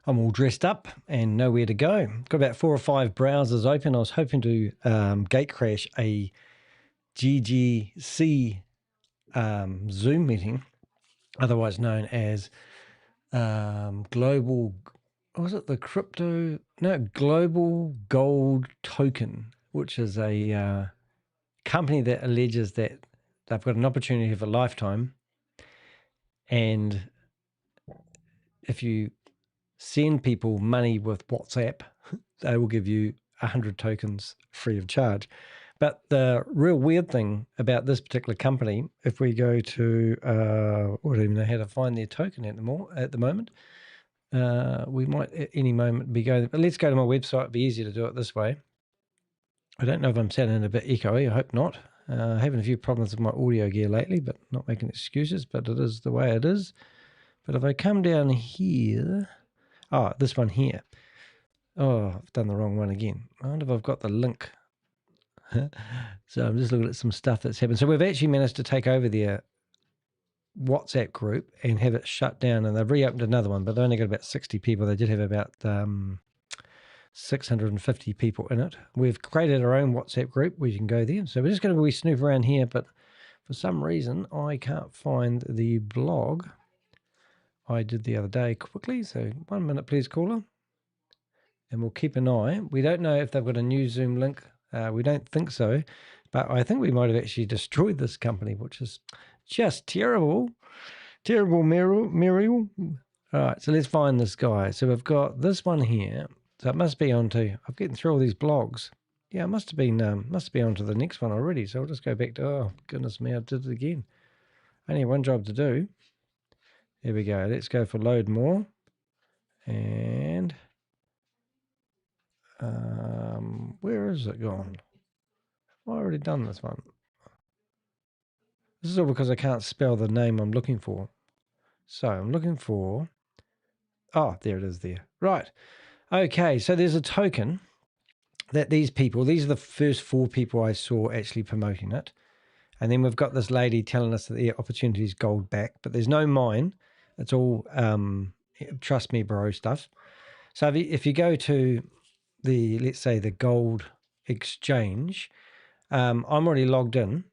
I'm all dressed up and know where to go. Got about 4 or 5 browsers open. I was hoping to gate crash a GGC Zoom meeting, otherwise known as Global, what was it, Global Gold Token, which is a company that alleges that they've got an opportunity of a lifetime, and if you send people money with WhatsApp, they will give you 100 tokens free of charge. But the real weird thing about this particular company, if we go to, I don't even know how to find their token at the moment. We might at any moment be going, but let's go to my website. It'd be easier to do it this way. I don't know if I'm sounding a bit echoey. I hope not. Having a few problems with my audio gear lately, but not making excuses, but it is the way it is. But if I come down here, this one here. Oh, I've done the wrong one again. I wonder if I've got the link. So I'm just looking at some stuff that's happened. So we've actually managed to take over their WhatsApp group and have it shut down, and they've reopened another one, but they only got about 60 people. They did have about 650 people in it. We've created our own WhatsApp group where you can go there. So we're just going to snoop around here, but for some reason I can't find the blog I did the other day quickly. So 1 minute, please, caller. And we'll keep an eye. We don't know if they've got a new Zoom link. We don't think so. But I think we might have actually destroyed this company, which is just terrible. Terrible, Muriel. All right, so let's find this guy. So we've got this one here. So it must be onto, I'm getting through all these blogs. Yeah, it must be onto the next one already. So I'll just go back to, oh, goodness me, I did it again. Only one job to do. There we go. Let's go for load more. And where is it gone? I've already done this one. This is all because I can't spell the name I'm looking for. So I'm looking for, oh, there it is there. Right. Okay, so there's a token that these are the first 4 people I saw actually promoting it. And then we've got this lady telling us that the opportunity is gold back, but there's no mine. It's all trust me, bro stuff. So if you go to the, let's say the gold exchange, I'm already logged in,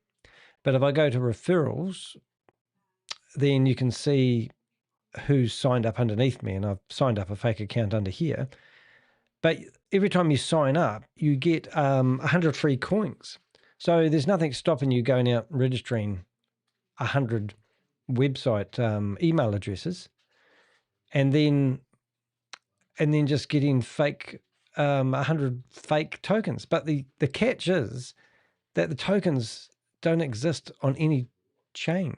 but if I go to referrals, then you can see who's signed up underneath me, and I've signed up a fake account under here. But every time you sign up, you get 100 free coins. So there's nothing stopping you going out and registering 100 website email addresses, and then just getting fake 100 fake tokens. But the catch is that the tokens don't exist on any chain.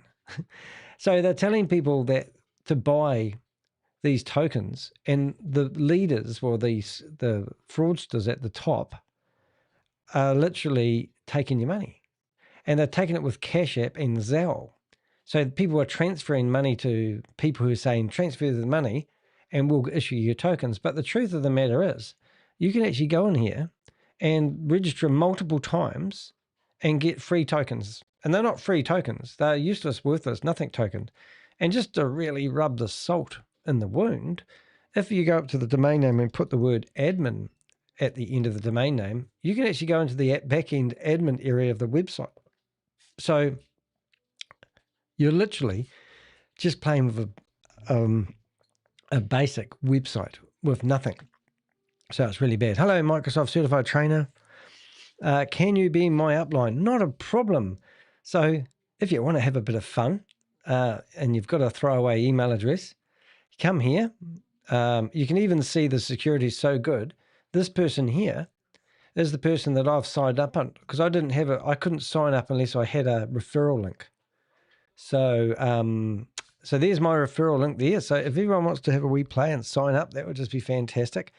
So they're telling people that to buy these tokens, and the leaders, or the fraudsters at the top, are literally taking your money, and they're taking it with Cash App and Zelle. So people are transferring money to people who are saying, transfer the money and we'll issue you tokens. But the truth of the matter is, you can actually go in here and register multiple times and get free tokens. And they're not free tokens. They're useless, worthless, nothing token. And just to really rub the salt in the wound, if you go up to the domain name and put the word admin at the end of the domain name, you can actually go into the back-end admin area of the website. So you're literally just playing with a basic website with nothing. So it's really bad. Hello, Microsoft Certified Trainer. Can you be my upline? Not a problem. So if you want to have a bit of fun and you've got a throwaway email address, come here. You can even see the security is so good. This person here is the person that I've signed up on, because I couldn't sign up unless I had a referral link. So so there's my referral link there. So if everyone wants to have a wee play and sign up, that would just be fantastic.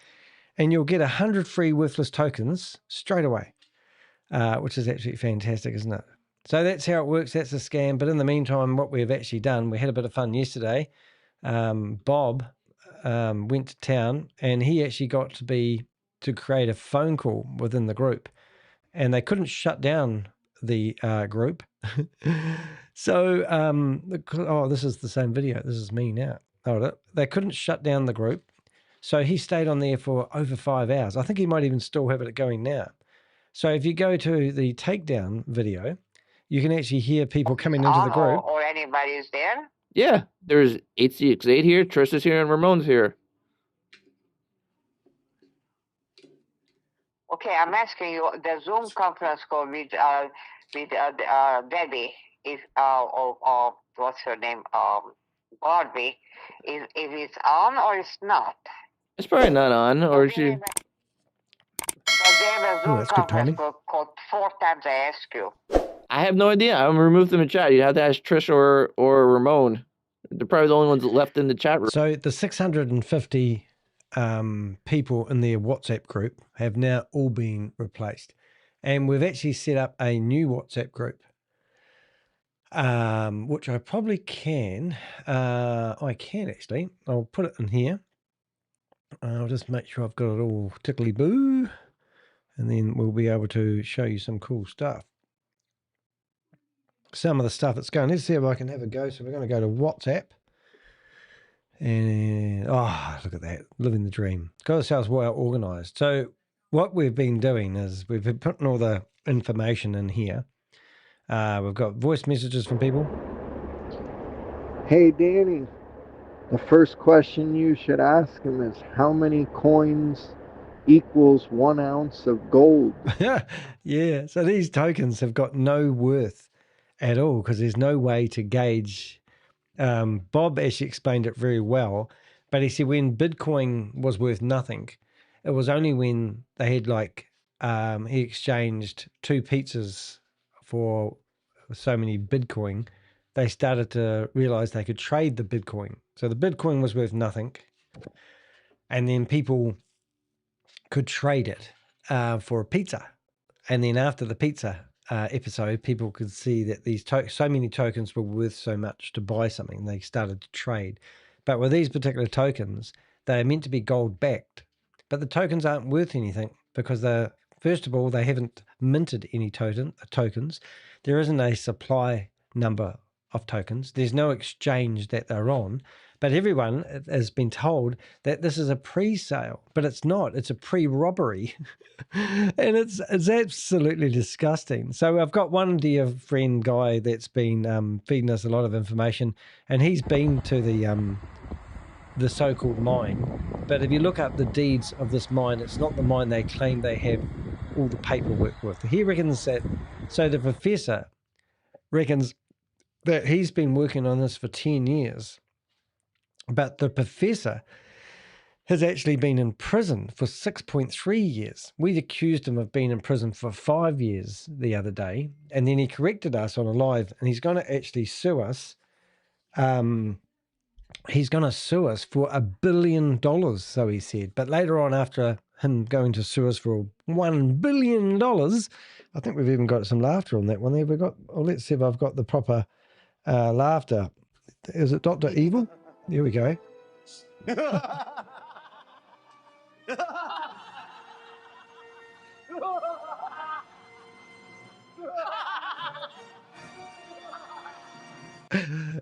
And you'll get 100 free worthless tokens straight away, which is absolutely fantastic, isn't it? So that's how it works. That's a scam. But in the meantime, what we've actually done, we had a bit of fun yesterday. Bob went to town, and he actually got to create a phone call within the group, and they couldn't shut down the group. So, oh, this is the same video. This is me now. Oh, they couldn't shut down the group. So he stayed on there for over 5 hours. I think he might even still have it going now. So if you go to the takedown video, you can actually hear people coming into the group. Or anybody is there? Yeah, there's HCX8 here, Trish is here, and Ramon's here. Okay, I'm asking you, the Zoom conference call with Debbie is or what's her name, Barbie, is it on or it's not? It's probably not on, or she. Because they have a Zoom conference called 4 times I ask you. I have no idea. I'm gonna remove them in chat. You have to ask Trish or Ramon. They're probably the only ones left in the chat room. So the 650 people in their WhatsApp group have now all been replaced. And we've actually set up a new WhatsApp group, which I probably can. I can actually. I'll put it in here. I'll just make sure I've got it all tickly-boo. And then we'll be able to show you some cool stuff. Some of the stuff that's going. Let's see if I can have a go. So we're going to go to WhatsApp. And, oh, look at that. Living the dream. Got ourselves well organized. So what we've been doing is we've been putting all the information in here. We've got voice messages from people. Hey, Danny. The first question you should ask him is how many coins equals 1 ounce of gold? Yeah. So these tokens have got no worth at all because there's no way to gauge. Bob actually explained it very well, but he said when Bitcoin was worth nothing, it was only when they had like, he exchanged 2 pizzas for so many Bitcoin, they started to realize they could trade the Bitcoin. So the Bitcoin was worth nothing. And then people could trade it for a pizza. And then after the pizza episode, people could see that these so many tokens were worth so much to buy something. They started to trade. But with these particular tokens, they're meant to be gold backed. But the tokens aren't worth anything because first of all, they haven't minted any tokens. There isn't a supply number of tokens. There's no exchange that they're on. But everyone has been told that this is a pre-sale, but it's not. It's a pre-robbery. And it's absolutely disgusting. So I've got one dear friend guy that's been feeding us a lot of information, and he's been to the so-called mine. But if you look up the deeds of this mine, it's not the mine they claim they have all the paperwork with. He reckons that, so the professor reckons that he's been working on this for 10 years. But the professor has actually been in prison for 6.3 years. We accused him of being in prison for 5 years the other day, and then he corrected us on a live, and he's going to actually sue us. He's going to sue us for $1 billion, so he said. But later on, after him going to sue us for $1 billion, I think we've even got some laughter on that one there. Let's see if I've got the proper laughter. Is it Dr. Evil? Here we go.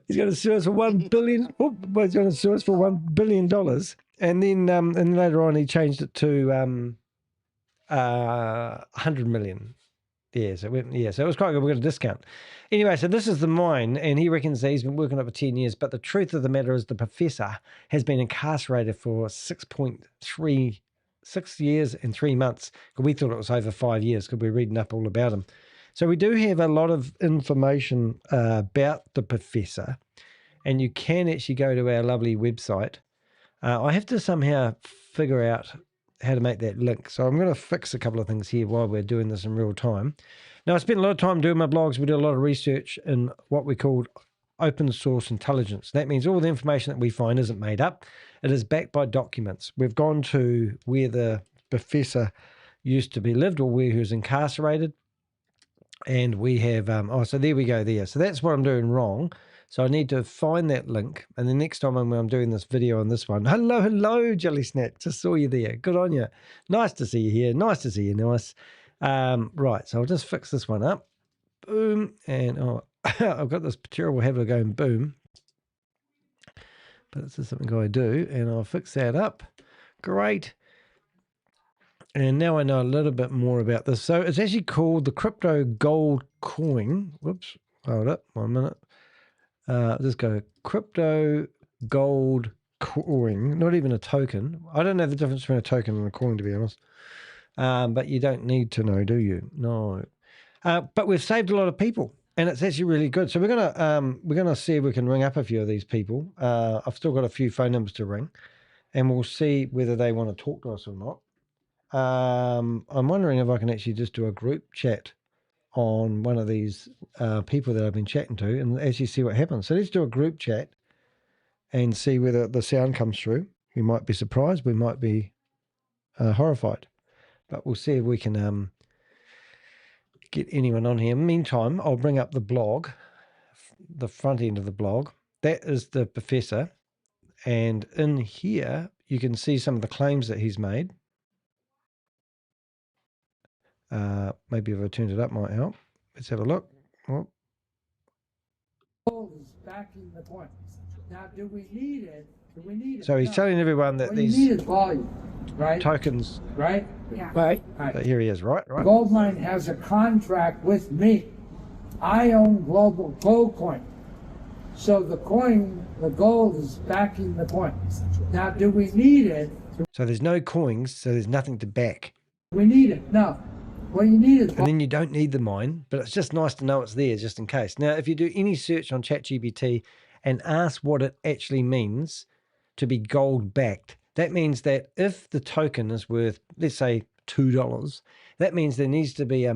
He's going to sue us for $1 billion. He's going to sue us for $1 billion. And then later on, he changed it to 100 million. Yeah, so it was quite good. We got a discount. Anyway, so this is the mine, and he reckons that he's been working on it for 10 years. But the truth of the matter is the professor has been incarcerated for 6 years and 3 months. We thought it was over 5 years because we're reading up all about him. So we do have a lot of information about the professor, and you can actually go to our lovely website. I have to somehow figure out how to make that link. So I'm going to fix a couple of things here while we're doing this in real time. Now, I spent a lot of time doing my blogs. We do a lot of research in what we call open source intelligence. That means all the information that we find isn't made up. It is backed by documents. We've gone to where the professor used to be lived or where he was incarcerated. And we have, so there we go there. So that's what I'm doing wrong. So I need to find that link. And the next time when I'm doing this video on this one, hello, Jelly Snack. Just saw you there. Good on you. Nice to see you here. Nice to see you. Nice. Right. So I'll just fix this one up. Boom. And I've got this terrible habit of going boom. But this is something I do. And I'll fix that up. Great. And now I know a little bit more about this. So it's actually called the crypto gold coin. Whoops. Hold up 1 minute. Just go crypto gold coin, not even a token. I don't know the difference between a token and a coin, to be honest. But you don't need to know, do you? No. But we've saved a lot of people, and it's actually really good. So we're gonna see if we can ring up a few of these people. I've still got a few phone numbers to ring, and we'll see whether they want to talk to us or not. I'm wondering if I can actually just do a group chat on one of these people that I've been chatting to and actually see what happens. So let's do a group chat and see whether the sound comes through. We might be surprised. We might be horrified. But we'll see if we can get anyone on here. Meantime, I'll bring up the blog, the front end of the blog. That is the professor. And in here, you can see some of the claims that he's made. Maybe if I turned it up might help. Let's have a look. Oh. Is backing the point. Now, do we need it? Do we need it? So he's telling everyone that what these you need is volume, right? tokens. Right? Yeah. Right. So here he is, right? Gold Mine has a contract with me. I own Global Gold Coin. So the coin, the gold is backing the coin. Now, do we need it? So there's no coins, so there's nothing to back. We need it. No. What you need is And then you don't need the mine, but it's just nice to know it's there just in case. Now, if you do any search on ChatGPT and ask what it actually means to be gold backed, that means that if the token is worth, let's say, $2, that means there needs to be a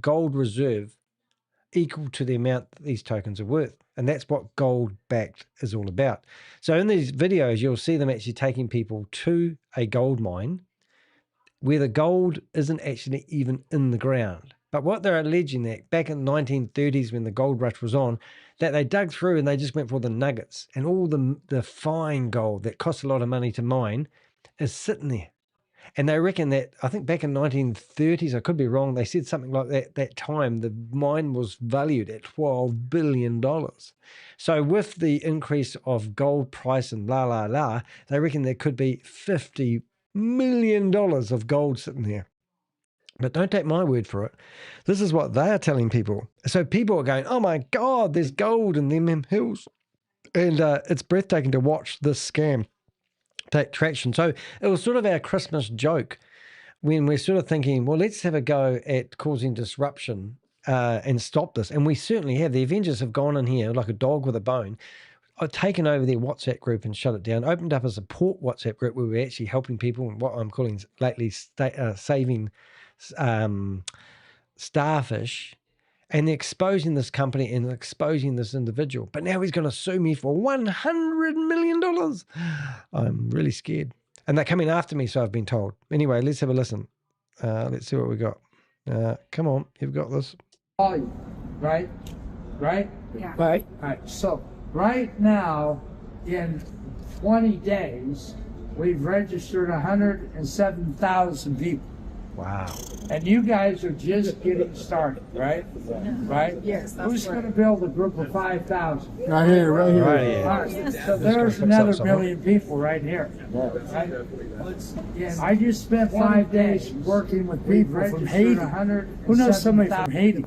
gold reserve equal to the amount that these tokens are worth. And that's what gold backed is all about. So in these videos, you'll see them actually taking people to a gold mine where the gold isn't actually even in the ground. But what they're alleging that back in the 1930s when the gold rush was on, that they dug through and they just went for the nuggets and all the fine gold that costs a lot of money to mine is sitting there. And they reckon that, I think back in 1930s, I could be wrong, they said something like that time, the mine was valued at $12 billion. So with the increase of gold price and they reckon there could be $50 million of gold sitting there. But don't take my word for it. This is what they are telling people. So people are going, oh my God, there's gold in them hills. And it's breathtaking to watch this scam take traction. So it was sort of our Christmas joke when we're sort of thinking, well, let's have a go at causing disruption and stop this. And we certainly have. The Avengers have gone in here like a dog with a bone, taken over their WhatsApp group and shut it down, opened up a support WhatsApp group where we're actually helping people and what I'm calling lately saving starfish, and they're exposing this company and exposing this individual. But now he's going to sue me for $100 million. I'm really scared. And they're coming after me, so I've been told. Anyway, let's have a listen. Let's see what we got. Come on, you've got this. volume, right? Right? Yeah. Right. All right. So right now, in 20 days, we've registered 107,000 people. Wow. And you guys are just getting started, right? Right? Yes, that's Who's right. going to build a group of 5,000? Right here, right here. Right here. All right. Yes. So there's fix up another somewhere. million people right here. Right? I just spent 5 days working with people from Haiti. Who knows somebody from Haiti?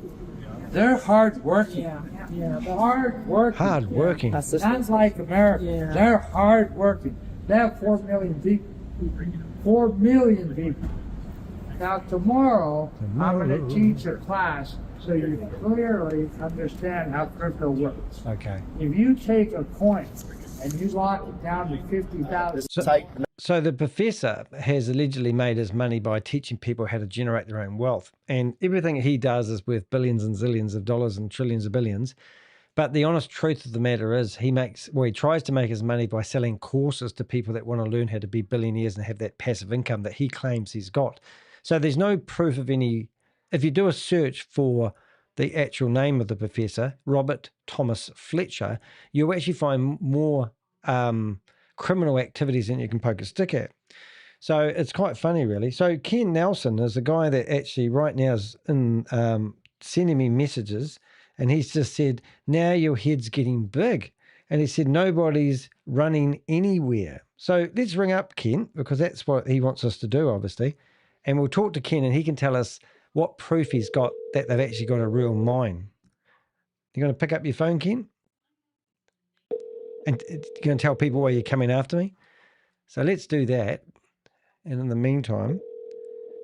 They're hard working. Yeah. Hard working. Hard working. Not like America. Yeah. They're hard working. They have 4 million people. 4 million people. Now tomorrow, I'm going to teach a class so you clearly understand how crypto works. Okay. If you take a coin and you lock it down to 50,000, So the professor has allegedly made his money by teaching people how to generate their own wealth. And everything he does is worth billions and zillions of dollars and trillions of billions. But the honest truth of the matter is he tries to make his money by selling courses to people that want to learn how to be billionaires and have that passive income that he claims he's got. So there's no proof of any. If you do a search for the actual name of the professor, Robert Thomas Fletcher, you'll actually find more criminal activities than you can poke a stick at. So it's quite funny, really. So Ken Nelson is a guy that actually right now is in sending me messages, and he's just said, now your head's getting big. And he said, nobody's running anywhere. So let's ring up Ken, because that's what he wants us to do, obviously. And we'll talk to Ken and he can tell us what proof he's got that they've actually got a real mine. You're going to pick up your phone, Ken? And you're going to tell people why you're coming after me? So let's do that. And in the meantime,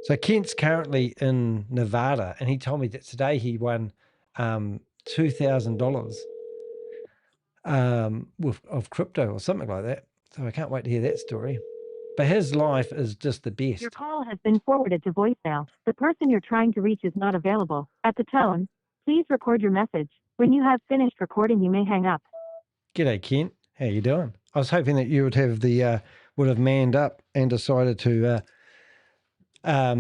so Kent's currently in Nevada, and he told me that today he won $2,000 of crypto or something like that. So I can't wait to hear that story. But his life is just the best. Your call has been forwarded to voicemail. The person you're trying to reach is not available. At the tone, please record your message. When you have finished recording, you may hang up. G'day, Kent. How you doing? I was hoping that you would have would have manned up and decided to at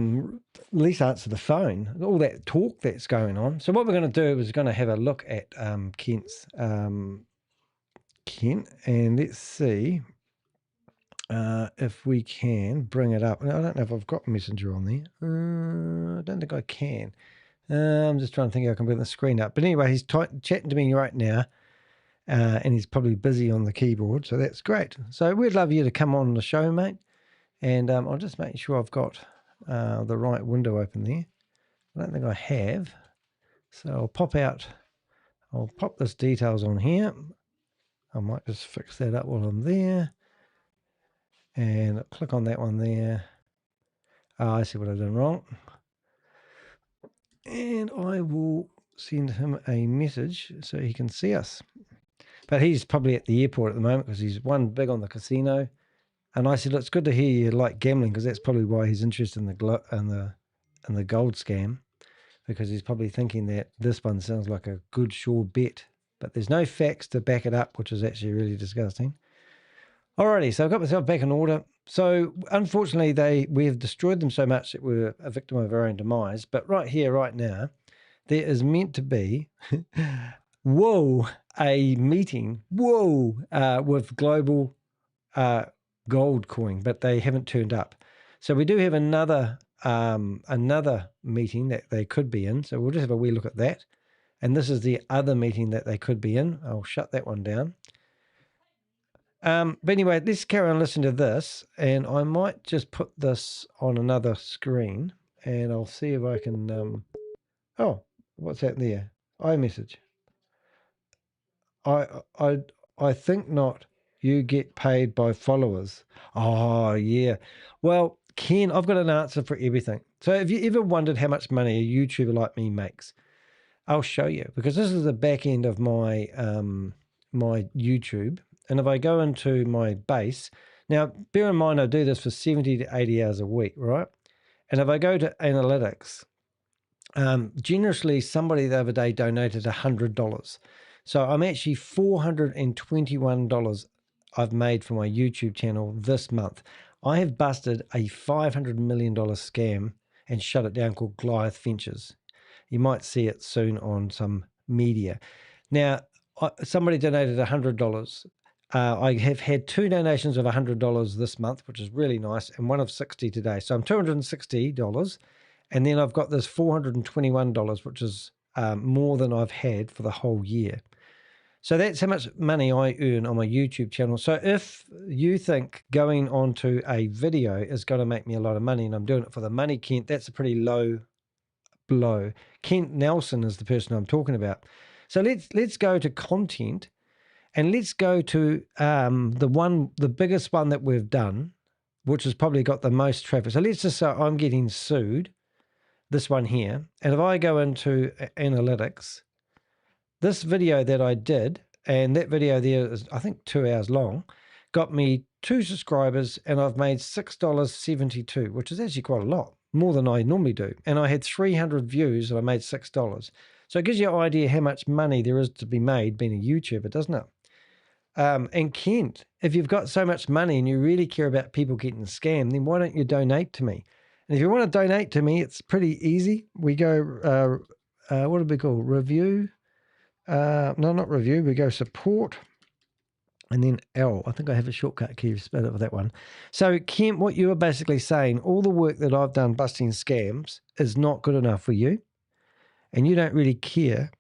least answer the phone. All that talk that's going on. So what we're going to do is going to have a look at Kent's Kent, and let's see if we can bring it up. Now, I don't know if I've got Messenger on there. I don't think I can. I'm just trying to think how I can bring the screen up. But anyway, he's chatting to me right now, and he's probably busy on the keyboard, so that's great. So we'd love you to come on the show, mate. And I'll just make sure I've got the right window open there. I don't think I have. So I'll pop this details on here. I might just fix that up while I'm there. And click on that one there. Oh, I see what I've done wrong. And I will send him a message so he can see us. But he's probably at the airport at the moment because he's won big on the casino. And I said, look, it's good to hear you like gambling, because that's probably why he's interested in the gold scam, because he's probably thinking that this one sounds like a good, sure bet. But there's no facts to back it up, which is actually really disgusting. Alrighty, so I've got myself back in order. So unfortunately, we have destroyed them so much that we're a victim of our own demise. But right here, right now, there is meant to be, a meeting, with Global Gold Coin, but they haven't turned up. So we do have another meeting that they could be in. So we'll just have a wee look at that. And this is the other meeting that they could be in. I'll shut that one down. But anyway, let's carry on listening to this, and I might just put this on another screen, and I'll see if I can. Oh, what's that there? iMessage. I think not. You get paid by followers. Oh yeah. Well, Ken, I've got an answer for everything. So if you ever wondered how much money a YouTuber like me makes, I'll show you, because this is the back end of my my YouTube. And if I go into my base, now bear in mind I do this for 70 to 80 hours a week, right? And if I go to analytics, generously somebody the other day donated $100. So I'm actually $421 I've made for my YouTube channel this month. I have busted a $500 million scam and shut it down, called Goliath Ventures. You might see it soon on some media. Now, somebody donated $100. I have had 2 donations of $100 this month, which is really nice, and one of $60 today. So I'm $260, and then I've got this $421, which is more than I've had for the whole year. So that's how much money I earn on my YouTube channel. So if you think going onto a video is going to make me a lot of money, and I'm doing it for the money, Kent, that's a pretty low blow. Kent Nelson is the person I'm talking about. So let's go to content. And let's go to the biggest one that we've done, which has probably got the most traffic. So let's just say I'm getting sued, this one here. And if I go into analytics, this video that I did, and that video there is, I think, 2 hours long, got me 2 subscribers, and I've made $6.72, which is actually quite a lot, more than I normally do. And I had 300 views, and I made $6. So it gives you an idea how much money there is to be made being a YouTuber, doesn't it? And Kent, if you've got so much money and you really care about people getting scammed, then why don't you donate to me? And if you want to donate to me, it's pretty easy. We go, what do we call review? No, not review. We go support, and then L. I think I have a shortcut key for that one. So Kent, what you are basically saying, all the work that I've done busting scams is not good enough for you, and you don't really care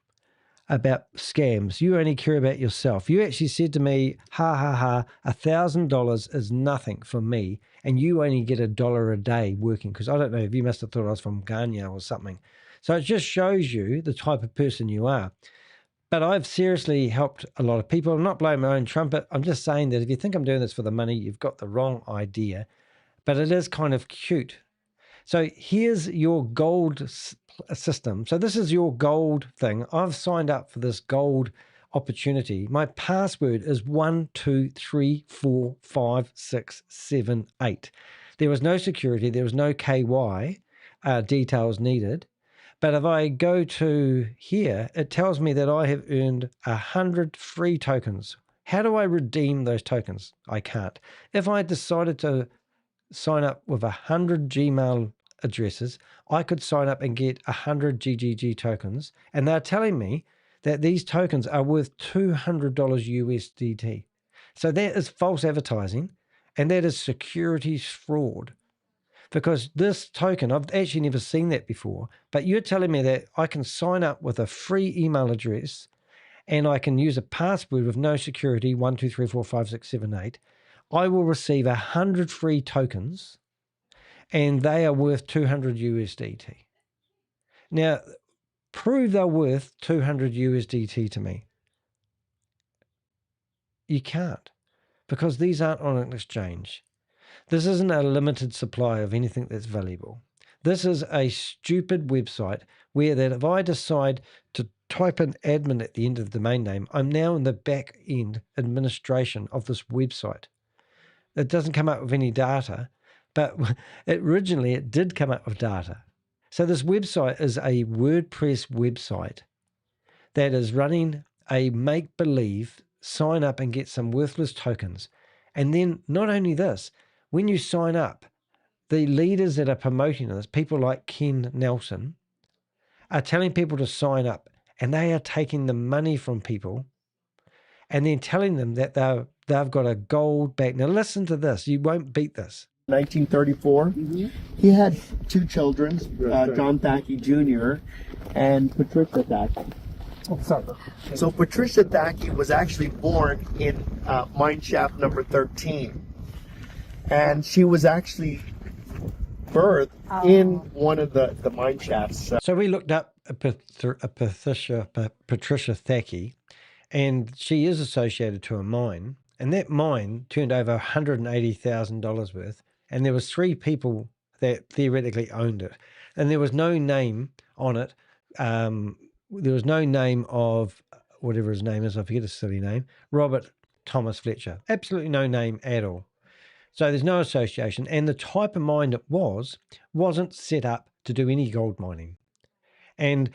about scams. You only care about yourself. You actually said to me, ha, ha, ha, $1,000 is nothing for me, and you only get $1 a day working, because I don't know if you must have thought I was from Ghana or something. So it just shows you the type of person you are. But I've seriously helped a lot of people. I'm not blowing my own trumpet. I'm just saying that if you think I'm doing this for the money, you've got the wrong idea. But it is kind of cute. So here's your gold system. So this is your gold thing. I've signed up for this gold opportunity. My password is 1, 2, 3, 4, 5, 6, 7, 8. There was no security. There was no KY details needed. But if I go to here, it tells me that I have earned 100 free tokens. How do I redeem those tokens? I can't. If I decided to sign up with 100 Gmail addresses, I could sign up and get 100 GGG tokens. And they're telling me that these tokens are worth $200 USDT. So that is false advertising, and that is securities fraud. Because this token, I've actually never seen that before, but you're telling me that I can sign up with a free email address and I can use a password with no security, 1, 2, 3, 4, 5, 6, 7, 8. I will receive 100 free tokens and they are worth 200 USDT. Now, prove they're worth 200 USDT to me. You can't, because these aren't on an exchange. This isn't a limited supply of anything that's valuable. This is a stupid website where that if I decide to type in admin at the end of the domain name, I'm now in the back end administration of this website. It doesn't come up with any data, but originally it did come up with data. So this website is a WordPress website that is running a make-believe, sign up and get some worthless tokens. And then not only this, when you sign up, the leaders that are promoting this, people like Ken Nelson, are telling people to sign up, and they are taking the money from people and then telling them that they've got a gold back. Now listen to this. You won't beat this. 1934. He had 2 children, John Thackey Jr. and Patricia Thackey. So Patricia Thackey was actually born in mine shaft number 13. And she was actually birthed in one of the mine shafts. So we looked up Patricia Thackey, and she is associated to a mine, and that mine turned over $180,000 worth, and there was 3 people that theoretically owned it, and there was no name on it. There was no name of whatever his name is. I forget his silly name. Robert Thomas Fletcher. Absolutely no name at all. So there's no association, and the type of mine it wasn't set up to do any gold mining. And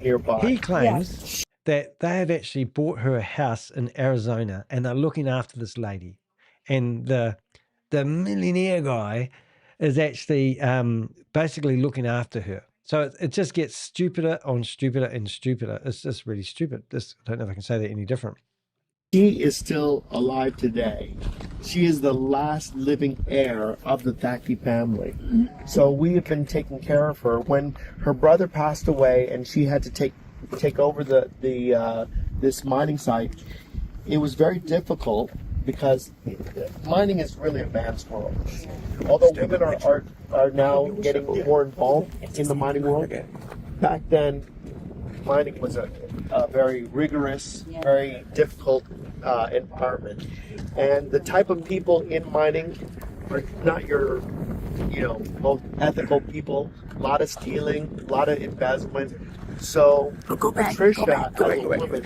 nearby. He claims that they have actually bought her a house in Arizona, and they're looking after this lady. And the millionaire guy is actually basically looking after her. So it just gets stupider on stupider and stupider. It's just really stupid. I don't know if I can say that any different. She is still alive today. She is the last living heir of the Thackey family. So we have been taking care of her. When her brother passed away and she had to take over this mining site, it was very difficult because mining is really a man's world. Although women are now getting more involved in the mining world, back then mining was a very rigorous, very difficult environment. And the type of people in mining are not your, most ethical people. A lot of stealing, a lot of embezzlement. So Patricia, as a woman,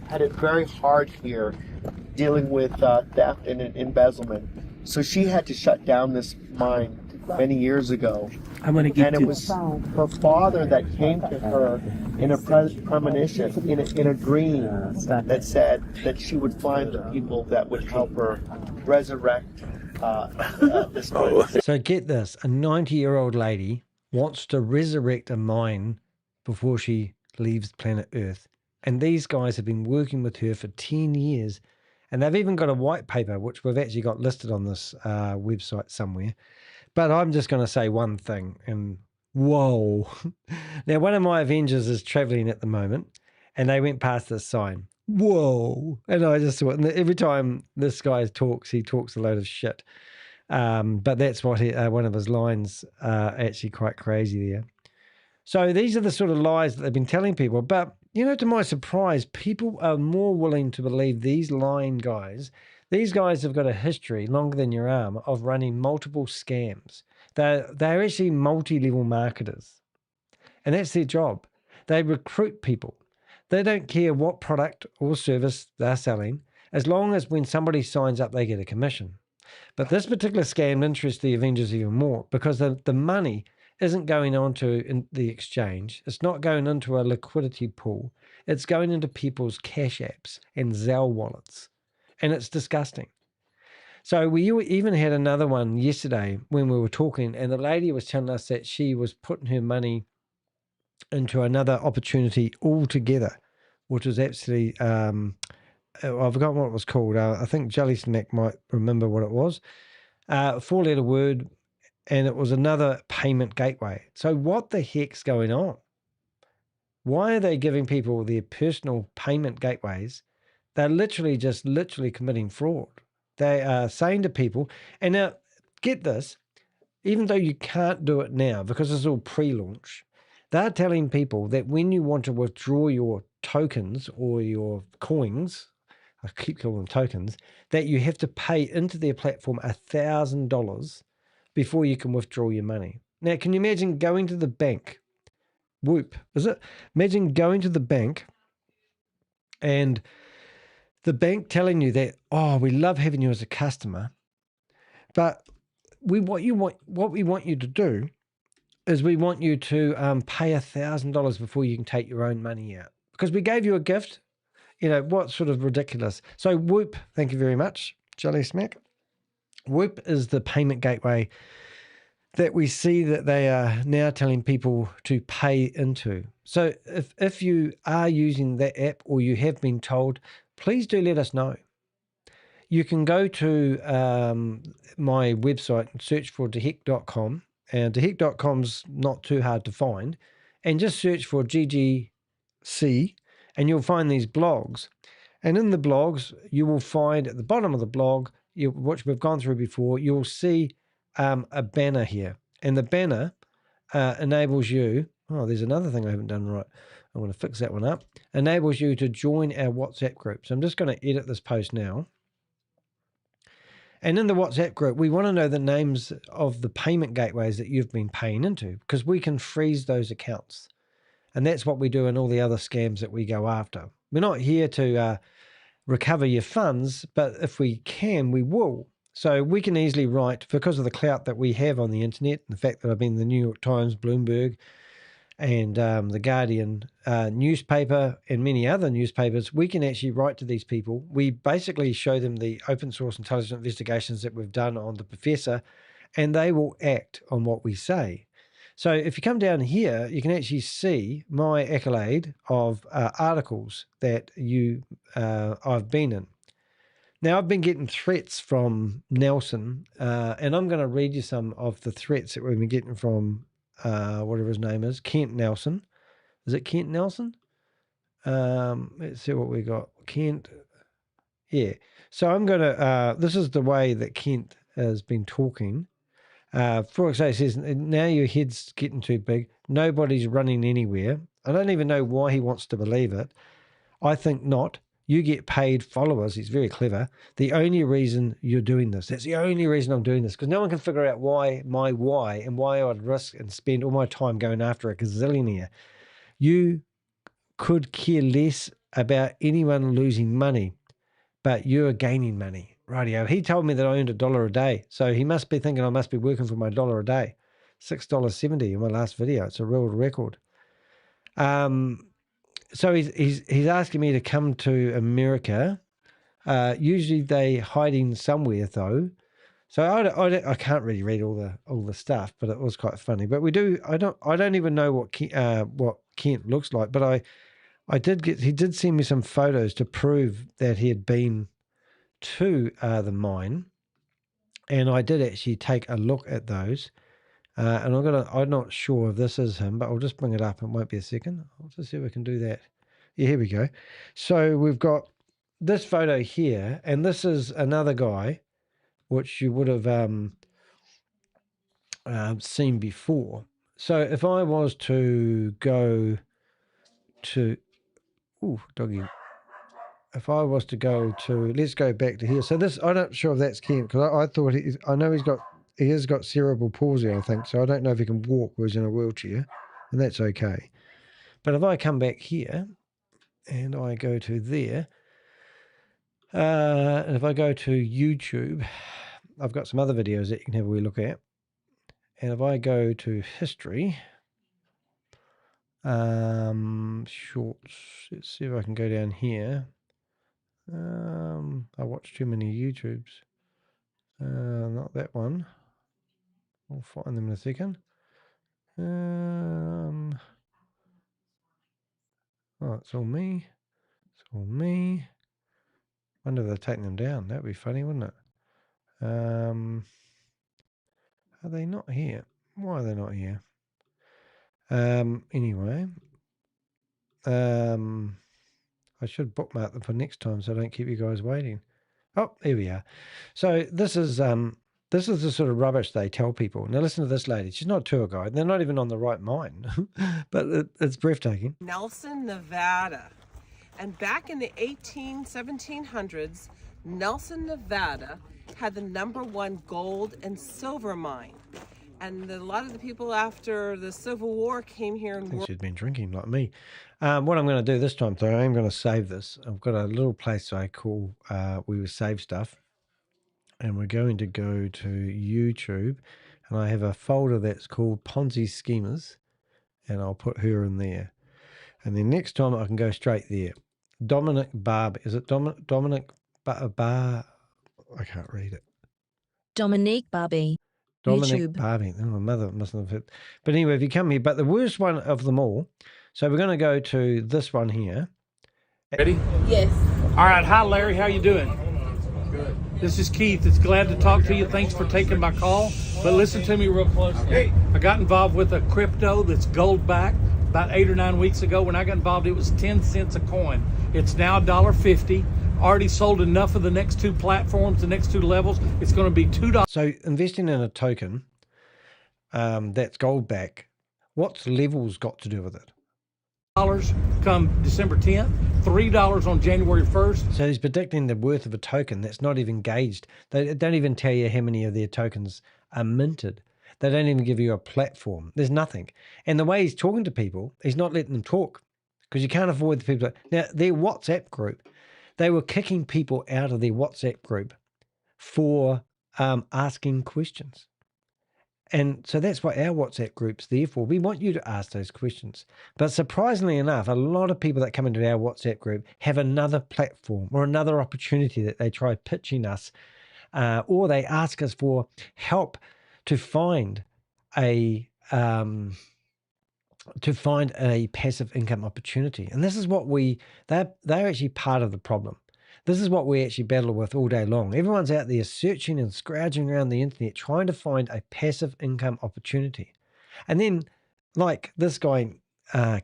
had it very hard here dealing with theft and embezzlement. So she had to shut down this mine many years ago. And it was her father that came to her in a premonition, in a dream, that said that she would find the people that would help her resurrect this mine. So get this, a 90-year-old lady wants to resurrect a mine before she leaves planet Earth. And these guys have been working with her for 10 years. And they've even got a white paper, which we've actually got listed on this website somewhere. But I'm just going to say one thing, and Whoa. Now, one of my Avengers is traveling at the moment, and they went past this sign. Whoa. And I just thought, and every time this guy talks, he talks a load of shit. But that's what one of his lines actually quite crazy there. So these are the sort of lies that they've been telling people. But, you know, to my surprise, people are more willing to believe these lying guys. These guys have got a history, longer than your arm, of running multiple scams. They're actually multi-level marketers. And that's their job. They recruit people. They don't care what product or service they're selling, as long as when somebody signs up, they get a commission. But this particular scam interests the Avengers even more because the money isn't going onto the exchange. It's not going into a liquidity pool. It's going into people's cash apps and Zelle wallets. And it's disgusting. So we even had another one yesterday when we were talking, and the lady was telling us that she was putting her money into another opportunity altogether, which was actually, I've forgotten what it was called. I think Jelly Smack might remember what it was. 4-letter word, and it was another payment gateway. So what the heck's going on? Why are they giving people their personal payment gateways? They're literally committing fraud. They are saying to people, and now get this, even though you can't do it now because it's all pre-launch, they're telling people that when you want to withdraw your tokens or your coins, I keep calling them tokens, that you have to pay into their platform $1,000 before you can withdraw your money. Now, can you imagine going to the bank? Whoop, is it? Imagine going to the bank and the bank telling you that, oh, we love having you as a customer, but what we want you to do is we want you to pay $1,000 before you can take your own money out because we gave you a gift. You know, what sort of ridiculous. So Whoop, thank you very much, Jelly Smack. Whoop is the payment gateway that we see that they are now telling people to pay into. So if you are using that app or you have been told, please do let us know. You can go to my website and search for deheck.com. And deheck.com's not too hard to find. And just search for GGC and you'll find these blogs. And in the blogs, you will find at the bottom of the blog, which we've gone through before, you'll see a banner here. And the banner enables you, oh, there's another thing I haven't done right. I want to fix that one up. Enables you to join our WhatsApp group. So I'm just going to edit this post now. And in the WhatsApp group, we want to know the names of the payment gateways that you've been paying into because we can freeze those accounts. And that's what we do in all the other scams that we go after. We're not here to recover your funds, but if we can, we will. So we can easily write, because of the clout that we have on the internet, and the fact that I've been in the New York Times, Bloomberg, and the Guardian newspaper and many other newspapers, we can actually write to these people. We basically show them the open source intelligence investigations that we've done on the professor, and they will act on what we say. So if you come down here, you can actually see my accolade of articles that I've been in. Now, I've been getting threats from Nelson, and I'm going to read you some of the threats that we've been getting from whatever his name is, Kent Nelson. Is it Kent Nelson? Let's see what we got. Kent. Yeah. So I'm going to, this is the way that Kent has been talking. For example, he says, now your head's getting too big. Nobody's running anywhere. I don't even know why he wants to believe it. I think not. You get paid followers. He's very clever. The only reason you're doing this, that's the only reason I'm doing this, because no one can figure out why and why I'd risk and spend all my time going after a gazillionaire. You could care less about anyone losing money, but you're gaining money. Rightio. He told me that I earned $1 a day. So he must be thinking I must be working for my $1 a day. $6.70 in my last video. It's a world record. So he's asking me to come to America. Usually they hiding somewhere though. So I can't really read all the stuff, but it was quite funny. But we do. I don't even know what Kent looks like. But he did send me some photos to prove that he had been to the mine, and I did actually take a look at those. And I'm not sure if this is him, but I'll just bring it up. It won't be a second. I'll just see if we can do that. Yeah, here we go. So we've got this photo here, and this is another guy, which you would have seen before. So if I was to go to, ooh, doggy. If I was to go to, let's go back to here. So this, I'm not sure if that's Kent, because I thought I know he has got cerebral palsy, I think. So I don't know if he can walk or he's in a wheelchair, and that's okay. But if I come back here and I go to there, and if I go to YouTube, I've got some other videos that you can have a wee look at. And if I go to history, shorts, let's see if I can go down here. I watch too many YouTubes. Not that one. I'll find them in a second. Oh, it's all me. It's all me. Wonder if they're taking them down. That'd be funny, wouldn't it? Are they not here? Why are they not here? Anyway. I should bookmark them for next time so I don't keep you guys waiting. Oh, here we are. So this is the sort of rubbish they tell people. Now listen to this lady. She's not a tour guide. They're not even on the right mind, but it's breathtaking. Nelson, Nevada. And back in the 1700s, Nelson, Nevada had the #1 gold and silver mine. And a lot of the people after the Civil War came here and she's been drinking like me. What I'm going to do this time, though, I'm going to save this. I've got a little place I call we will save stuff. And we're going to go to YouTube. And I have a folder that's called Ponzi Schemers. And I'll put her in there. And then next time I can go straight there. Dominic Barbie. Is it Dominic Bar? I can't read it. Dominique Barbie. Dominic YouTube. Barbie. Oh, my mother mustn't have hit. But anyway, if you come here, but the worst one of them all. So we're going to go to this one here. Ready? Yes. All right. Hi, Larry. How you doing? Good. This is Keith. It's glad to talk to you. Thanks for taking my call. But listen to me real closely. Hey. I got involved with a crypto that's gold backed about 8 or 9 weeks ago. When I got involved, it was 10 cents a coin. It's now $1.50. Already sold enough of the next 2 platforms, the next 2 levels. It's going to be $2. So investing in a token that's gold back, what's levels got to do with it? Come December 10th, $3 on January 1st. So he's predicting the worth of a token that's not even gauged. They don't even tell you how many of their tokens are minted. They don't even give you a platform. There's nothing. And the way he's talking to people, he's not letting them talk because you can't avoid the people. Now, their WhatsApp group, they were kicking people out of their WhatsApp group for asking questions. And so that's what our WhatsApp group's there for. We want you to ask those questions. But surprisingly enough, a lot of people that come into our WhatsApp group have another platform or another opportunity that they try pitching us, or they ask us for help to find a passive income opportunity. And this is what they're actually part of the problem. This is what we actually battle with all day long. Everyone's out there searching and scrounging around the internet trying to find a passive income opportunity. And then, like this guy,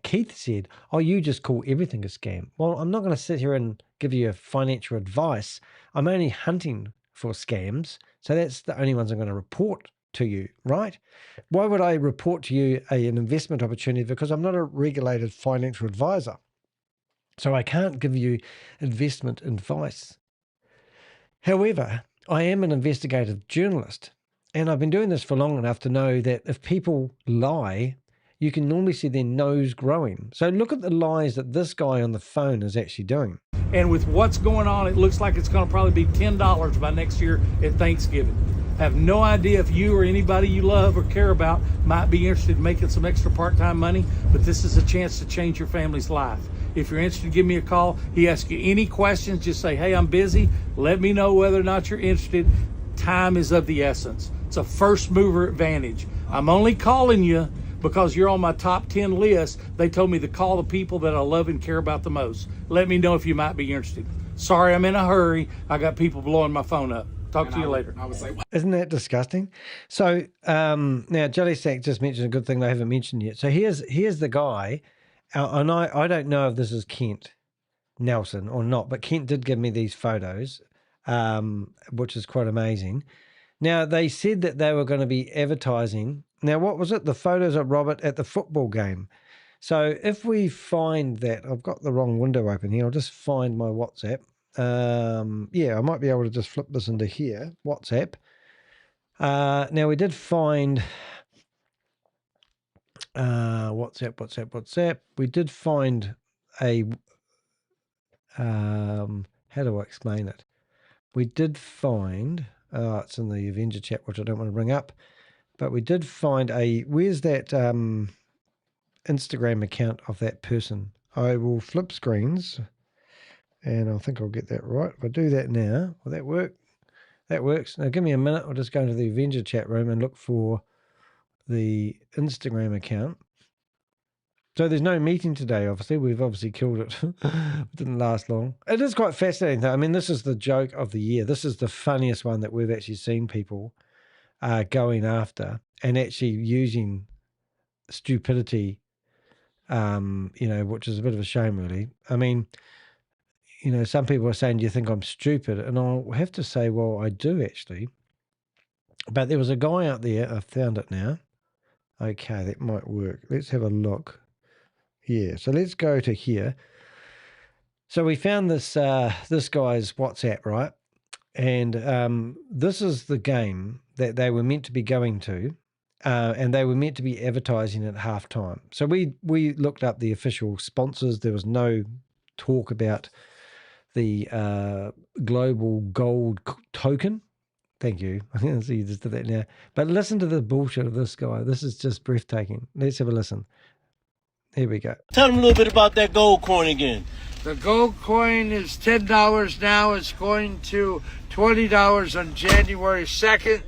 Keith said, oh, you just call everything a scam. Well, I'm not going to sit here and give you financial advice. I'm only hunting for scams. So that's the only ones I'm going to report to you, right? Why would I report to you an investment opportunity? Because I'm not a regulated financial advisor. So I can't give you investment advice. However, I am an investigative journalist, and I've been doing this for long enough to know that if people lie, you can normally see their nose growing. So look at the lies that this guy on the phone is actually doing. And with what's going on, it looks like it's going to probably be $10 by next year at Thanksgiving. I have no idea if you or anybody you love or care about might be interested in making some extra part-time money, but this is a chance to change your family's life. If you're interested, give me a call. He asks you any questions, just say, hey, I'm busy. Let me know whether or not you're interested. Time is of the essence. It's a first mover advantage. I'm only calling you because you're on my top 10 list. They told me to call the people that I love and care about the most. Let me know if you might be interested. Sorry, I'm in a hurry. I got people blowing my phone up. Talk to you later. I was like, what? Isn't that disgusting? So now Jelly Sack just mentioned a good thing they haven't mentioned yet. So here's the guy, and I don't know if this is Kent Nelson or not, but Kent did give me these photos, which is quite amazing. Now, they said that they were going to be advertising. Now, what was it? The photos of Robert at the football game. So if we find that, I've got the wrong window open here. I'll just find my WhatsApp. Yeah, I might be able to just flip this into here, WhatsApp. Now, we did find WhatsApp. We did find a, how do I explain it? We did find, it's in the Avenger chat, which I don't want to bring up, but we did find where's that Instagram account of that person? I will flip screens, and I think I'll get that right. If I do that now, will that work? That works. Now, give me a minute. I'll just go into the Avenger chat room and look for the Instagram account. So there's no meeting today, obviously. We've obviously killed it. It didn't last long. It is quite fascinating, though. I mean, this is the joke of the year. This is the funniest one that we've actually seen people going after and actually using stupidity, which is a bit of a shame, really. I mean, some people are saying, do you think I'm stupid? And I'll have to say, well, I do actually. But there was a guy out there. I found it now. Okay, that might work. Let's have a look. Yeah, so let's go to here. So we found this this guy's WhatsApp, right? And this is the game that they were meant to be going to, and they were meant to be advertising at halftime. So we looked up the official sponsors. There was no talk about the global gold token. Thank you. I think you just did that now. But listen to the bullshit of this guy. This is just breathtaking. Let's have a listen. Here we go. Tell them a little bit about that gold coin again. The gold coin is $10 now. It's going to $20 on January 2nd.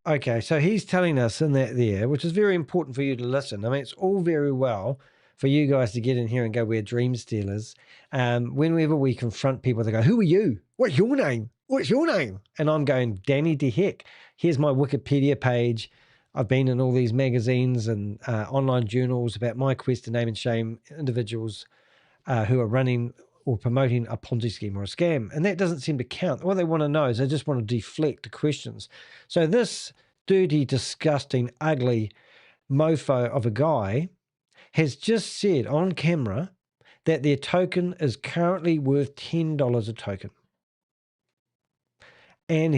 Okay, so he's telling us in that there, which is very important for you to listen. I mean, it's all very well for you guys to get in here and go, we're dream stealers. Whenever we confront people, they go, who are you? What's your name? What's your name? And I'm going, Danny de Heck. Here's my Wikipedia page. I've been in all these magazines and online journals about my quest to name and shame individuals who are running or promoting a Ponzi scheme or a scam. And that doesn't seem to count. What they want to know is they just want to deflect the questions. So this dirty, disgusting, ugly mofo of a guy has just said on camera that their token is currently worth $10 a token. And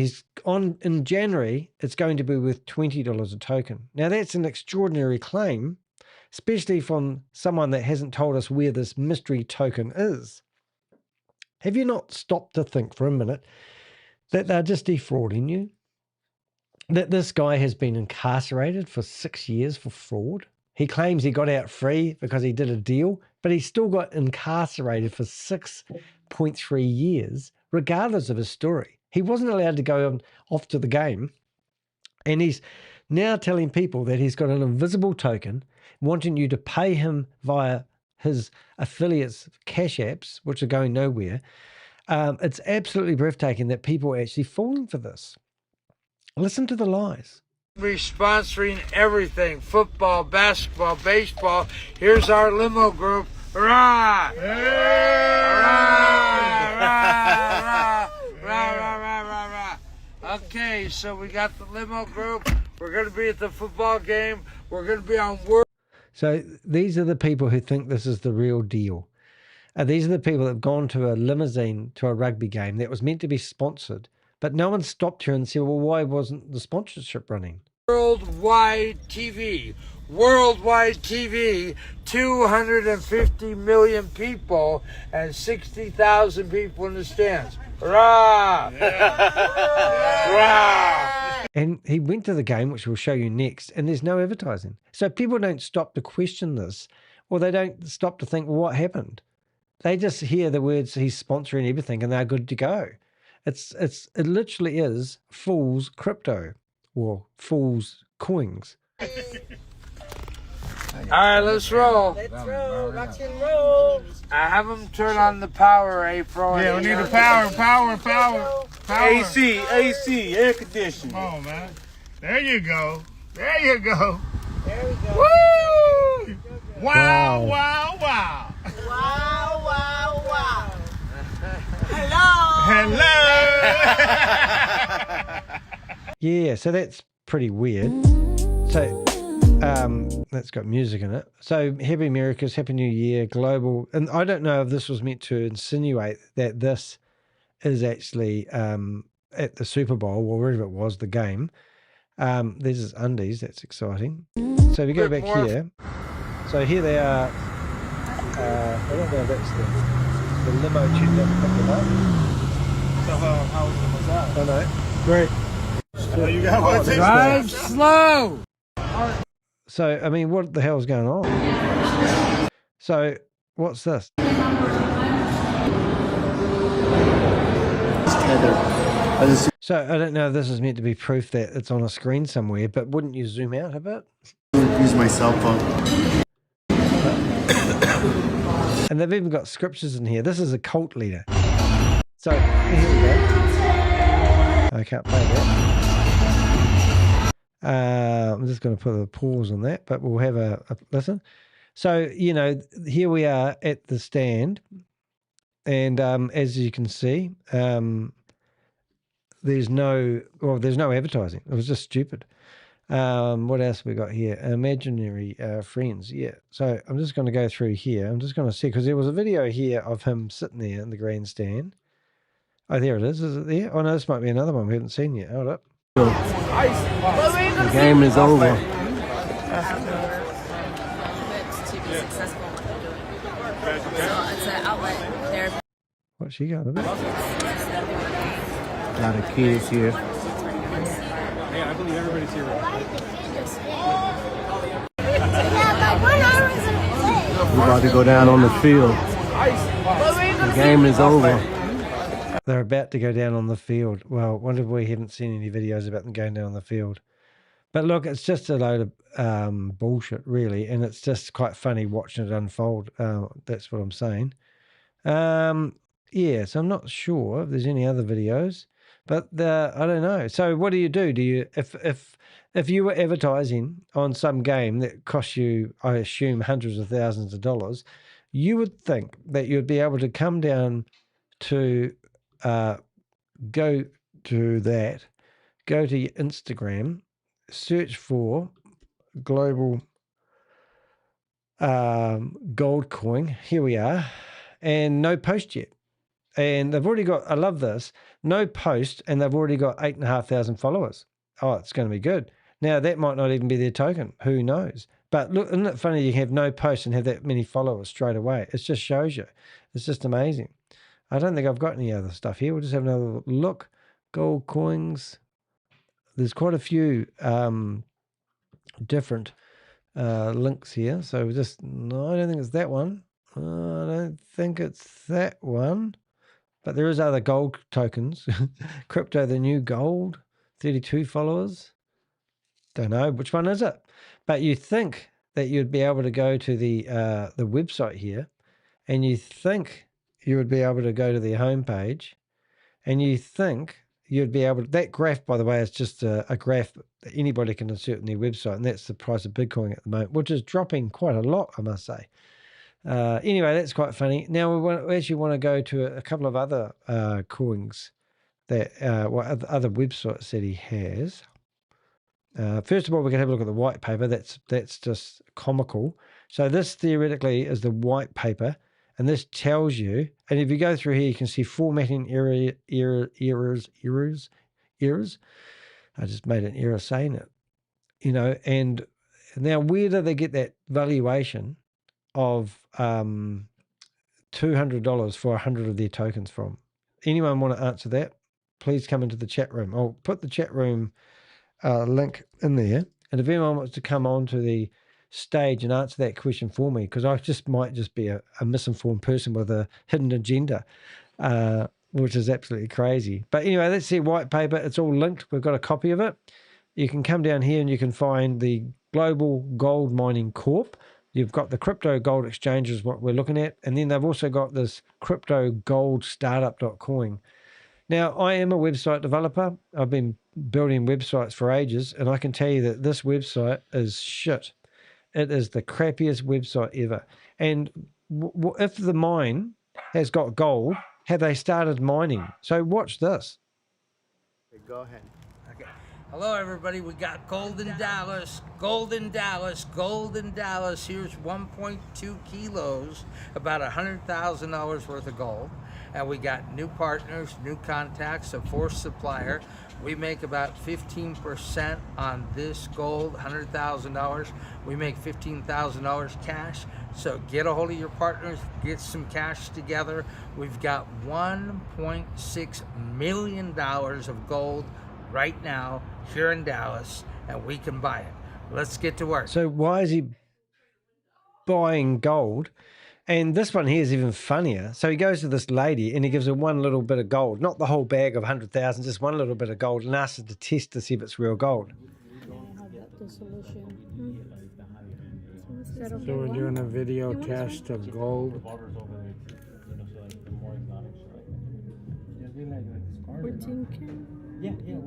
in January, it's going to be worth $20 a token. Now, that's an extraordinary claim, especially from someone that hasn't told us where this mystery token is. Have you not stopped to think for a minute that they're just defrauding you? That this guy has been incarcerated for 6 years for fraud? He claims he got out free because he did a deal, but he still got incarcerated for 6.3 years, regardless of his story. He wasn't allowed to go off to the game, and he's now telling people that he's got an invisible token, wanting you to pay him via his affiliates' cash apps, which are going nowhere. It's absolutely breathtaking that people are actually falling for this. Listen to the lies. We're sponsoring everything, football, basketball, baseball. Here's our limo group. Hurrah! Hurrah! Hurrah! Hurrah! Okay, so we got the limo group. We're going to be at the football game. We're going to be on work. So these are the people who think this is the real deal. These are the people that have gone to a limousine to a rugby game that was meant to be sponsored, but no one stopped here and said, well, why wasn't the sponsorship running? Worldwide TV, 250 million people and 60,000 people in the stands. Hurrah! Yeah. Hurrah! And he went to the game, which we'll show you next, and there's no advertising. So people don't stop to question this, or they don't stop to think, well, what happened? They just hear the words, he's sponsoring everything, and they're good to go. It literally is fool's crypto, or fool's coins. All right, let's roll. Let's roll. Rock and roll. I have them turn on the power, April. Yeah, we need the power. AC, air conditioning. Come on, man. There you go. There you go. There we go. Woo! Wow. Wow, wow, wow. Wow, wow, wow. Hello. Hello. Yeah, so that's pretty weird. So that's got music in it. So Happy Americas, Happy New Year, global. And I don't know if this was meant to insinuate that this is actually at the Super Bowl or wherever it was, the game. This is undies. That's exciting. So if you go back here, so here they are. I don't know if that's the limo tuned up to pick them up. So how was that? Oh no, great. You got one. Drive slow. So I mean, what the hell's going on? So what's this? So I don't know if this is meant to be proof that it's on a screen somewhere, but wouldn't you zoom out a bit? Use my cell phone. And they've even got scriptures in here. This is a cult leader. So here we go. I can't play that. I'm just going to put a pause on that, but we'll have a listen. So, you know, here we are at the stand. And as you can see, there's no advertising. It was just stupid. What else we got here? Imaginary friends. Yeah. So I'm just going to go through here. I'm just going to see, because there was a video here of him sitting there in the grandstand. Oh, there it is. Is it there? Oh, no, this might be another one we haven't seen yet. Hold up. The game is over. What's she got? A lot of kids here. Hey, I believe everybody's here. We're about to go down on the field. The game is over. They're about to go down on the field. Well, wonder if we haven't seen any videos about them going down on the field. But look, it's just a load of bullshit, really, and it's just quite funny watching it unfold. That's what I'm saying. Yeah, so I'm not sure if there's any other videos, but I don't know. So what do you do? Do you if you were advertising on some game that costs you, I assume, hundreds of thousands of dollars, you would think that you'd be able to come down to go to your Instagram, search for global gold coin. Here we are, and no post yet. And they've already got, I love this, no post, and they've already got 8,500 followers. Oh, it's going to be good. Now, that might not even be their token. Who knows? But look, isn't it funny you have no post and have that many followers straight away? It just shows you. It's just amazing. I don't think I've got any other stuff here. We'll just have another look. Gold coins. There's quite a few different links here. So no, I don't think it's that one. I don't think it's that one. But there is other gold tokens. Crypto, the new gold, 32 followers. Don't know which one is it. But you think that you'd be able to go to the website here, and you think you would be able to go to the homepage, and you think you'd be able to, that graph, by the way, is just a graph that anybody can insert in their website, and that's the price of Bitcoin at the moment, which is dropping quite a lot, I must say. Anyway, that's quite funny. Now we actually want to go to a couple of other coins that other websites that he has. First of all, we can have a look at the white paper. That's just comical. So this theoretically is the white paper, and this tells you. And if you go through here, you can see formatting errors. I just made an error saying it. And now where do they get that valuation of $200 for 100 of their tokens from? Anyone want to answer that? Please come into the chat room. I'll put the chat room link in there, and if anyone wants to come onto the stage and answer that question for me, because I might just be a misinformed person with a hidden agenda, which is absolutely crazy. But anyway, let's see, white paper, it's all linked. We've got a copy of it. You can come down here and you can find the Global Gold Mining Corp. You've got the crypto gold exchange is what we're looking at. And then they've also got this crypto gold startup.coin. Now, I am a website developer. I've been building websites for ages, and I can tell you that this website is shit. It is the crappiest website ever. And if the mine has got gold, have they started mining? So watch this. Go ahead. Okay. Hello, everybody. We got gold in Dallas, gold in Dallas, gold in Dallas. Here's 1.2 kilos, about $100,000 worth of gold. And we got new partners, new contacts, a fourth supplier. We make about 15% on this gold, $100,000. We make $15,000 cash. So get a hold of your partners, get some cash together. We've got $1.6 million of gold right now here in Dallas, and we can buy it. Let's get to work. So why is he buying gold? And this one here is even funnier. So he goes to this lady and he gives her one little bit of gold, not the whole bag of 100,000, just one little bit of gold, and asks her to test to see if it's real gold. So we're doing a video test of gold.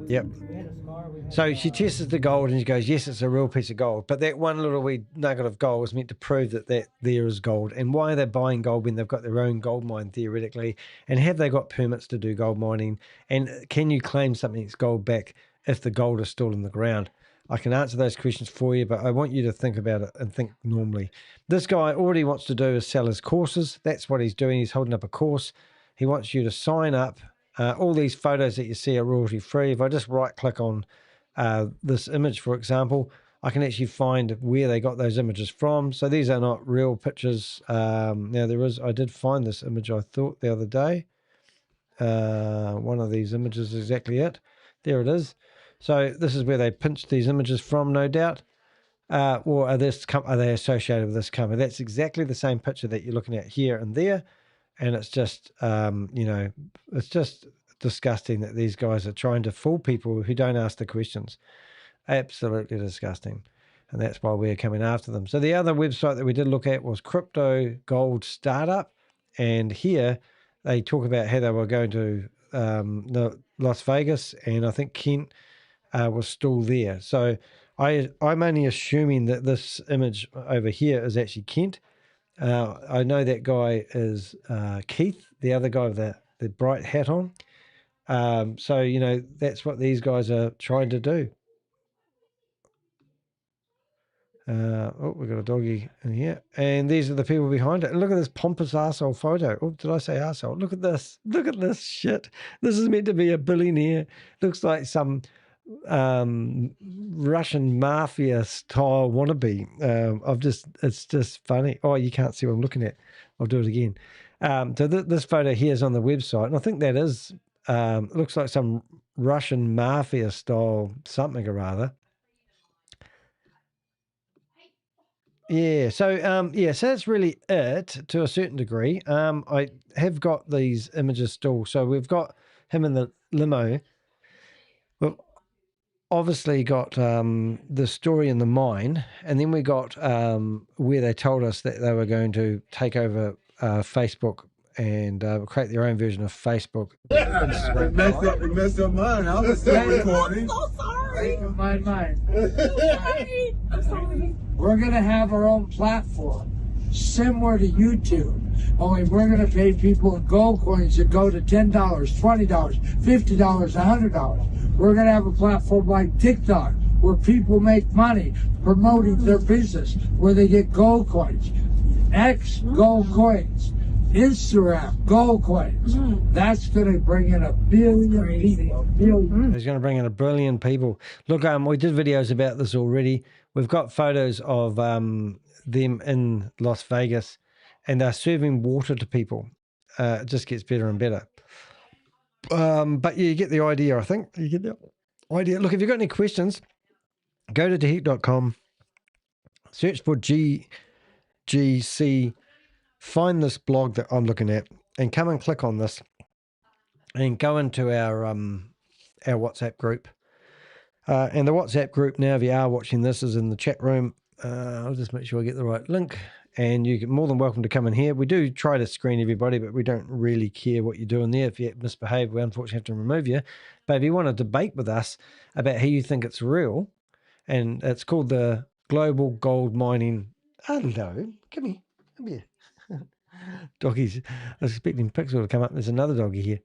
Yep. So she tests the gold and she goes, yes, it's a real piece of gold. But that one little wee nugget of gold was meant to prove that there is gold. And why are they buying gold when they've got their own gold mine theoretically? And have they got permits to do gold mining? And can you claim something's gold back if the gold is still in the ground? I can answer those questions for you, but I want you to think about it and think normally. This guy already wants to do is sell his courses. That's what he's doing. He's holding up a course. He wants you to sign up. All these photos that you see are royalty free. If I just right click on this image, for example, I can actually find where they got those images from. So these are not real pictures. Now I did find this image, I thought, the other day. One of these images is exactly it. There it is. So this is where they pinched these images from, no doubt. Or are they associated with this company? That's exactly the same picture that you're looking at here and there. And it's just, it's just disgusting that these guys are trying to fool people who don't ask the questions. Absolutely disgusting. And that's why we're coming after them. So the other website that we did look at was Crypto Gold Startup. And here they talk about how they were going to Las Vegas, and I think Kent was still there. So I'm only assuming that this image over here is actually Kent. I know that guy is Keith, the other guy with the bright hat on. So, that's what these guys are trying to do. We've got a doggy in here. And these are the people behind it. And look at this pompous arsehole photo. Oh, did I say arsehole? Look at this. Look at this shit. This is meant to be a billionaire. Looks like some Russian mafia style wannabe. It's just funny. Oh, you can't see what I'm looking at. I'll do it again. So this photo here is on the website, and I think that is looks like some Russian mafia style something or other. Yeah, so so that's really it to a certain degree. I have got these images still. So we've got him in the limo. We've obviously got the story in the mine, and then we got where they told us that they were going to take over Facebook and create their own version of Facebook. It messed up mine. I was still recording. I'm so sorry. Mine. I'm sorry. We're going to have our own platform, similar to YouTube. Only we're going to pay people in gold coins that go to $10, $20, $50, $100. We're going to have a platform like TikTok, where people make money promoting their business, where they get gold coins. X, gold coins. Instagram, gold coins. That's going to bring in 1 billion people. It's going to bring in 1 billion people. Look, we did videos about this already. We've got photos of them in Las Vegas, and they're serving water to people. It just gets better and better. But yeah, you get the idea, I think. You get the idea. Look, if you've got any questions, go to theheat.com, search for GGC, find this blog that I'm looking at, and come and click on this and go into our WhatsApp group. And the WhatsApp group now, if you are watching this, is in the chat room. I'll just make sure I get the right link. and you're more than welcome to come in here. We do try to screen everybody, but we don't really care what you're doing there. If you misbehave, we unfortunately have to remove you. But if you want to debate with us about how you think it's real, and it's called the Global Gold Mining. Hello, come here. Doggies. I was expecting Pixel to come up. There's another doggy here.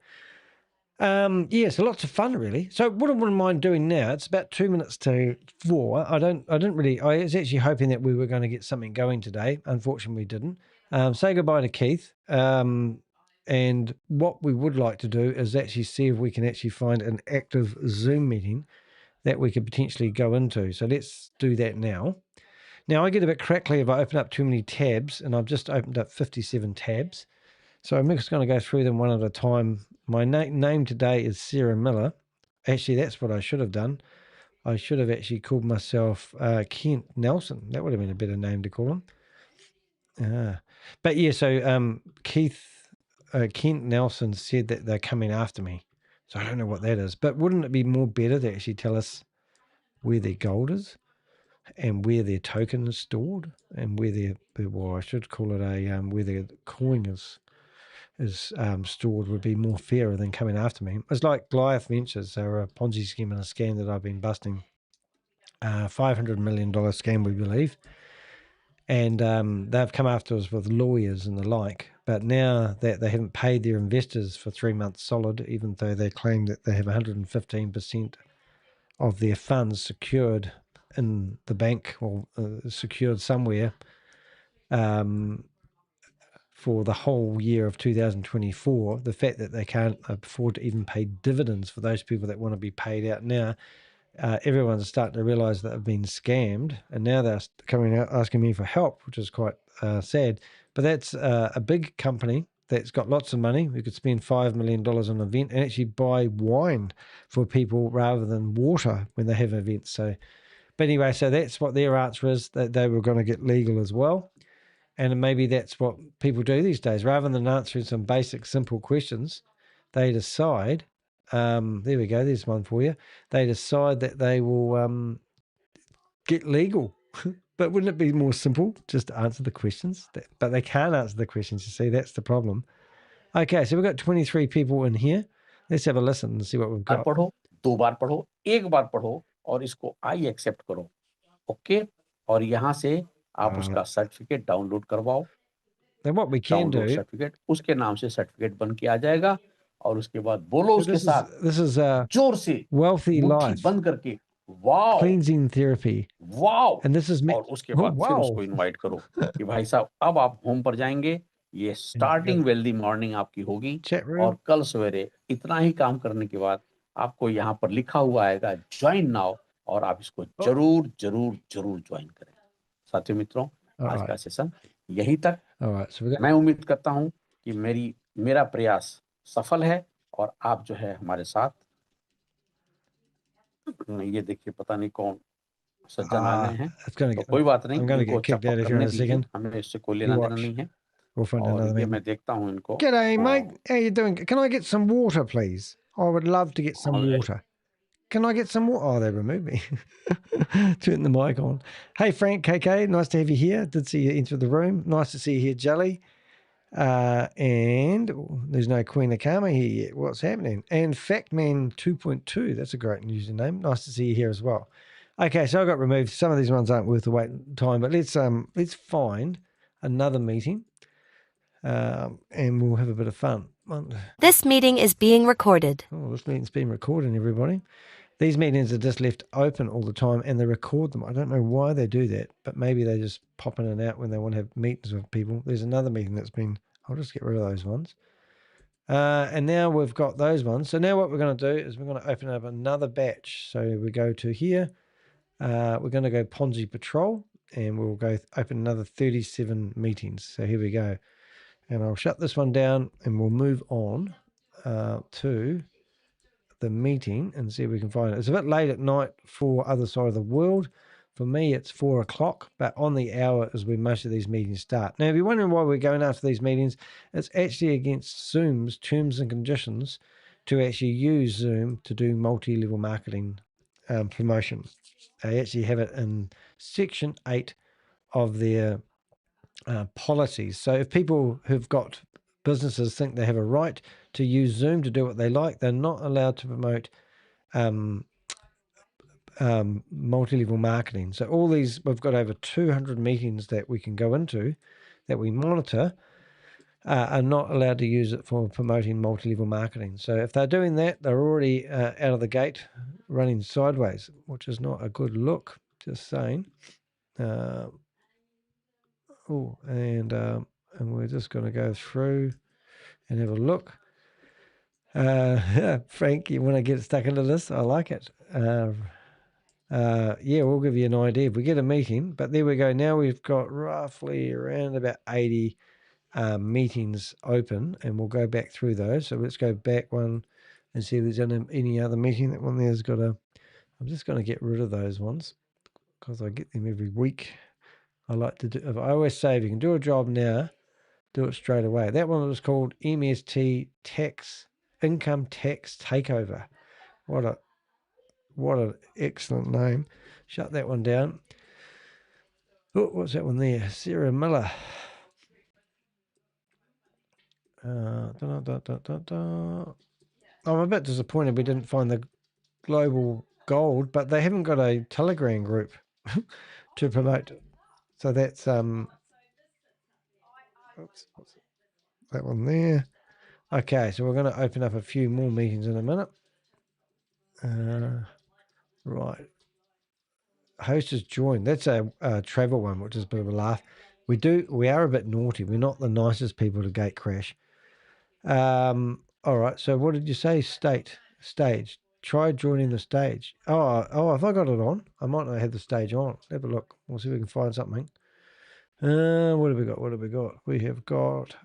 Yeah, so lots of fun, really. So what I wouldn't mind doing now, it's about 2 minutes to 4. I was actually hoping that we were going to get something going today. Unfortunately, we didn't. Say goodbye to Keith. And what we would like to do is actually see if we can actually find an active Zoom meeting that we could potentially go into. So let's do that now. Now, I get a bit crackly if I open up too many tabs, and I've just opened up 57 tabs. So I'm just going to go through them one at a time. My name today is Sarah Miller. Actually, that's what I should have done. I should have actually called myself Kent Nelson. That would have been a better name to call him. But yeah, so Kent Nelson said that they're coming after me. So I don't know what that is. But wouldn't it be more better to actually tell us where their gold is and where their token is stored and where I should call it where their coin is stored would be more fairer than coming after me. It's like Goliath Ventures. They're a Ponzi scheme and a scam that I've been busting. $500 million scam, we believe. And they've come after us with lawyers and the like. But now that they haven't paid their investors for 3 months solid, even though they claim that they have 115% of their funds secured in the bank or secured somewhere, for the whole year of 2024, the fact that they can't afford to even pay dividends for those people that want to be paid out now, everyone's starting to realize that they've been scammed, and now they're coming out asking me for help, which is quite sad. But that's a big company that's got lots of money. We could spend $5 million on an event and actually buy wine for people rather than water when they have events. So, but anyway, so that's what their answer is, that they were going to get legal as well. And maybe that's what people do these days. Rather than answering some basic, simple questions, they decide, there we go, there's one for you. They decide that they will get legal. But wouldn't it be more simple just to answer the questions? But they can't answer the questions, you see, that's the problem. Okay, so we've got 23 people in here. Let's have a listen and see what we've got. पढ़ो, 2 बार पढ़ो, 1 बार पढ़ो और इसको I accept करो. Okay, और यहाँ से आप उसका सर्टिफिकेट डाउनलोड करवाओ. Then what we can do, certificate उसके नाम से सर्टिफिकेट बन के आ जाएगा और उसके बाद बोलो उसके साथ this is जोर से wealthy life बंद करके wow cleansing therapy. Wow, and this is और उसके बाद फिर उसको इनवाइट करो कि भाई साहब अब आप होम पर जाएंगे, ये स्टार्टिंग वेल्दी मॉर्निंग आपकी होगी और कल सवेरे इतना ही काम करने के बाद आपको यहाँ पर लिखा हुआ आएगा ज्वाइन नाउ, और आप इसको जरूर जरूर जरूर ज्वाइन करें. साथियों मित्रों, आज का सेशन यहीं तक. मैं उम्मीद करता हूं कि मेरा प्रयास सफल है और आप जो है हमारे साथ. ये देखिए पता नहीं कौन सज्जन आ गए हैं, तो कोई बात नहीं, हमें इससे कोई लेना देना नहीं है. और ये मैं देखता हूँ इनको. G'day mate, how you doing? Can I get some water please? I would love to get some water. Can I get some water? Oh, they removed me. Turn the mic on. Hey, Frank, KK, nice to have you here. Did see you enter the room. Nice to see you here, Jelly. And there's no Queen Akama here yet. What's happening? And Factman 2.2, that's a great username. Nice to see you here as well. Okay, so I got removed. Some of these ones aren't worth the wait time, but let's find another meeting, and we'll have a bit of fun. This meeting is being recorded. Oh, this meeting's being recorded, everybody. These meetings are just left open all the time and they record them. I don't know why they do that, but maybe they just pop in and out when they want to have meetings with people. There's another meeting that's been, I'll just get rid of those ones. And now we've got those ones. So now what we're going to do is we're going to open up another batch. So we go to here. We're going to go Ponzi Patrol and we'll go open another 37 meetings. So here we go. And I'll shut this one down and we'll move on to the meeting and see if we can find it. It's a bit late at night for other side of the world. For me, it's 4 o'clock, but on the hour is where most of these meetings start. Now, if you're wondering why we're going after these meetings, it's actually against Zoom's terms and conditions to actually use Zoom to do multi-level marketing promotion. They actually have it in Section 8 of their policies. So if people who've got businesses think they have a right to use Zoom to do what they like, they're not allowed to promote multi-level marketing. So all these, we've got over 200 meetings that we can go into that we monitor, are not allowed to use it for promoting multi-level marketing. So if they're doing that, they're already out of the gate running sideways, which is not a good look, just saying. And we're just going to go through and have a look. Frank, you want to get stuck into this? I like it. Yeah, we'll give you an idea if we get a meeting. But there we go. Now we've got roughly around about 80 meetings open, and we'll go back through those. So let's go back one and see if there's any other meeting. That one there's got a... I'm just going to get rid of those ones because I get them every week. I like to do... I always say if you can do a job now, do it straight away. That one was called MST Tax, Income Tax Takeover. What an excellent name. Shut that one down. Oh, what's that one there? Sarah Miller. I'm a bit disappointed we didn't find the global gold, but they haven't got a Telegram group to promote. So that's oops, that one there. Okay, so we're going to open up a few more meetings in a minute. Right. Host has joined. That's a travel one, which is a bit of a laugh. We are a bit naughty. We're not the nicest people to gate crash. All right. So what did you say? Stage. Try joining the stage. Oh, have I got it on? I might not have the stage on. Have a look. We'll see if we can find something. What have we got? We have got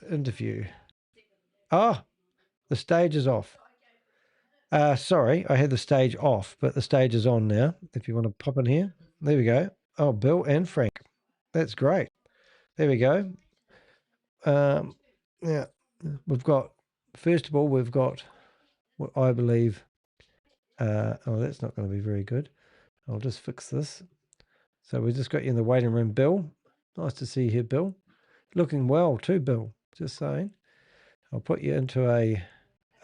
interview. Oh, the stage is off. Sorry, I had the stage off, but the stage is on now. If you want to pop in here. There we go. Oh, Bill and Frank. That's great. There we go. Yeah, we've got, first of all, we've got what I believe, that's not going to be very good. I'll just fix this. So we just got you in the waiting room, Bill. Nice to see you here, Bill. Looking well too, Bill. Just saying. I'll put you into a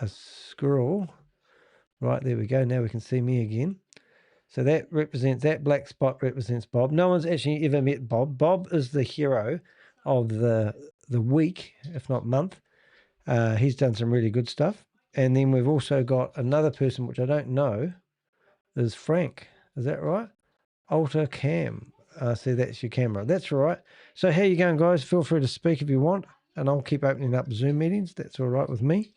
scroll. Right, there we go. Now we can see me again. So that black spot represents Bob. No one's actually ever met Bob. Bob is the hero of the week, if not month. He's done some really good stuff. And then we've also got another person, which I don't know, is Frank. Is that right? Alter Cam. See, that's your camera. That's right. So how you going, guys? Feel free to speak if you want, and I'll keep opening up Zoom meetings. That's all right with me.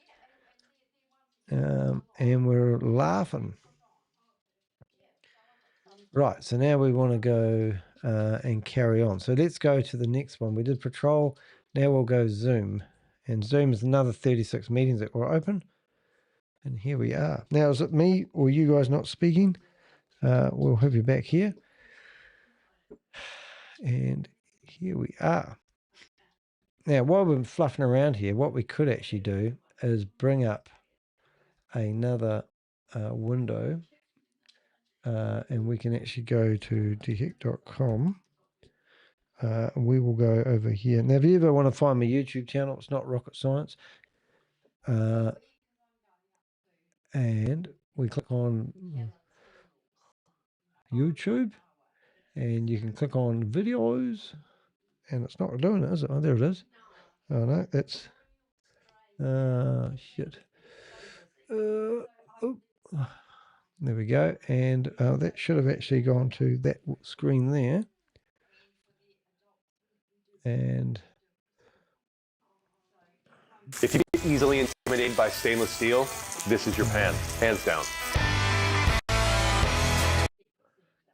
And we're laughing. Right, so now we want to go and carry on. So let's go to the next one. We did patrol. Now we'll go Zoom. And Zoom is another 36 meetings that were open. And here we are. Now, is it me or you guys not speaking? We'll have you back here. And here we are. Now, while we're fluffing around here, what we could actually do is bring up another window. And we can actually go to detect.com. We will go over here. Now, if you ever want to find my YouTube channel, it's not rocket science. And we click on YouTube, and you can click on videos, and it's not doing it, is it? Oh, there it is. Oh, no, that's... shit. Oh. There we go. And that should have actually gone to that screen there. And if you get easily intimidated by stainless steel, this is your pan, hands down.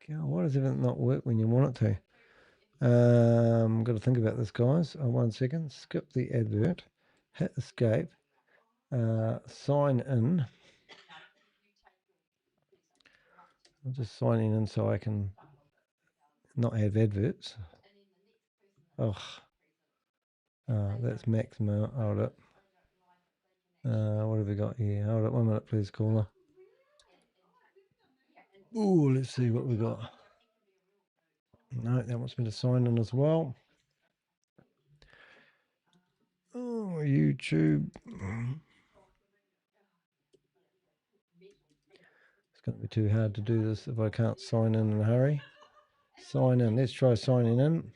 God, why does everything not work when you want it to? Got to think about this, guys. 1 second. Skip the advert. Hit escape. Sign in. I'm just signing in so I can not have adverts. Oh, that's maximum. Hold it. What have we got here? Hold it 1 minute, please, caller. Oh, let's see what we got. No, that wants me to sign in as well. Oh, YouTube. It's going to be too hard to do this if I can't sign in a hurry. Sign in. Let's try signing in.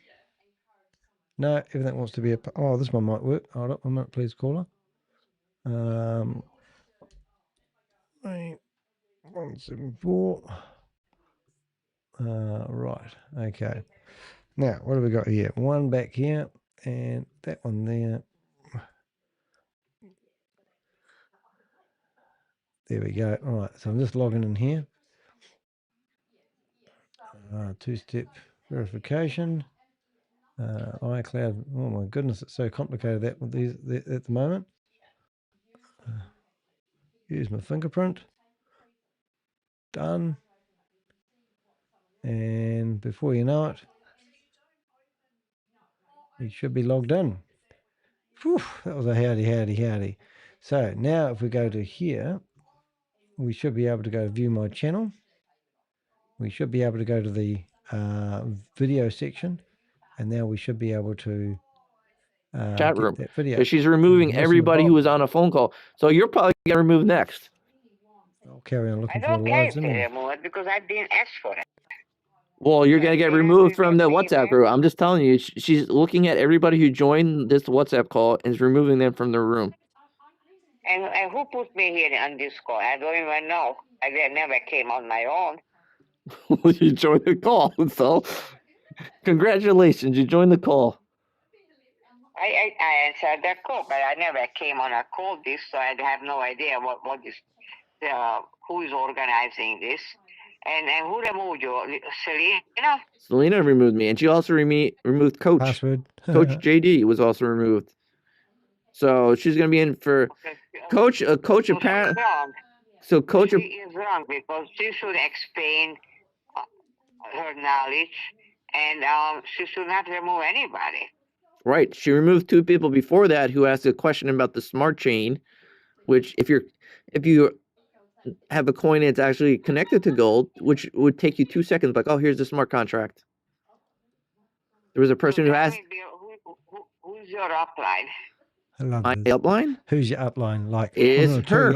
No, everything wants to be a... Oh, this one might work. Hold up a minute, please, caller. 174. Right, okay. Now, what have we got here? One back here, and that one there. There we go. All right, so I'm just logging in here. Two-step verification. iCloud. Oh my goodness, it's so complicated that with these at the moment. Use my fingerprint. Done. And before you know it, you should be logged in. Whew, that was a howdy. So now if we go to here, we should be able to go view my channel. We should be able to go to the video section, and now we should be able to Chat room. that video. So she's removing everybody who was on a phone call. So you're probably going to remove next. I'll carry on looking I for don't the care lives if in they there. remove it because I didn't ask for it. Well, you're going to get removed from the WhatsApp group. I'm just telling you, she's looking at everybody who joined this WhatsApp call and is removing them from the room. And who put me here on this call? I don't even know. I never came on my own. You joined the call, so congratulations, you joined the call. I answered that call, but I never came on a call this, so I have no idea what is who is organizing this. And who removed you? Selena? Selena removed me, and she also removed Coach. Password. Coach JD was also removed. So she's going to be in for Coach. Coach apparently. So Coach. She is wrong because she should explain her knowledge, and she should not remove anybody. Right. She removed 2 people before that who asked a question about the smart chain, which if you have a coin that's actually connected to gold, which would take you 2 seconds, like, oh, here's the smart contract. There was a person who asked, who's your upline? I love my this. upline? Who's your upline? Like, It's her.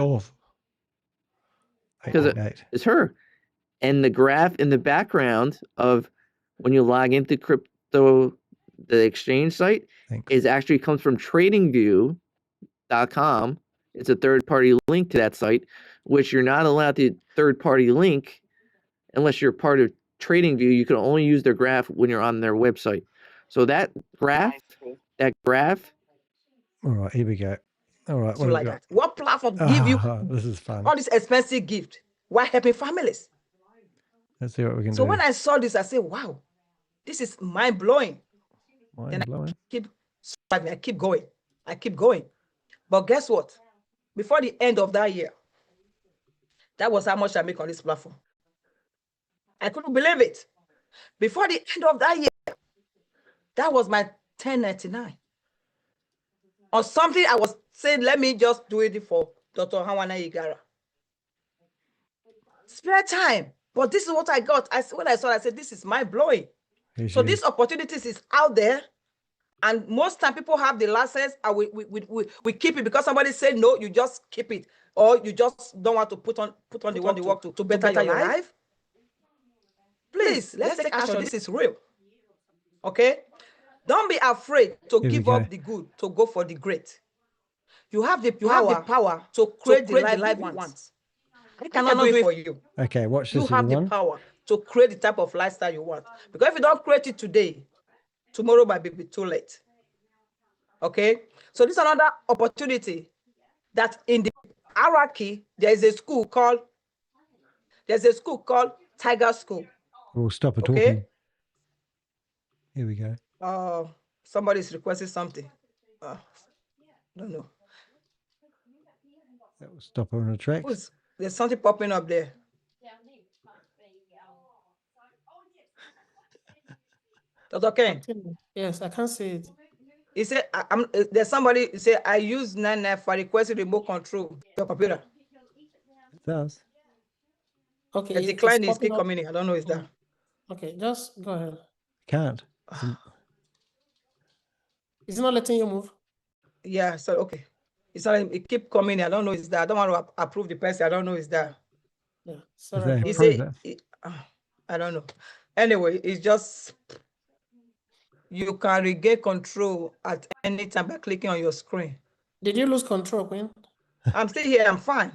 Because it's her. And the graph in the background of when you log into crypto, the exchange site, is actually comes from tradingview.com. It's a third-party link to that site, which you're not allowed to third-party link unless you're part of TradingView. You can only use their graph when you're on their website. So that graph. All right, here we go. All right, So like that. What platform give you this is fun. all this expensive gift while helping families? Let's see what we can do. So when I saw this, I said, wow, this is mind-blowing. Then I keep striving, I keep going. But guess what? Before the end of that year, that was how much I make on this platform. I couldn't believe it. Before the end of that year, that was my 1099. Or something I was saying, let me just do it for Dr. Hawana Igara. Spare time. But this is what I got. When I saw it, I said, this is mind-blowing. So these opportunities is out there. And most time people have the license and we keep it because somebody said no, you just keep it. Or you just don't want to put on the work to better your life. Please, let's take action. This is real. Okay? Don't be afraid to give up the good, to go for the great. You have the power to create the life you want. I cannot do it for you. Okay, watch this. You have the power to create the type of lifestyle you want. Because if you don't create it today, tomorrow might be too late. Okay? So this is another opportunity that in the hierarchy, there is a school called Tiger School. We'll stop it talking. Here we go. Somebody's requesting something. I don't know. That will stop on the track. There's something popping up there. That's okay. Yes, I can see it. He said, there's somebody who said, I use 99 for requesting remote control your computer. It does. Okay. The decline is keep coming in. I don't know if that. Okay, just go ahead. Can't. It's not letting you move. Yeah, so okay. It's not, it keep coming. I don't know it's that. I don't want to approve the person. I don't know it's that. Yeah, sorry. He said, I don't know. Anyway, it's just you can regain control at any time by clicking on your screen. Did you lose control, Queen? I'm still here. I'm fine.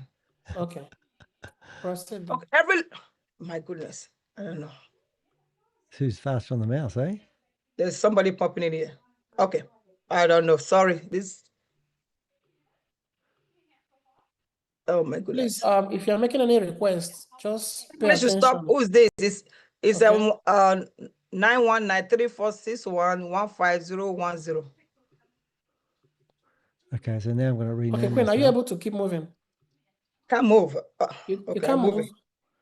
Okay. Proceed. Okay. My goodness. I don't know. Who's fast on the mouse, eh? There's somebody popping in here. Okay. I don't know. Sorry. Oh my goodness. Please, if you're making any requests, just pay Please attention. stop. Who's this? It's 91934611510. Okay, so now I'm going to rename. Okay, Queen, are you able to keep moving? Can't move. You Okay, can't move.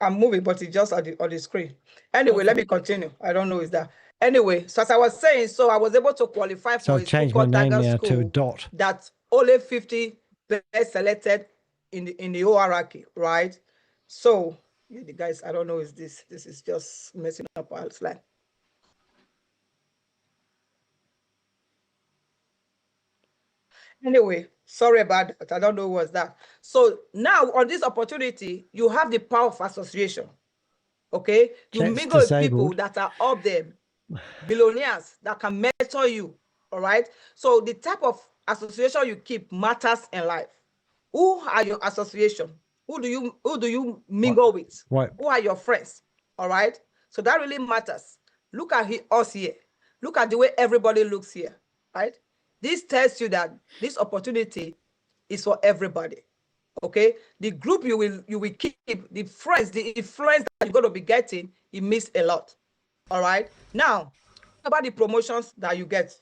I'm moving, but it's just on the screen. Anyway, let me continue. I don't know is that. Anyway, so as I was saying, so I was able to qualify for I've changed my name now to Dot. That only 50 best selected in the hierarchy, right? So yeah, the guys, I don't know is this is just messing up our slide. Anyway, sorry about that. I don't know what's that. So now on this opportunity, you have the power of association. Okay, you mingle with people that are up there, billionaires that can mentor you. All right. So the type of association you keep matters in life. Who are your association? Who do you mingle with? What? Who are your friends? All right. So that really matters. Look at us here. Look at the way everybody looks here. Right. This tells you that this opportunity is for everybody. Okay, the group you will keep, the friends, the influence that you're going to be getting, it means a lot. All right. Now, about the promotions that you get,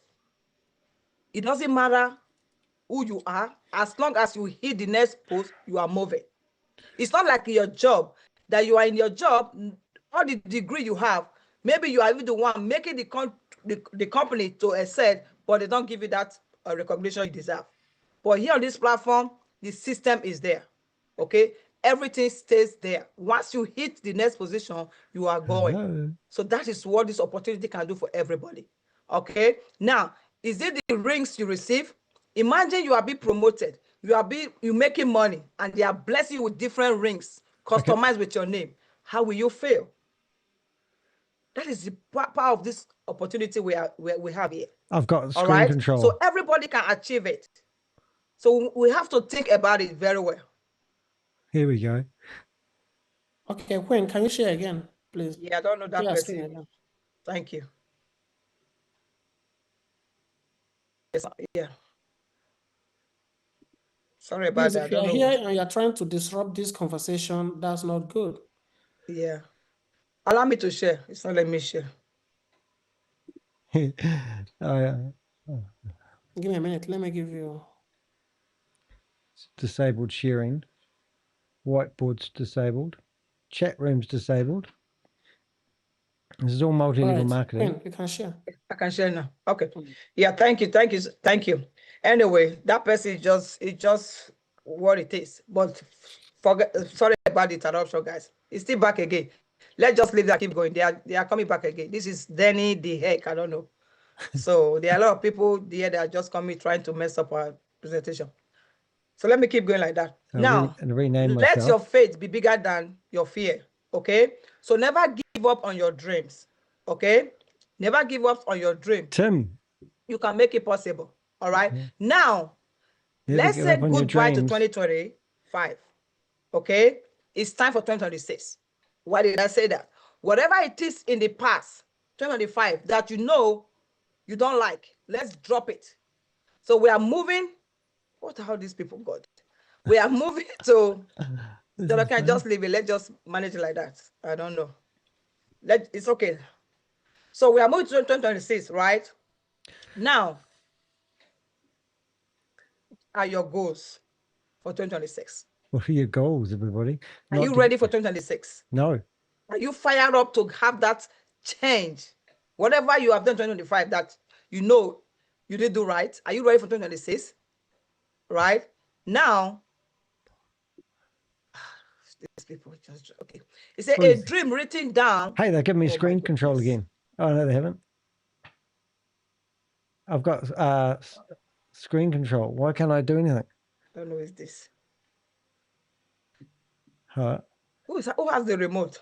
it doesn't matter who you are, as long as you hit the next post, you are moving. It's not like your job that you are in your job, all the degree you have, maybe you are even the one making the company to excel, but they don't give you that recognition you deserve. But here on this platform, the system is there. Okay, everything stays there. Once you hit the next position, you are going. Hello. So that is what this opportunity can do for everybody. Okay, now is it the rings you receive? Imagine you are being promoted, you making money, and they are blessing you with different rings customized with your name. How will you feel? That is the power of this opportunity we have here. I've got screen control. So everybody can achieve it. So we have to think about it very well. Here we go. Okay, Queen, can you share again, please? Yeah, I don't know that person. Thank you. Yeah. Sorry about that. If you're here and you're trying to disrupt this conversation, that's not good. Yeah. Allow me to share. It's not letting me share. Give me a minute. Let me give you. Disabled sharing. Whiteboard's disabled. Chat room's disabled. This is all multi-level marketing. Queen, you can share. I can share now. Okay. Yeah, thank you. Anyway, that person is just what it is. But sorry about the interruption, guys. It's still back again. Let's just leave that, keep going. They are coming back again. This is Danny the heck, I don't know. So there are a lot of people there that are just coming trying to mess up our presentation. So let me keep going like that. Now, let your faith be bigger than your fear. Okay? So never give up on your dreams. Okay? Never give up on your dream. Tim. You can make it possible. All right? Now, let's say goodbye to 2025. Okay? It's time for 2026. Why did I say that? Whatever it is in the past, 2025, that you know you don't like, let's drop it. So we are moving. What the hell these people got? We are moving to, so I can just leave it. Let's just manage it like that. I don't know. It's okay. So we are moving to 2026, right? Now, are your goals for 2026? What are your goals, everybody? Are you ready for 2026? No. Are you fired up to have that change? Whatever you have done in 2025 that you know you did do right, are you ready for 2026? Right? Now, these people just, okay. It's a dream written down. Hey, they're giving me screen control again. Oh, no, they haven't. I've got screen control. Why can't I do anything? I don't know who is this. Huh? Who has the remote?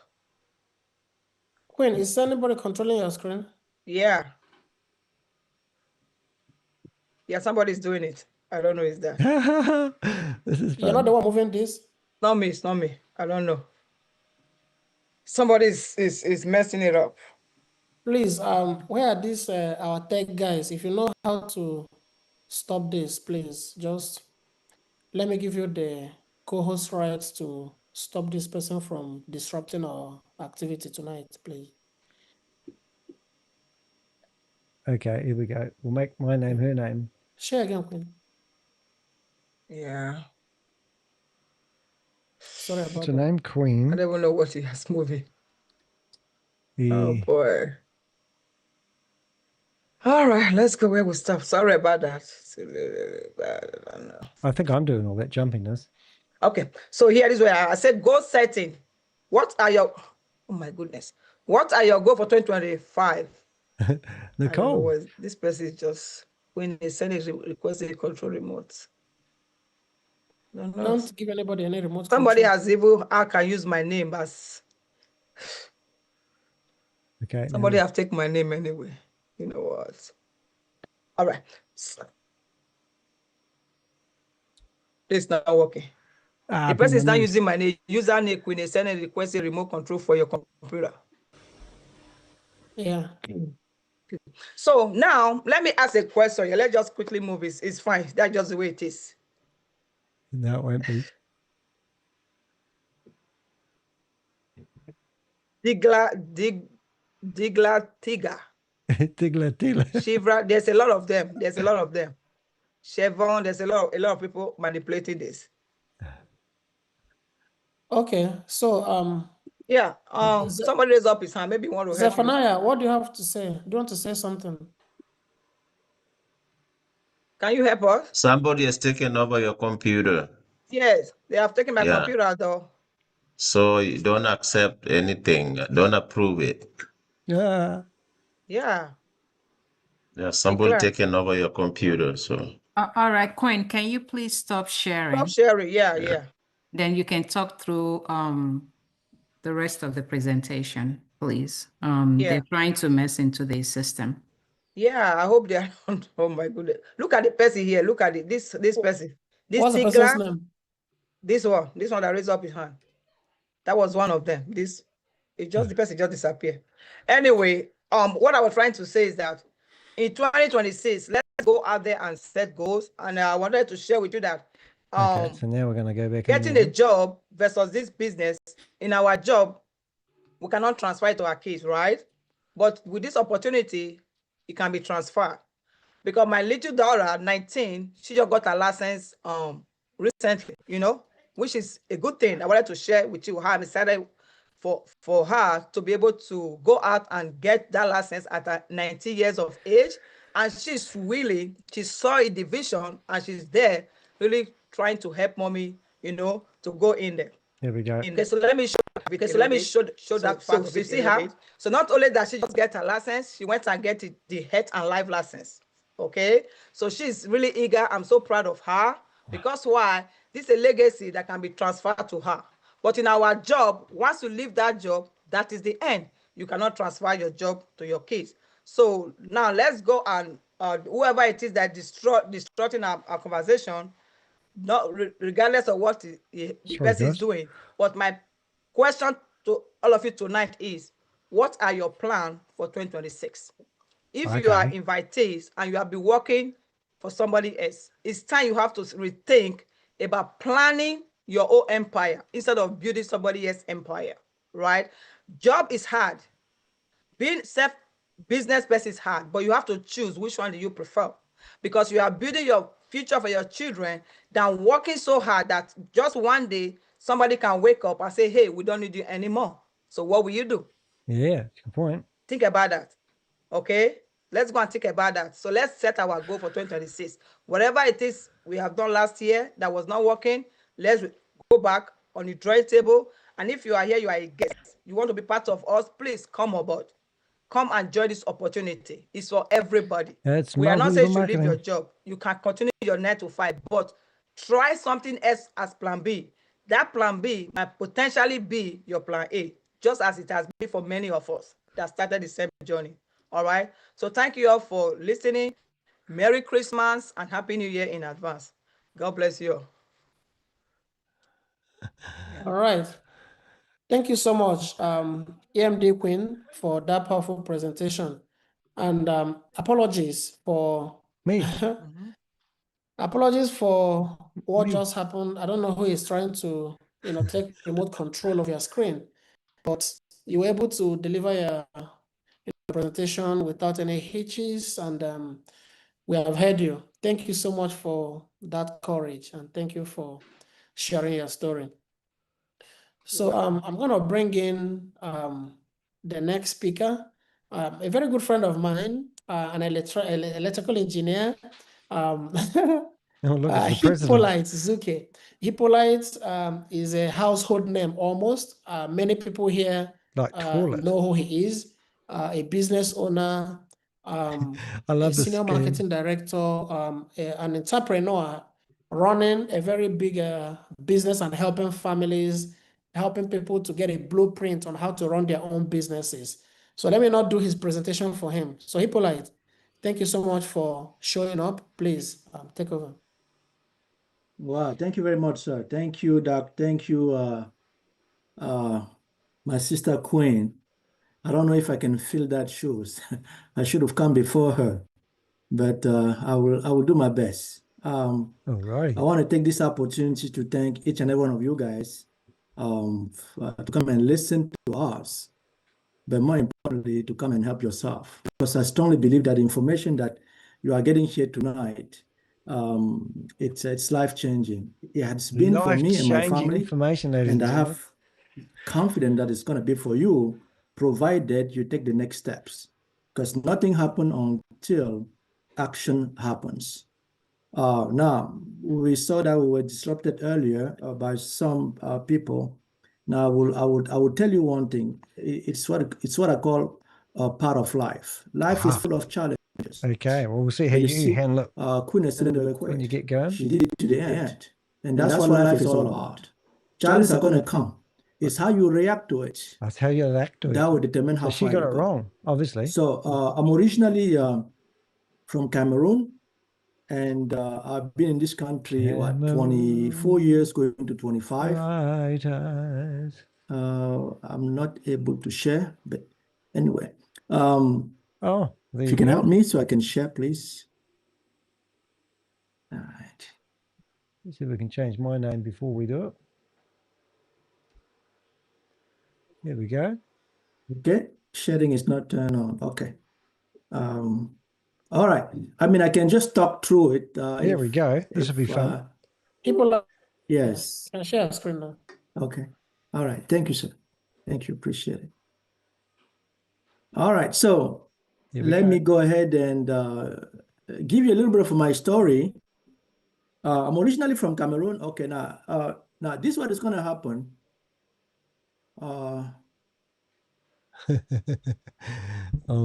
Queen, is anybody controlling your screen? Yeah. Yeah, somebody's doing it. I don't know who's that. This is fun. You're not the one moving this? Not me, it's not me. I don't know. Somebody is messing it up. Please, where are these our tech guys? If you know how to stop this, please just let me give you the co-host rights to stop this person from disrupting our activity tonight, please. Okay, here we go. We'll make my name her name. Share again, Queen. Yeah. Sorry about What's her that. name? Queen. I don't even know what he has moving. The... Oh boy. All right, let's go where we stop. Sorry about that. I don't know. I think I'm doing all that jumpiness. Okay, so here is where I said goal setting. What are your, oh my goodness, what are your goals for 2025? Nicole. This person is just, when they send a request, they control remote. Don't give anybody any remote Somebody control. has even, I can use my name as, okay. Somebody have taken my name anyway. You know what? All right. So, it's not working. The person is not using my name. Username when they send a request a remote control for your computer. Yeah. So now let me ask a question. Let's just quickly move. It's fine. That's just the way it is. No, it won't be. Diglatiga. Digla. Shivra. There's a lot of them. There's a lot of them. Chevron. There's a lot of people manipulating this. Okay. So yeah. Somebody raise up his hand. Maybe you want to help. Zephaniah, what do you have to say? Do you want to say something? Can you help us? Somebody has taken over your computer. Yes, they have taken my computer though. So you don't accept anything. Don't approve it. Yeah. Yeah. Yeah, somebody taking over your computer. So. All right, Quinn, can you please stop sharing? Stop sharing. Yeah. Then you can talk through the rest of the presentation, please. They're trying to mess into the system. Yeah, I hope they are not. Oh my goodness. Look at the person here. Look at it. This person. What's the person's name? This one that raised up his hand. That was one of them. The person just disappeared. Anyway, what I was trying to say is that in 2026, let's go out there and set goals. And I wanted to share with you that okay, so now we're going to go back. Getting a job versus this business. In our job, we cannot transfer it to our kids, right? But with this opportunity, it can be transferred. Because my little daughter, 19, she just got a license recently, which is a good thing. I wanted to share with you how I'm excited for her to be able to go out and get that license at 19 years of age. And she's willing, she saw a division and she's there really trying to help mommy, to go in there. Here we go. Okay, so let me show that part of it. You see her? So not only that she just get her license, she went and get the health and life license. Okay, so she's really eager. I'm so proud of her because why? This is a legacy that can be transferred to her. But in our job, once you leave that job, that is the end. You cannot transfer your job to your kids. So now let's go and whoever it is that distorting our conversation, not regardless of what the person is doing. But my question to all of you tonight is, what are your plans for 2026? If you are invitees and you have been working for somebody else, it's time you have to rethink about planning your own empire instead of building somebody else's empire, right? Job is hard. Being self-business person is hard, but you have to choose which one do you prefer, because you are building your future for your children than working so hard that just one day somebody can wake up and say, hey, we don't need you anymore. So what will you do? Yeah, good point. Think about that. Okay, let's go and think about that. So let's set our goal for 2026. Whatever it is we have done last year that was not working, let's go back on the drawing table. And if you are here, you are a guest, you want to be part of us, please come aboard. come and join this opportunity. It's for everybody. It's we are not saying you should marketing. leave your job. You can continue your 9 to 5, but try something else as plan B. That plan B might potentially be your plan A, just as it has been for many of us that started the same journey. All right. So thank you all for listening. Merry Christmas and Happy New Year in advance. God bless you all. All right. Thank you so much, EMD Queen, for that powerful presentation. And apologies for me. Apologies for what just happened. I don't know who is trying to, take remote control of your screen, but you were able to deliver your presentation without any hitches, and we have heard you. Thank you so much for that courage, and thank you for sharing your story. So I'm going to bring in the next speaker, a very good friend of mine, an electrical engineer. Oh, look, it's the president. Hippolyte Zuke. Hippolyte is a household name almost. Many people here know who he is. A business owner, I love a senior marketing director, an entrepreneur running a very big business and helping families, helping people to get a blueprint on how to run their own businesses. So let me not do his presentation for him. So Hippolyte, thank you so much for showing up. Please take over. Wow, thank you very much, sir. Thank you, Doc. Thank you, my sister Queen. I don't know if I can fill that shoes. I should have come before her, but I will do my best. All right. I want to take this opportunity to thank each and every one of you guys to come and listen to us, but more importantly, to come and help yourself. Because I strongly believe that information that you are getting here tonight, it's life-changing. It has been for me and my family, and I have confidence that it's going to be for you, provided you take the next steps. Because nothing happens until action happens. Now, we saw that we were disrupted earlier by some people. Now, I will tell you one thing. It's what I call a part of life. Life is full of challenges. Okay, well, we'll see how you handle it Queen is when you get going. She did it to the end. And that's what life is all about. Challenges are going to come. It's how you react to it. That's how you react to it. That will determine how she far got you it go. wrong, obviously. So I'm originally from Cameroon, and I've been in this country, 24 years, going to 25. I'm not able to share, but anyway. If you can help me so I can share, please. All right. Let's see if we can change my name before we do it. There we go. Okay, sharing is not turned on. Okay. All right. I mean, I can just talk through it. There we go. This will be fun. People, yes. Can share a screen now. Okay. All right. Thank you, sir. Thank you. Appreciate it. All right. So let me go ahead and give you a little bit of my story. I'm originally from Cameroon. Okay. Now this is what is going to happen. Oh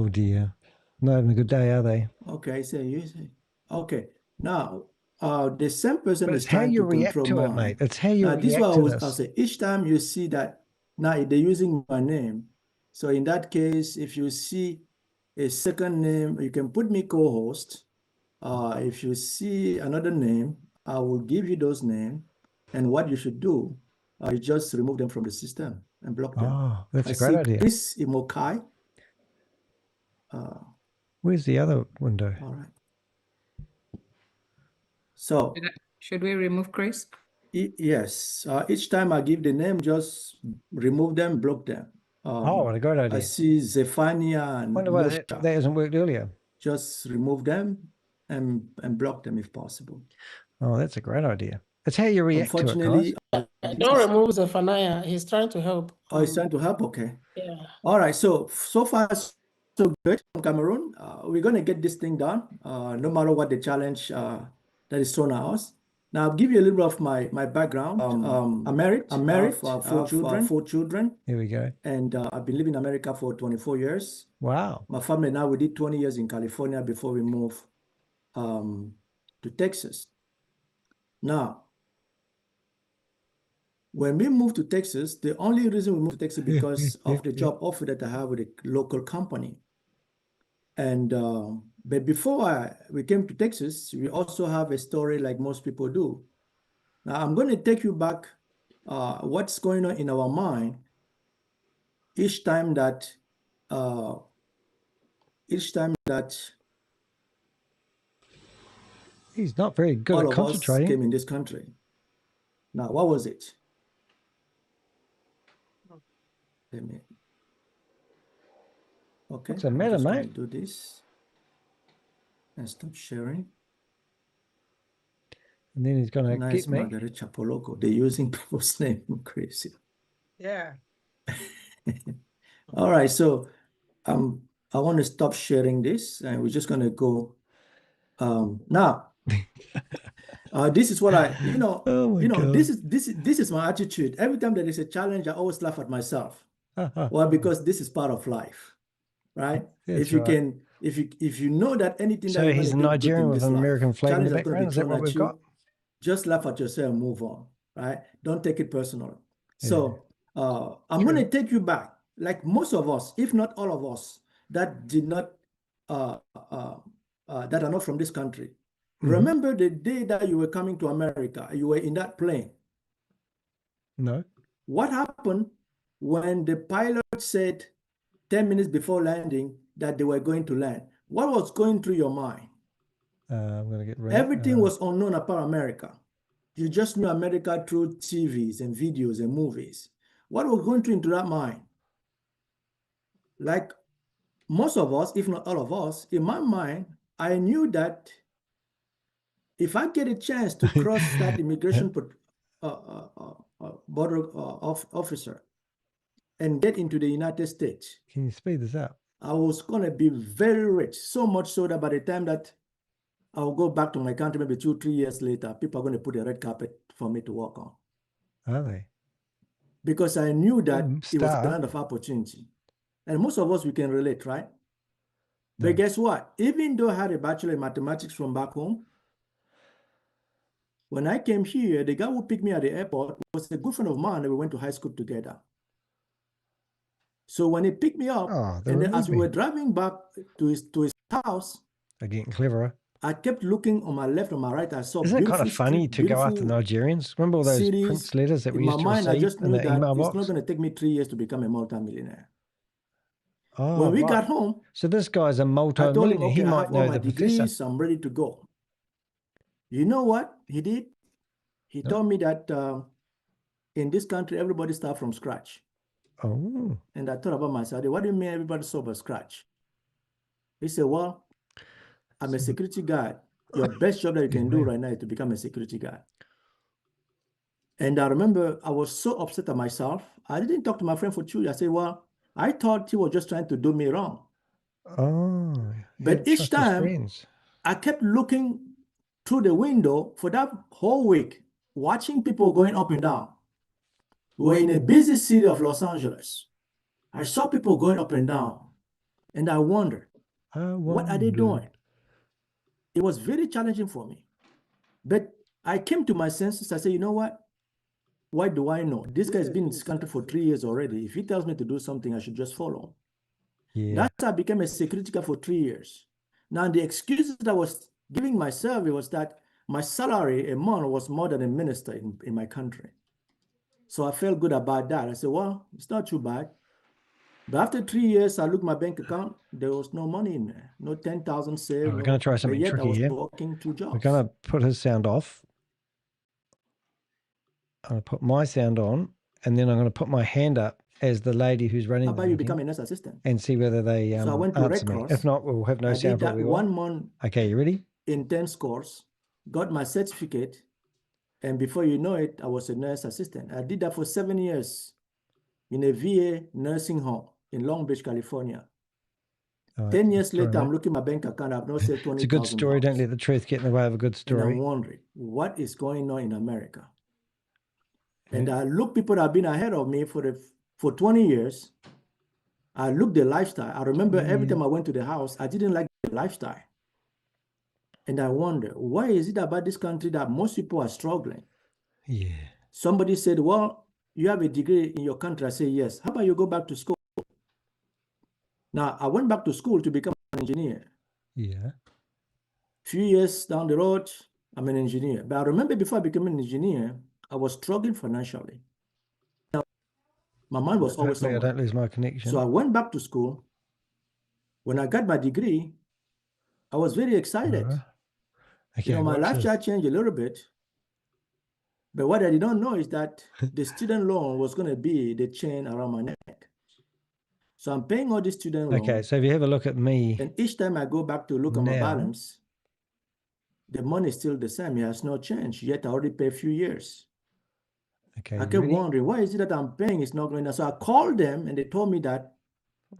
dear. Not having a good day, are they? Okay, so you say, okay. Now, the same person is how trying you to react control to it, mine. mate. It's how you react this is what to this. I'll say. Each time you see that, now they're using my name. So in that case, if you see a second name, you can put me co-host. If you see another name, I will give you those names. And what you should do is just remove them from the system and block them. Oh, that's a great idea. Chris Imokai. Where's the other window? All right. So should we remove Chris? Yes. Each time I give the name, just remove them, block them. What a great idea. I see Zephania and wonder why that hasn't worked earlier. Just remove them and block them if possible. Oh, that's a great idea. It's how you react to it, guys. Don't remove Zephaniah. He's trying to help. Oh, he's trying to help? Okay. Yeah. All right. So far, so good from Cameroon. We're going to get this thing done, no matter what the challenge that is thrown at us. Now, I'll give you a little bit of my background. I'm married. I have four children. Here we go. And I've been living in America for 24 years. Wow. My family now, we did 20 years in California before we moved to Texas. Now, when we moved to Texas, the only reason we moved to Texas because of the job offer that I have with a local company. And but before we came to Texas, we also have a story like most people do. Now, I'm going to take you back what's going on in our mind each time that he's not very good all at of us concentrating. came in this country. Now, what was it? Let me. Okay. What's the matter, mate? Do this and stop sharing. And then he's going to Nice, get me. Margaret Chapoloco. They're using people's name. Crazy. Yeah. All right. So I want to stop sharing this, and we're just going to go now. This is what I, God. this is my attitude. Every time there is a challenge, I always laugh at myself. Well, because this is part of life, right? That's if you right. can, if you know that anything So that he's a Nigerian with an American flag in the background. Is that what we've got? Just laugh at yourself and move on, right? Don't take it personal. So I'm going to take you back, like most of us, if not all of us, that did not, that are not from this country. Remember the day that you were coming to America, you were in that plane. No. What happened when the pilot said 10 minutes before landing that they were going to land? What was going through your mind? I'm going to get Everything was unknown about America. You just knew America through TVs and videos and movies. What was going through into that mind? Like most of us, if not all of us, in my mind, I knew that if I get a chance to cross that immigration border officer and get into the United States. Can you speed this up? I was going to be very rich, so much so that by the time that I'll go back to my country, maybe 2-3 years later, people are going to put a red carpet for me to walk on. Are they? Because I knew that it was a land of opportunity. And most of us, we can relate, right? No. But guess what? Even though I had a bachelor in mathematics from back home, when I came here, the guy who picked me at the airport was a good friend of mine, and we went to high school together. So when he picked me up, and then as we were driving back to his house, they're getting cleverer. I kept looking on my left and my right. I saw. Isn't it kind of funny to go after Nigerians? Remember all those Prince letters that we used to receive I just knew in the email box? It's not going to take me 3 years to become a multi-millionaire. Oh, when we got home, so this guy's a multi-millionaire. Okay, he might know the degrees, I'm ready to go. You know what he did? He told me that in this country, everybody starts from scratch. Oh. And I thought about myself, what do you mean everybody starts from scratch? He said, well, I'm a security guard. Your best job that you can do right now is to become a security guard. And I remember I was so upset at myself. I didn't talk to my friend for 2 years. I said, well, I thought he was just trying to do me wrong. Oh. But each time I kept looking through the window for that whole week, watching people going up and down. We were in a busy city of Los Angeles. I saw people going up and down. And I wondered, what are they doing? It was very challenging for me. But I came to my senses. I said, you know what? Why do I know? This guy's been in this country for 3 years already. If he tells me to do something, I should just follow. Yeah. That's how I became a security guard for 3 years. Now, the excuses that I was giving myself was that my salary a month was more than a minister in my country. So I felt good about that. I said, well, it's not too bad. But after 3 years, I looked at my bank account. There was no money in there. No 10,000 saved. We're going to try something tricky here. Working 2 jobs. We're going to put his sound off. I'm going to put my sound on. And then I'm going to put my hand up as the lady who's running. How about you become a nurse assistant? And see whether they so I went to answer me. If not, we'll have no sound. I did that 1 month. Okay, you ready? Intense course. Got my certificate. And before you know it, I was a nurse assistant. I did that for 7 years in a VA nursing home in Long Beach, California. 10 years later, I'm looking at my bank account. I've not saved $20,000. It's a good story. Don't let the truth get in the way of a good story. And I'm wondering, what is going on in America? And I look people that have been ahead of me for 20 years. I look the lifestyle. I remember every time I went to the house, I didn't like the lifestyle. And I wonder, why is it about this country that most people are struggling? Yeah. Somebody said, well, you have a degree in your country. I say, yes. How about you go back to school? Now, I went back to school to become an engineer. Yeah. Few years down the road, I'm an engineer. But I remember before I became an engineer, I was struggling financially. Now, my mind was always somewhere. I don't lose my connection. So I went back to school. When I got my degree, I was very excited. Okay, my lifestyle changed a little bit. But what I did not know is that the student loan was going to be the chain around my neck. So I'm paying all this student loan. Okay, so if you have a look at me, and each time I go back to look at my balance, the money is still the same. It has not changed. Yet I already paid a few years. Okay, I kept wondering, why is it that I'm paying is not going down? So I called them and they told me that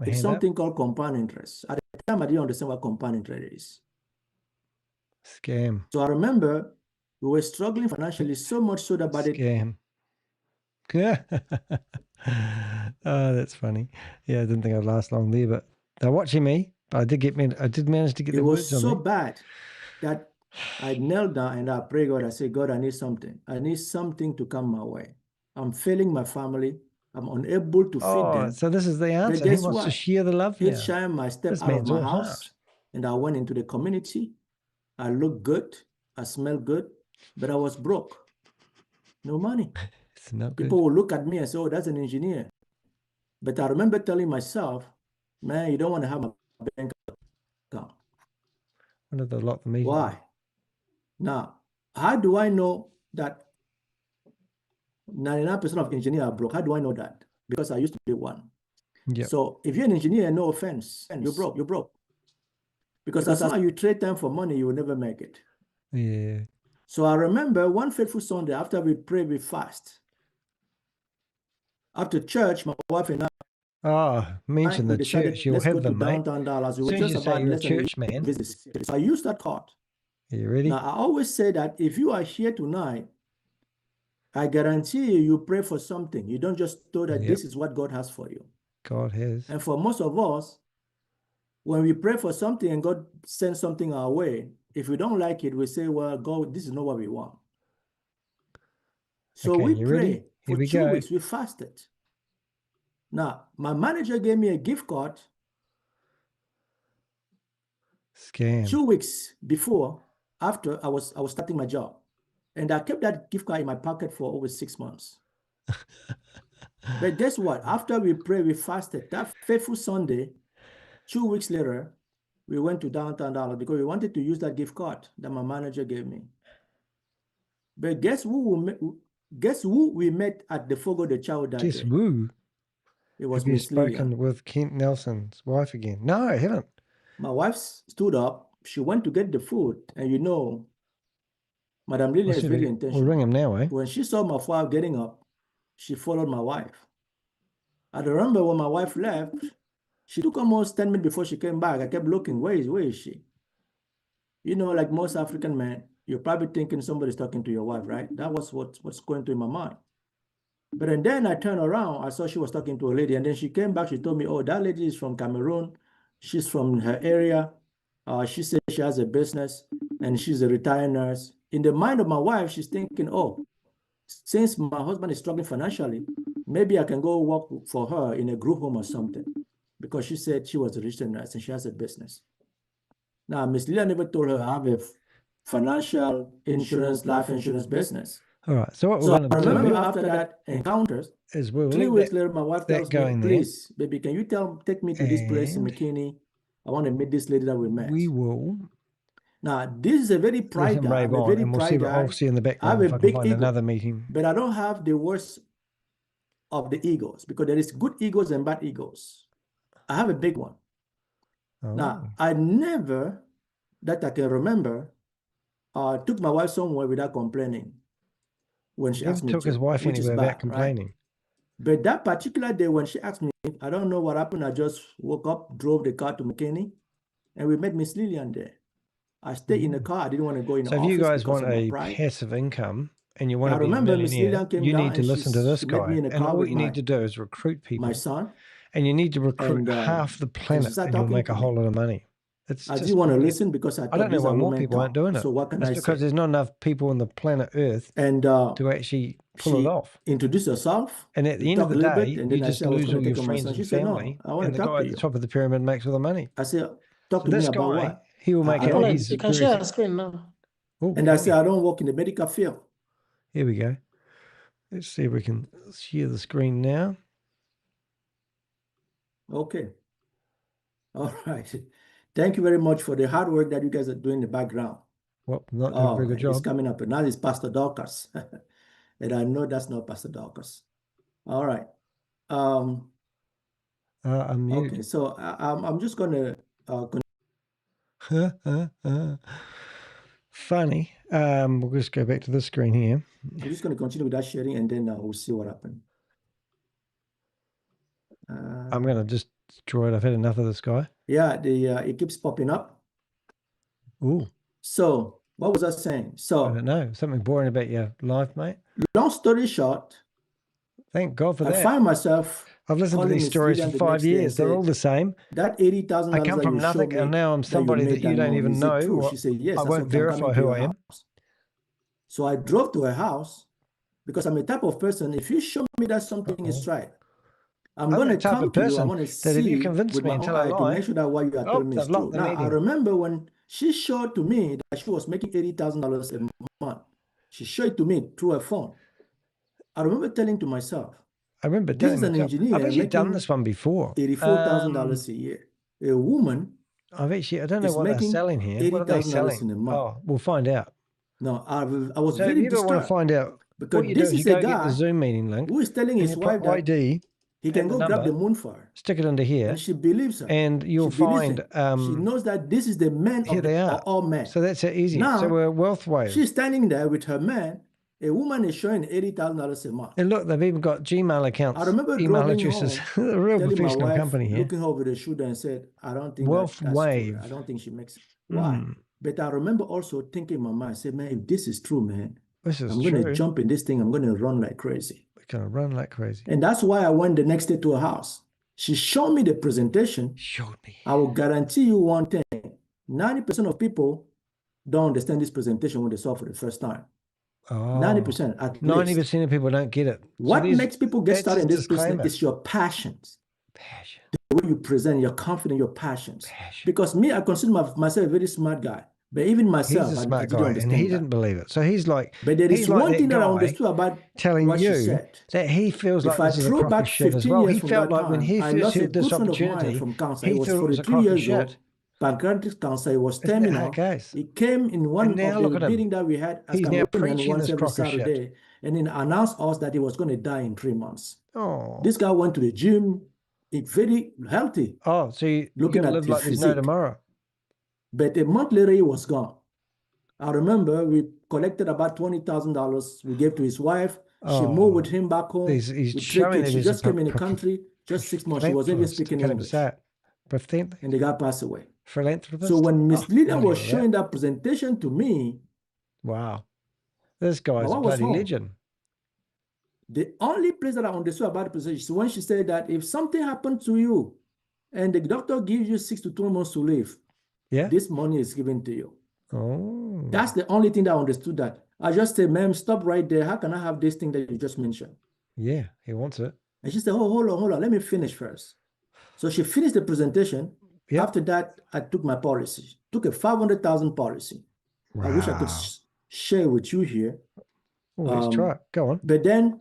it's something called compound interest. At the time, I didn't understand what compound interest is. Scam. So I remember we were struggling financially so much so that by the scam. Yeah. Oh, that's funny. Yeah, I didn't think I'd last long there, but they're watching me. But I did manage to get the words on it was so me. bad that I knelt down and I prayed God. I said, God, I need something. I need something to come my way. I'm failing my family. I'm unable to feed them. So this is the answer. He wants to share the love now. Each time I stepped out of my house and I went into the community, I looked good. I smelled good, but I was broke. No money. It's not good. People will look at me and say, oh, that's an engineer. But I remember telling myself, man, you don't want to have a bank account. One of the lot for me. Why? Now, how do I know that 99% of engineers are broke? How do I know that? Because I used to be one. Yep. So if you're an engineer, no offense, you're broke. Because as long as you trade time for money, you will never make it. Yeah. So I remember one fateful Sunday after we prayed, we fast. After church, my wife and I mention the church. You'll have them, mate. Downtown Dallas. We As were soon as just you say about you're a less than church man. visit. So I used that card. Are you ready? Now, I always say that if you are here tonight, I guarantee you pray for something. You don't just know that this is what God has for you. God has. And for most of us, when we pray for something and God sends something our way, if we don't like it, we say, well, God, this is not what we want. So we pray. For 2 weeks, we fasted. Now, my manager gave me a gift card. Scam. 2 weeks before, after I was starting my job. And I kept that gift card in my pocket for over 6 months. But guess what? After we prayed, we fasted. That faithful Sunday, 2 weeks later, we went to downtown Dallas because we wanted to use that gift card that my manager gave me. But guess who we met at the Fogo de Chao that day? Guess who? It was Have you Miss Lilia. spoken with Kent Nelson's wife again? No, I haven't. My wife stood up. She went to get the food. And you know, Madame Lilia is very intentional. We'll ring him now, eh? When she saw my wife getting up, she followed my wife. I remember when my wife left, she took almost 10 minutes before she came back. I kept looking, where is she? You know, like most African men, you're probably thinking somebody's talking to your wife, right? That was what's going through my mind. But then I turned around, I saw she was talking to a lady, and then she came back, she told me, oh, that lady is from Cameroon. She's from her area. She said she has a business, and she's a retired nurse. In the mind of my wife, she's thinking, oh, since my husband is struggling financially, maybe I can go work for her in a group home or something. Because she said she was a registered nurse and she has a business. Now, Miss Lila never told her I have a financial insurance, life insurance business. All right. So what we're going to do? I remember after that encounter, is we'll 3 weeks later, my wife tells me, please, baby, can you take me to this place in McKinney? I want to meet this lady that we met. We will. Now, this is a very pride guy. I'm a very pride guy. I'll see in the background. I have a big ego. Another meeting. But I don't have the worst of the egos because there is good egos and bad egos. I have a big one. Oh. Now, I never, that I can remember, took my wife somewhere without complaining. When she asked me took to, his wife which is anywhere bad, without complaining. Right? But that particular day when she asked me, I don't know what happened. I just woke up, drove the car to McKinney, and we met Miss Lillian there. I stayed in the car. I didn't want to go in the So if office you guys because want of my a pride. passive income and you want I to be a remember Miss millionaire, Lillian came you down need to and listen to this she met me guy. in the And car all with you need to do is recruit people. my son. And you need to recruit And half the and she planet started and you'll talking make to a whole me. lot of money. It's I just didn't want to brilliant. listen because I I thought don't know these why are more women people aren't talk. doing it. So what can It's I because say? there's not enough people on the planet Earth And to actually pull it she off. introduced herself. And at the We end of talked the a little day, bit, and you then I just said I was lose going all to your take on my friends son. She and said, family, no, I want and to the talk guy to at the you. top of the pyramid makes all the money. I said, talk So to me this about guy, what? he will make I it. don't. He's You can very. share a screen now. Oh, And I said, I don't work in the medical field. here we go. Let's see if we can share the screen now. Okay. All right. Thank you very much for the hard work that you guys are doing in the background. Well, not doing a very good It's job. coming up. And now it's Pastor Dorcas. And I know that's not Pastor Dorcas. All right. Unmute. Okay, so I'm just going to. Funny. We'll just go back to the screen here. I'm just going to continue with that sharing, and then we'll see what happens. I'm going to just draw it. I've had enough of this guy. Yeah, it keeps popping up. Ooh. So what was I saying? So I don't know. Something boring about your life, mate. Long story short, thank God for that. I find myself. I've listened to these stories for 5 years. They're all the same. That $80,000. I come from nothing, and now I'm somebody that you don't even know. She said, yes. I won't verify who I am. So I drove to her house because I'm a type of person. If you show me that something is right, I'm going to come to you. I want to see that if you convince with me my and own tell a eye to lie, make sure that what you are telling me is true. Now, I remember when she showed to me that she was making $80,000 a month. She showed it to me through her phone. I remember telling to myself, I remember this is an engineer. I've actually done this one before. $84,000 a year. A woman. I don't know what they're selling here. What are they selling? In a month. Oh, we'll find out. No, I was so very if you disturbed. Want to find out because what you this do is you go a guy get the Zoom meeting link who is telling his wife that ID he can go grab the moon for her. Stick it under here. And she believes her. And you'll find she knows that this is the man of all men. So that's easy. Now, so we're wealth wave. She's standing there with her man. A woman is showing $80,000 a month. And look, they've even got Gmail accounts. I remember email addresses. Home, a real professional company here. Looking over the shoulder and said, I don't think wealth that's wave. True. I don't think she makes it. Why? But I remember also thinking in my mind, I said, man, if this is true, man, I'm going to jump in this thing. I'm going to run like crazy. We're going to run like crazy. And that's why I went the next day to her house. She showed me the presentation. Showed me. I will guarantee you one thing. 90% of people don't understand this presentation when they saw it for the first time. 90% at least. 90% of people don't get it. What makes people get started in this business is your passions. The way you present, your confidence, your passions. Because me, I consider myself a very smart guy. But even myself, he's a smart guy, and he didn't believe it. So he's like, but there is one thing that I understood about telling what you she said. that he feels like this is a crock of shit as well. He felt like when he first heard this opportunity, he thought it was a crock of shit. Pancreatic cancer, it was terminal. It came in one of the meeting that we had as he's now preaching this crock of shit. And then announced us that he was going to die in 3 months. Oh. This guy went to the gym, very healthy. Oh, so you're looking going to at live like there's no tomorrow. But a month later, he was gone. I remember we collected about $20,000. We gave to his wife. She moved with him back home. He's showing she just came in the country, just 6 months. She was even speaking English. And the guy passed away. So when Miss Lillian was showing that presentation to me, wow, this guy's a bloody legend. The only place that I understood about the presentation is when she said that if something happened to you and the doctor gives you 6 to 12 months to live, this money is given to you. Oh, that's the only thing that I understood. That I just said, ma'am, stop right there. How can I have this thing that you just mentioned? Yeah, he wants it. And she said, oh, hold on, let me finish first. So she finished the presentation. After that, I took my policy. Took a 500,000 policy. Wow. I wish I could share with you here. Let's try it. Go on. But then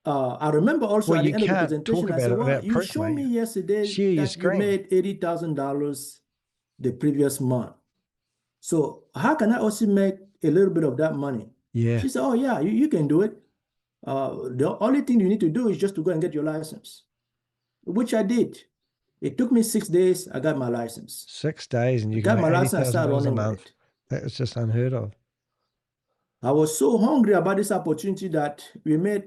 I remember also at the end of the presentation, I said, well, you showed me yesterday that you made $80,000 the previous month. So how can I also make a little bit of that money? Yeah. She said, oh, yeah, you can do it. The only thing you need to do is just to go and get your license, which I did. It took me 6 days. I got my license. 6 days and you got my license. I started running a month. That was just unheard of. I was so hungry about this opportunity that we made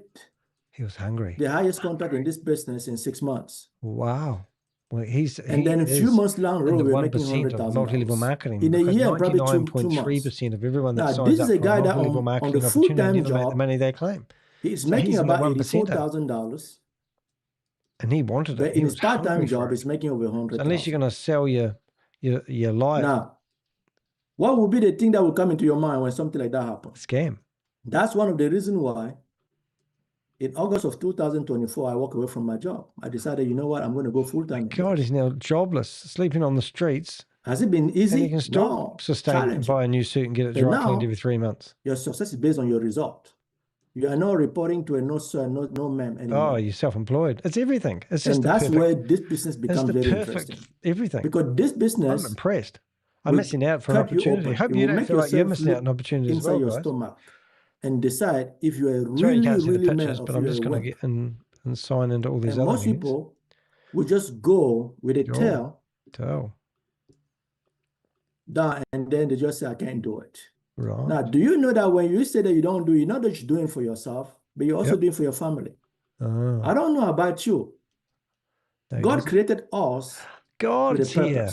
He was hungry. The highest contract in this business in 6 months. Wow. Well, and then a few months down the road, we're making $100,000 multi-level marketing. In a year, probably 99.3% of everyone that now, signs this up is a for guy a that multi-level on marketing the opportunity full-time never make job, the money they claim. He's So making he's about in the 1%er. $84,000. And he wanted But it. in He his was part-time hungry for job, it. he's making over 100,000. So unless you're going to sell your life. Now, what would be the thing that will come into your mind when something like that happens? Scam. That's one of the reasons why in August of 2024, I walked away from my job. I decided, you know what, I'm going to go full-time. God, he's now jobless, sleeping on the streets. Has it been easy? And he can still No. sustain and buy a new suit and get it dry cleaned every 3 months. Your success is based on your result. You are not reporting to a no sir, no ma'am anymore. Oh, you're self-employed. It's everything. It's just and that's where this business becomes very interesting. Everything. Because this business, I'm impressed. I'm missing out for an opportunity. I hope you don't feel like you're missing out on opportunities as well, your guys. stomach and decide if you are Sorry, you really, can't see the really pictures, man but or I'm if just you're a going to wimp. get and sign into all these And other most things. people will just go with a tail down, and then they just say, I can't do it. Right. Now, do you know that when you say that you don't do it, you're not just doing it for yourself, but you're also doing it for your family? I don't know about you. No, God created us God's with a purpose. here.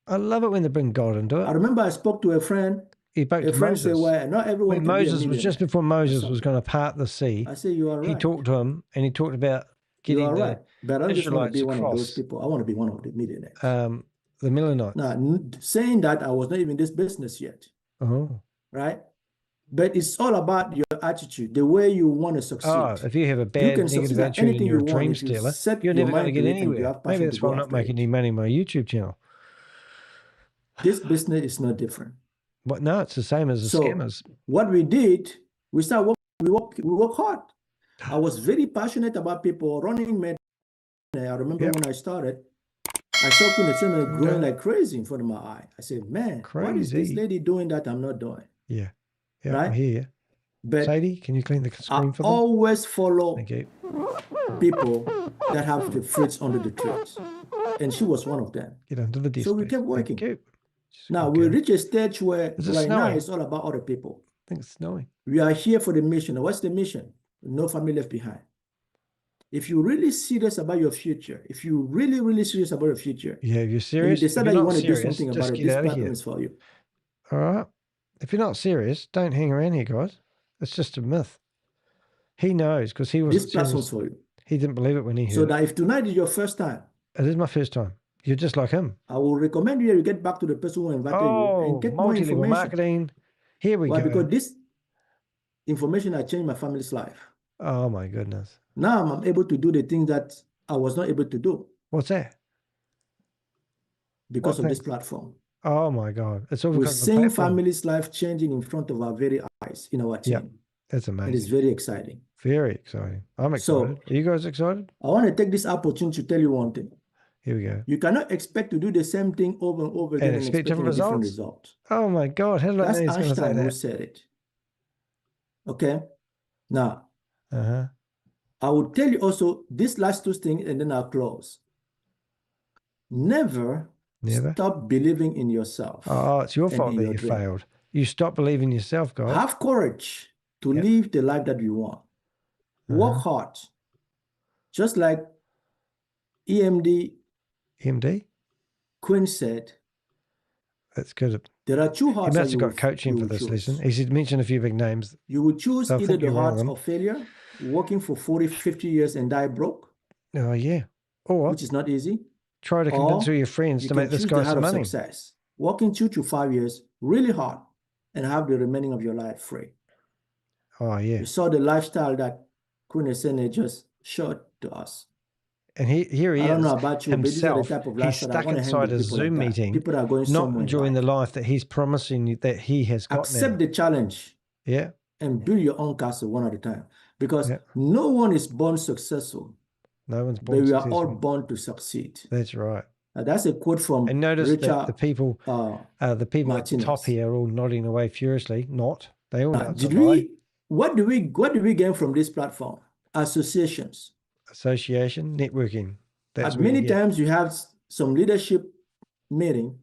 I love it when they bring God into it. I remember I spoke to a friend. He spoke a to friend Moses. said, well, not everyone When can Moses be a was just before Moses was going to part the sea. I said, you are right. He talked to him and he talked about getting the But I don't just want to Israelites be one of those across. people. I want to be one of the millionaires. The Mennonites. Now, saying that, I was not even in this business yet. Oh. Right? But it's all about your attitude, the way you want to succeed. Oh, if you have a bad negative attitude and you're a dream stealer, you're never going to get anywhere. Maybe that's why I'm not making any money on my YouTube channel. This business is no different. But no, it's the same as the scammers. What we did, we started working, we work hard. I was very passionate about people running med. I remember when I started, I saw Kunetseme growing like crazy in front of my eye. I said, man, what is this lady doing that I'm not doing? Yeah. Yeah, right? I hear you. But Sadie, can you clean the screen for them? I always follow people that have the fruits under the trees. And she was one of them. Get under the desk. So we kept working. Now we reach a stage where right now it's all about other people. I think it's snowing. We are here for the mission. What's the mission? No family left behind. If you're really serious about your future, if you're really, really serious about your future, yeah, if you're serious, you decide that you want to do something about it, this platform is for you. All right. If you're not serious, don't hang around here, guys. It's just a myth. He knows because he was. This platform's for you. He didn't believe it when he heard. So that if tonight is your first time, it is my first time. You're just like him. I will recommend you get back to the person who invited you and get more information. Marketing. Here we go. Because this information has changed my family's life. Oh my goodness. Now I'm able to do the things that I was not able to do. What's that? Because of this platform. Oh my God. It's all We're seeing families' life changing in front of our very eyes in our team. Yeah, that's amazing. It is very exciting. Very exciting. I'm excited. Are you guys excited? I want to take this opportunity to tell you one thing. Here we go. You cannot expect to do the same thing over and over again and expect different results. Oh my God. How did I know he's going to say Einstein who that? said it. Okay. Now, I will tell you also this last two things and then I'll close. Never stop believing in yourself. Oh, it's your fault that you failed. You stop believing in yourself, guys. Have courage to live the life that you want. Work hard. Just like EMD Quinn said. That's good. There are two hearts. He must have got coaching for this lesson. He should mention a few big names. You will choose either the heart of failure, working for 40, 50 years and die broke. Oh, yeah. Or which is not easy. Try to convince all your friends to make this guy some money. Success. Working 2 to 5 years, really hard, and have the remaining of your life free. Oh, yeah. You saw the lifestyle that Kunesene just showed to us. And here he is. I don't know about you, himself. But He's stuck inside a Zoom meeting, people are going not enjoying the life that he's promising you that he has got. Accept the challenge. Yeah. And build your own castle one at a time. Because no one is born successful. No one's born successful. But we are all born to succeed. That's right. That's a quote from And notice Richard, that the people at the top here are all nodding away furiously. They all know. What do we gain from this platform? Associations. Association, networking. That's many times you have some leadership meeting,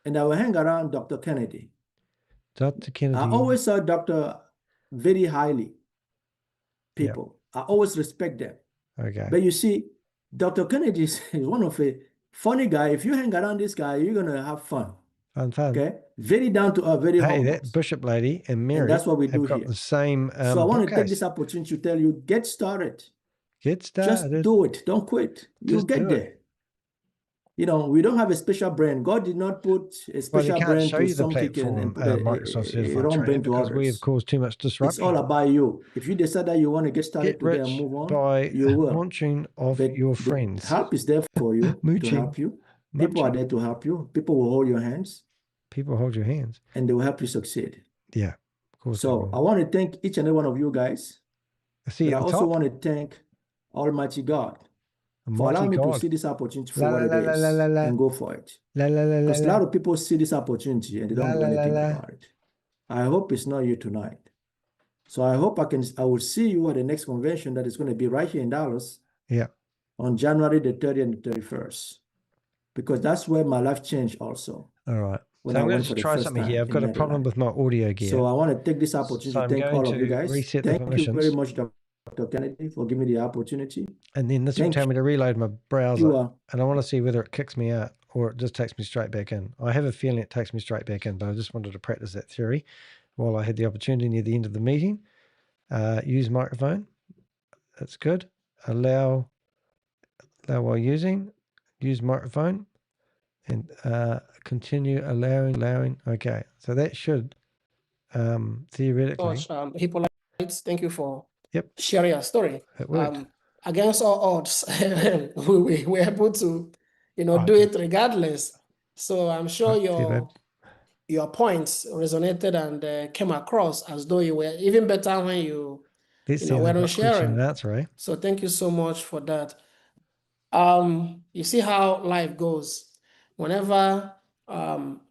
and I will hang around Dr. Kennedy. Dr. Kennedy. I always saw Dr. very highly. People. I always respect them. Okay. But you see, Dr. Kennedy is one of a funny guy. If you hang around this guy, you're gonna have fun. Fun. Okay, very down to earth, very humble. That Bishop lady and Mary, and that's what we do have got here. the same. So I want to take bookcase. this opportunity to tell you: get started. Get started. Just do it. Don't quit. You'll Just get do there. it. You know, we don't have a special brain. God did not put a special brain to some kicking and put Microsoft a wrong brain to because others. we have caused too much disruption. It's all about you. If you decide that you want to get started today and move on, by you will. launching of But your the friends. help is there for you to Mooching. help you. People are there to help you. People will hold your hands. People hold your hands. And they will help you succeed. Yeah, of course. So I want to thank each and every one of you guys. See, but I also want to thank Almighty God for allowing me to see this opportunity for what it is and go for it. Because a lot of people see this opportunity and they don't do anything about it. I hope it's not you tonight. So I hope I will see you at the next convention that is going to be right here in Dallas. Yeah. On January the 30th and the 31st. Because that's where my life changed also. All right. When So I I'm going went to for the try first something time here. I've got a problem with my audio gear. So I want to take this opportunity So to I'm thank going all of you to guys. reset the Thank you permissions. very much, Dr. Kennedy, for giving me the opportunity. And then this will Thank tell me to reload my browser. you are. And I want to see whether it kicks me out or it just takes me straight back in. I have a feeling it takes me straight back in, but I just wanted to practice that theory while I had the opportunity near the end of the meeting. Use microphone. That's good. Allow while using. Use microphone. And continue allowing. Okay, so that should theoretically. Hippolytes, thank you for Yep. sharing your story. It worked. Against all odds, we were able to, do it regardless. So I'm sure your points resonated and came across as though you were even better when you weren't sharing. Right. So thank you so much for that. You see how life goes. Whenever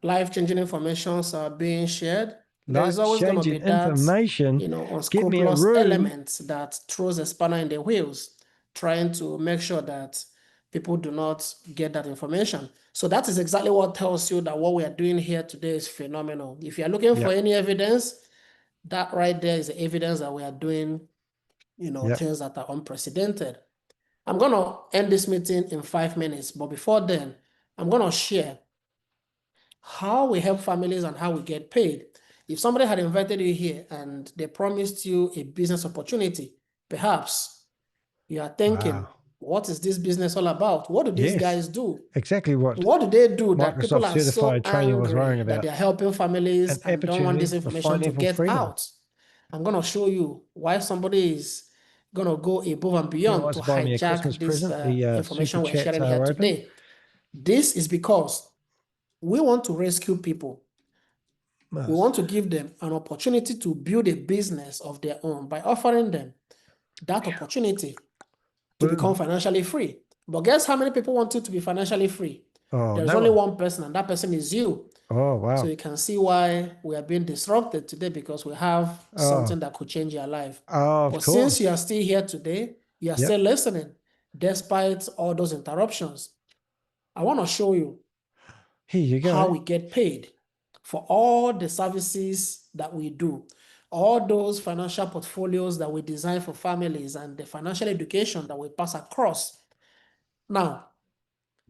life-changing informations are being shared, there's always going to be that information. unscrupulous element that throws a spanner in the wheels, trying to make sure that people do not get that information. So that is exactly what tells you that what we are doing here today is phenomenal. If you are looking for any evidence, that right there is the evidence that we are doing, things that are unprecedented. I'm going to end this meeting in 5 minutes, but before then, I'm going to share how we help families and how we get paid. If somebody had invited you here and they promised you a business opportunity, perhaps you are thinking, what is this business all about? What do these guys do? Exactly what do they do that people are certified so training was angry worrying about? that they're helping families and don't want this information to get out? I'm going to show you why somebody is going to go above and beyond to hijack this information we're sharing here today. This is because we want to rescue people. We want to give them an opportunity to build a business of their own by offering them that opportunity to become financially free. But guess how many people want you to be financially free? There's only one person, and that person is you. Oh, wow. So you can see why we are being disrupted today, because we have something that could change your life. But since you are still here today, you are still listening, despite all those interruptions. I want to show you how we get paid for all the services that we do, all those financial portfolios that we design for families, and the financial education that we pass across. Now,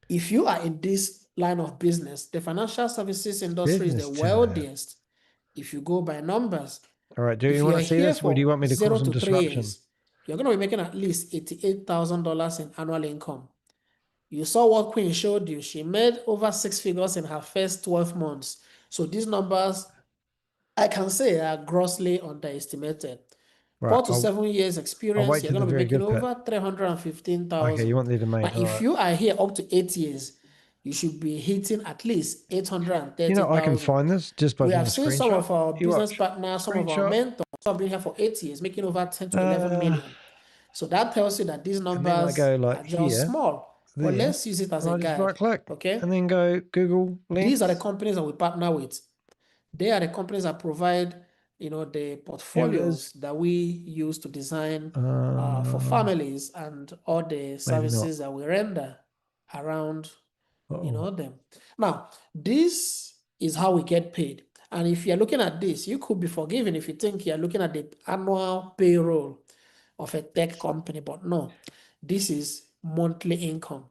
if you are in this line of business, the financial services industry is the wealthiest. If you go by numbers, all right, do you want to see this, or do you want me to cause some disruption? You're going to be making at least $88,000 in annual income. You saw what Queen showed you. She made over 6 figures in her first 12 months. So these numbers, I can say, are grossly underestimated. Right. 4 to 7 years experience, you're going to be making over $315,000. Okay, you want me to make it. If you are here up to 8 years, you should be hitting at least $830,000. I can find this just by we have seen some of our business partners, some of our mentors who have been here for 8 years, making over 10 to 11 million. So that tells you that these numbers are just small. But let's use it as a guide. Right click, okay? And then go Google links. These are the companies that we partner with. They are the companies that provide, the portfolios that we use to design for families and all the services that we render around, them. Now, this is how we get paid. And if you're looking at this, you could be forgiven if you think you're looking at the annual payroll. of a tech company, but no, this is monthly income.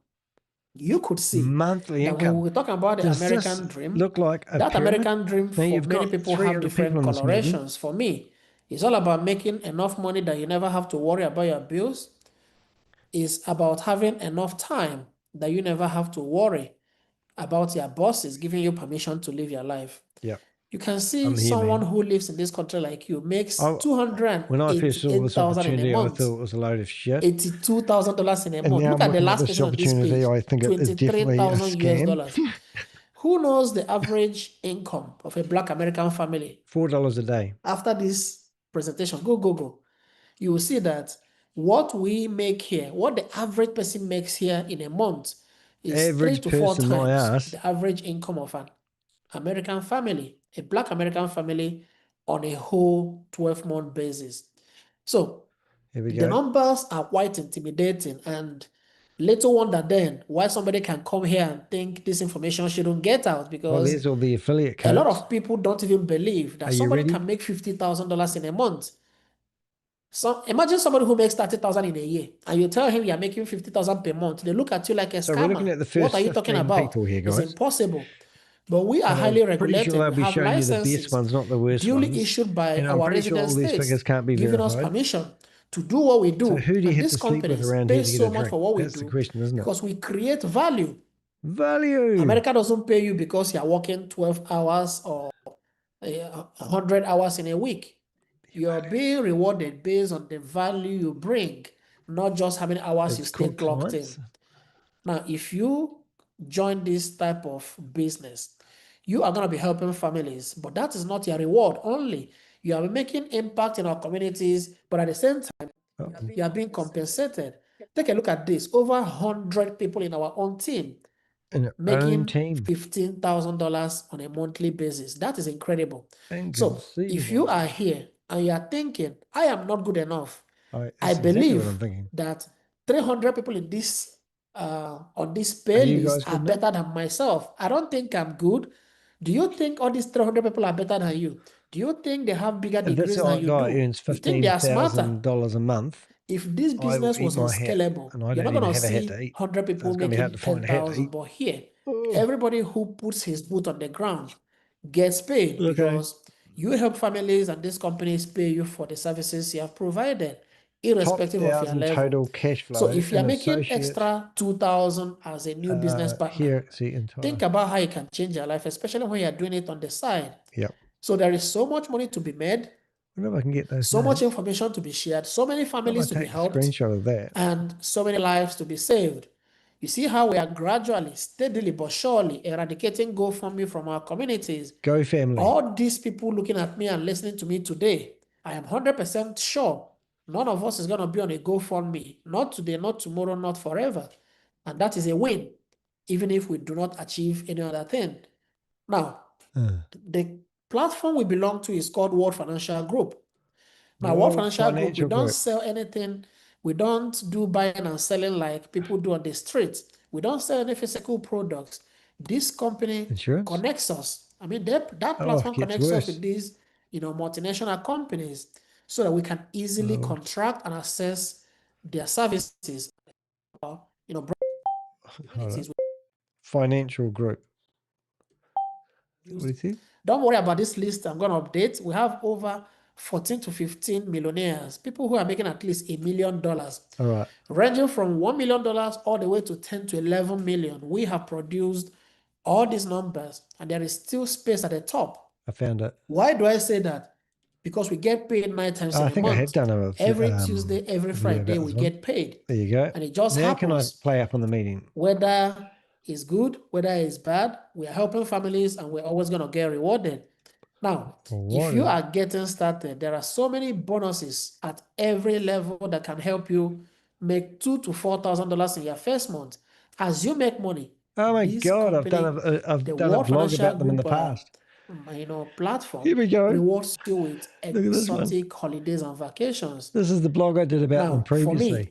You could see monthly that income. when we were talking about the Does American this dream, look like a that pyramid? American dream Now for you've many got people three have other different people in this meeting. colorations. For me, it's all about making enough money that you never have to worry about your bills. It's about having enough time that you never have to worry about your bosses giving you permission to live your life. Yeah. You can see I'm here, someone man. who lives in this country like you makes When I first saw this $288,000 in a opportunity, I month, thought it was a load of shit. $82,000 in a And month. now Look I'm at the looking at last this person on this opportunity, page, I think it is definitely a 23,000 US scam. dollars. Who knows the average income of a Black American family? $4 a day. After this presentation, go. You will see that what we make here, what the average person makes here in a month is Average 3 to 4 person, my times ass. the average income of an American family, a Black American family on a whole 12-month basis. So Here we the go. numbers are quite intimidating, and little wonder then why somebody can come here and think this information shouldn't get out, Well, because there's all the affiliate a lot codes. of people don't even believe that Are you somebody ready? can make $50,000 in a month. So imagine somebody who makes 30,000 in a year, and you tell him you're making 50,000 per month. They look at you like a So we're looking scammer. at the What first are you talking 15 about? people here, It's guys. impossible. But we are And highly I'm pretty sure regulated. they'll We be have showing you the best licenses ones, not the worst duly ones. issued by And I'm our pretty sure resident all these states, figures can't be giving us verified. permission to do what we do. So who do you And have these to sleep with companies around pay here to get so a much drink? for what we That's the do question, isn't it? because we create value. Value. America doesn't pay you because you're working 12 hours or 100 hours in a week. You're being rewarded based on the value you bring, not just how many hours you It's stay called clocked in. clients. Now, if you join this type of business, you are going to be helping families, but that is not your reward only. You are making impact in our communities, but at the same time, you are being compensated. Take a look at this. Over 100 people in our own team In our own making team. $15,000 on a monthly basis. That is incredible. So if Inconceivable. you are here and you are thinking, I am not good enough, I That's exactly what I'm believe thinking. that 300 people in this on this pay Are you list guys are good now? better than myself. I don't think I'm good. Do you think all these 300 people are better than you? Do you think they have bigger If this degrees than you guy do? earns You think they are smarter? $15,000 a month, If this I will business eat was my hat. unscalable, And I you're don't not even going to have a hat see to eat. 100 So people it's going to be hard making to find a hat to 10,000. eat. But here, Oh. everybody who puts his boot on the ground gets paid Okay. because you help families and these companies pay you for the services you have provided, Top irrespective of your 1,000 level. total cash flow. So if you're An making associate, extra 2,000 as a new business partner, here, see, entire. think about how you can change your life, especially when you're doing it on the side. Yep. So there is so much money to be made, I wonder if I can get those so much notes. information to be shared, so many I families might to be take a helped, screenshot of that. and so many lives to be saved. You see how we are gradually, steadily, but surely eradicating GoFundMe from our communities. Go family. All these people looking at me and listening to me today, I am 100% sure none of us is going to be on a GoFundMe. Not today, not tomorrow, not forever. And that is a win, even if we do not achieve any other thing. Now, the platform we belong to is called World Financial Group. Now, World Financial Group, we don't sell anything. We don't do buying and selling like people do on the street. We don't sell any physical products. This company connects us. I mean, that platform connects us with these, multinational companies so that we can easily contract and access their services. Financial group. What is it? Don't worry about this list I'm going to update. We have over 14 to 15 millionaires, people who are making at least $1 million. All right. Ranging from $1 million all the way to 10 to 11 million. We have produced all these numbers, and there is still space at the top. I found it. Why do I say that? Because we get paid 9 times in a month. I think I have done it. Every Tuesday, every Friday, we get paid. There you go. And it just now happens. Can I play up on the meeting? Whether it's good, whether it's bad, we are helping families, and we're always going to get rewarded. Now, if you are getting started, there are so many bonuses at every level that can help you make $2,000 to $4,000 in your first month. As you make money, oh my God, I've done a blog about them in the past. Platform. Here we go. Rewards you with exotic holidays and vacations. This is the blog I did about them previously. For me,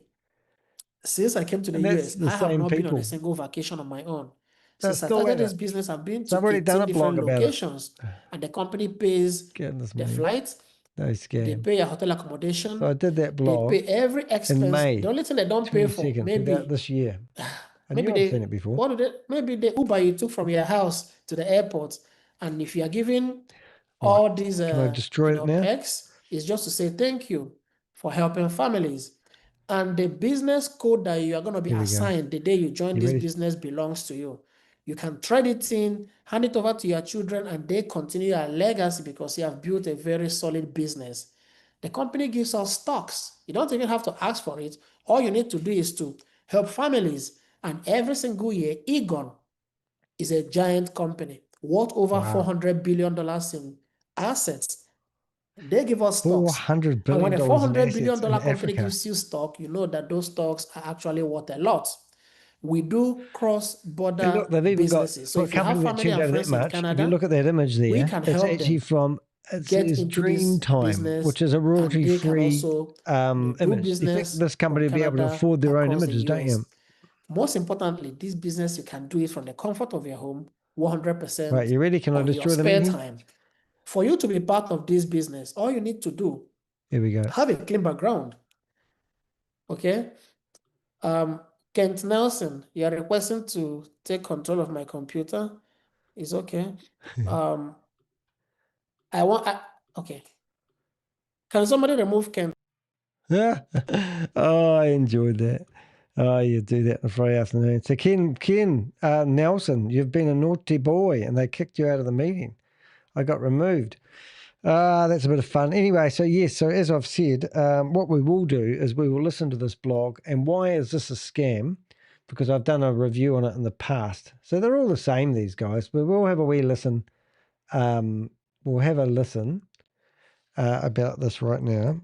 since I came to the US, I have not been on a single vacation on my own. Since I started this business, I've been to 18 different locations, and the company pays the flights, No scam. They pay your hotel accommodation. So I did that blog. They pay every expense. In May. The only thing they don't pay for, maybe this year. Maybe I've seen it before. Maybe the Uber you took from your house to the airport, and if you are giving all these Can I destroy it now? perks, it's just to say thank you for helping families. And the business code that you are going to be assigned the day you join this business belongs to you. You can trade it in, hand it over to your children, and they continue your legacy because you have built a very solid business. The company gives us stocks. You don't even have to ask for it. All you need to do is to help families. And every single year, Egon is a giant company worth over $400 billion in assets. They give us stocks. $400 billion. And when a $400 billion company gives you stock, you know that those stocks are actually worth a lot. We do cross-border businesses. So if you have family and friends in Canada, if you look at that image there, we can it's help actually them from Dreamtime, which is a royalty-free image. You think this company will be able to afford their own images, don't you? Most importantly, this business, you can do it from the comfort of your home, 100%. Right, you ready? Can I destroy the spare time. For you to be part of this business, all you need to do, here we go, have a clean background. Okay? Kent Nelson, you are requesting to take control of my computer. It's okay. Okay. Can somebody remove Kent? Oh, I enjoyed that. Oh, you do that on Friday afternoon. So Ken Nelson, you've been a naughty boy and they kicked you out of the meeting. I got removed. That's a bit of fun. Anyway, so yes, so as I've said, what we will do is we will listen to this blog. And why is this a scam? Because I've done a review on it in the past. So they're all the same, these guys. But we'll have a wee listen. We'll have a listen about this right now.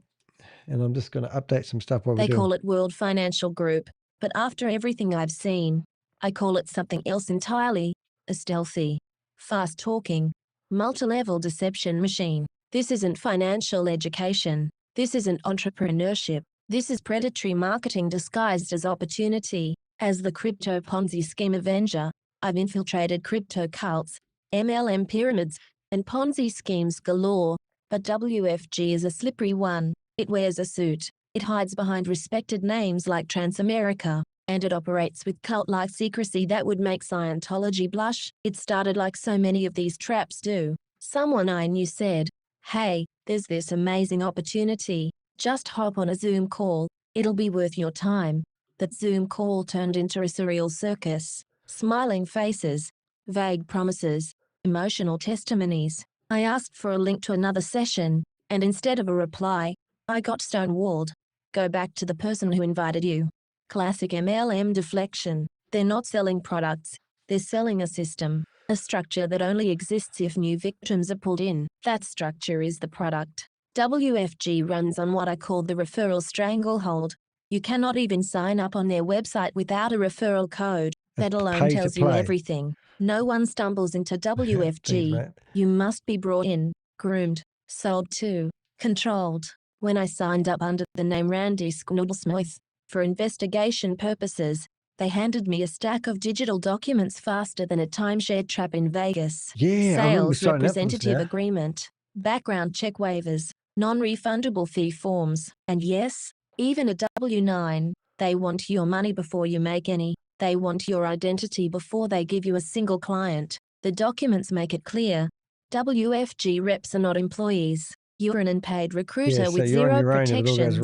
And I'm just going to update some stuff while we're doing. They call it World Financial Group, but after everything I've seen, I call it something else entirely, a stealthy, fast-talking, multi-level deception machine. This isn't financial education. This isn't entrepreneurship. This is predatory marketing disguised as opportunity. As the Crypto Ponzi Scheme Avenger, I've infiltrated crypto cults, MLM pyramids, and Ponzi schemes galore, but WFG is a slippery one. It wears a suit, it hides behind respected names like Transamerica, and it operates with cult-like secrecy that would make Scientology blush. It started like so many of these traps do. Someone I knew said, "Hey, there's this amazing opportunity. Just hop on a Zoom call, it'll be worth your time." That Zoom call turned into a surreal circus. Smiling faces, vague promises, emotional testimonies. I asked for a link to another session, and instead of a reply, I got stonewalled. Go back to the person who invited you. Classic MLM deflection. They're not selling products. They're selling a system, a structure that only exists if new victims are pulled in. That structure is the product. WFG runs on what I call the referral stranglehold. You cannot even sign up on their website without a referral code. That alone tells you everything. No one stumbles into WFG. You must be brought in, groomed, sold to, controlled. When I signed up under the name Randy Snoodlesmith, for investigation purposes, they handed me a stack of digital documents faster than a timeshare trap in Vegas. Yeah, Sales representative agreement, background check waivers, non-refundable fee forms, and yes, even a W-9. They want your money before you make any. They want your identity before they give you a single client. The documents make it clear. WFG reps are not employees. You're an unpaid recruiter with zero protections.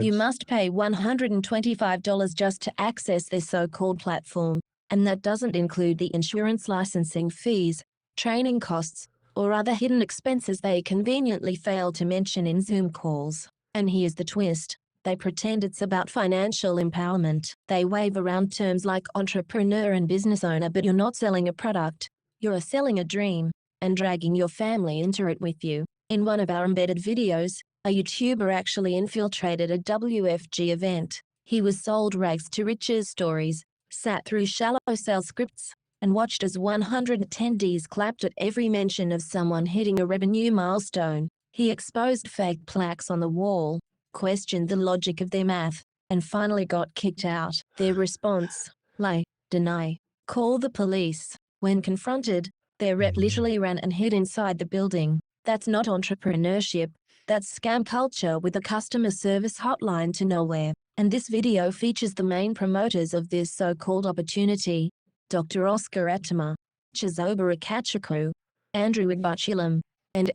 You must pay $125 just to access their so-called platform, and that doesn't include the insurance licensing fees, training costs, or other hidden expenses they conveniently fail to mention in Zoom calls. And here's the twist. They pretend it's about financial empowerment. They wave around terms like entrepreneur and business owner, but you're not selling a product. You're selling a dream, and dragging your family into it with you. In one of our embedded videos, a YouTuber actually infiltrated a WFG event. He was sold rags to riches stories, sat through shallow sales scripts, and watched as 100 attendees clapped at every mention of someone hitting a revenue milestone. He exposed fake plaques on the wall, questioned the logic of their math, and finally got kicked out. Their response: lie, deny, call the police. When confronted, their rep literally ran and hid inside the building. That's not entrepreneurship. That's scam culture with a customer service hotline to nowhere. And this video features the main promoters of this so-called opportunity: Dr. Oscar Atumah, Chizoba Akachukwu, Andrew Egbuchulem, and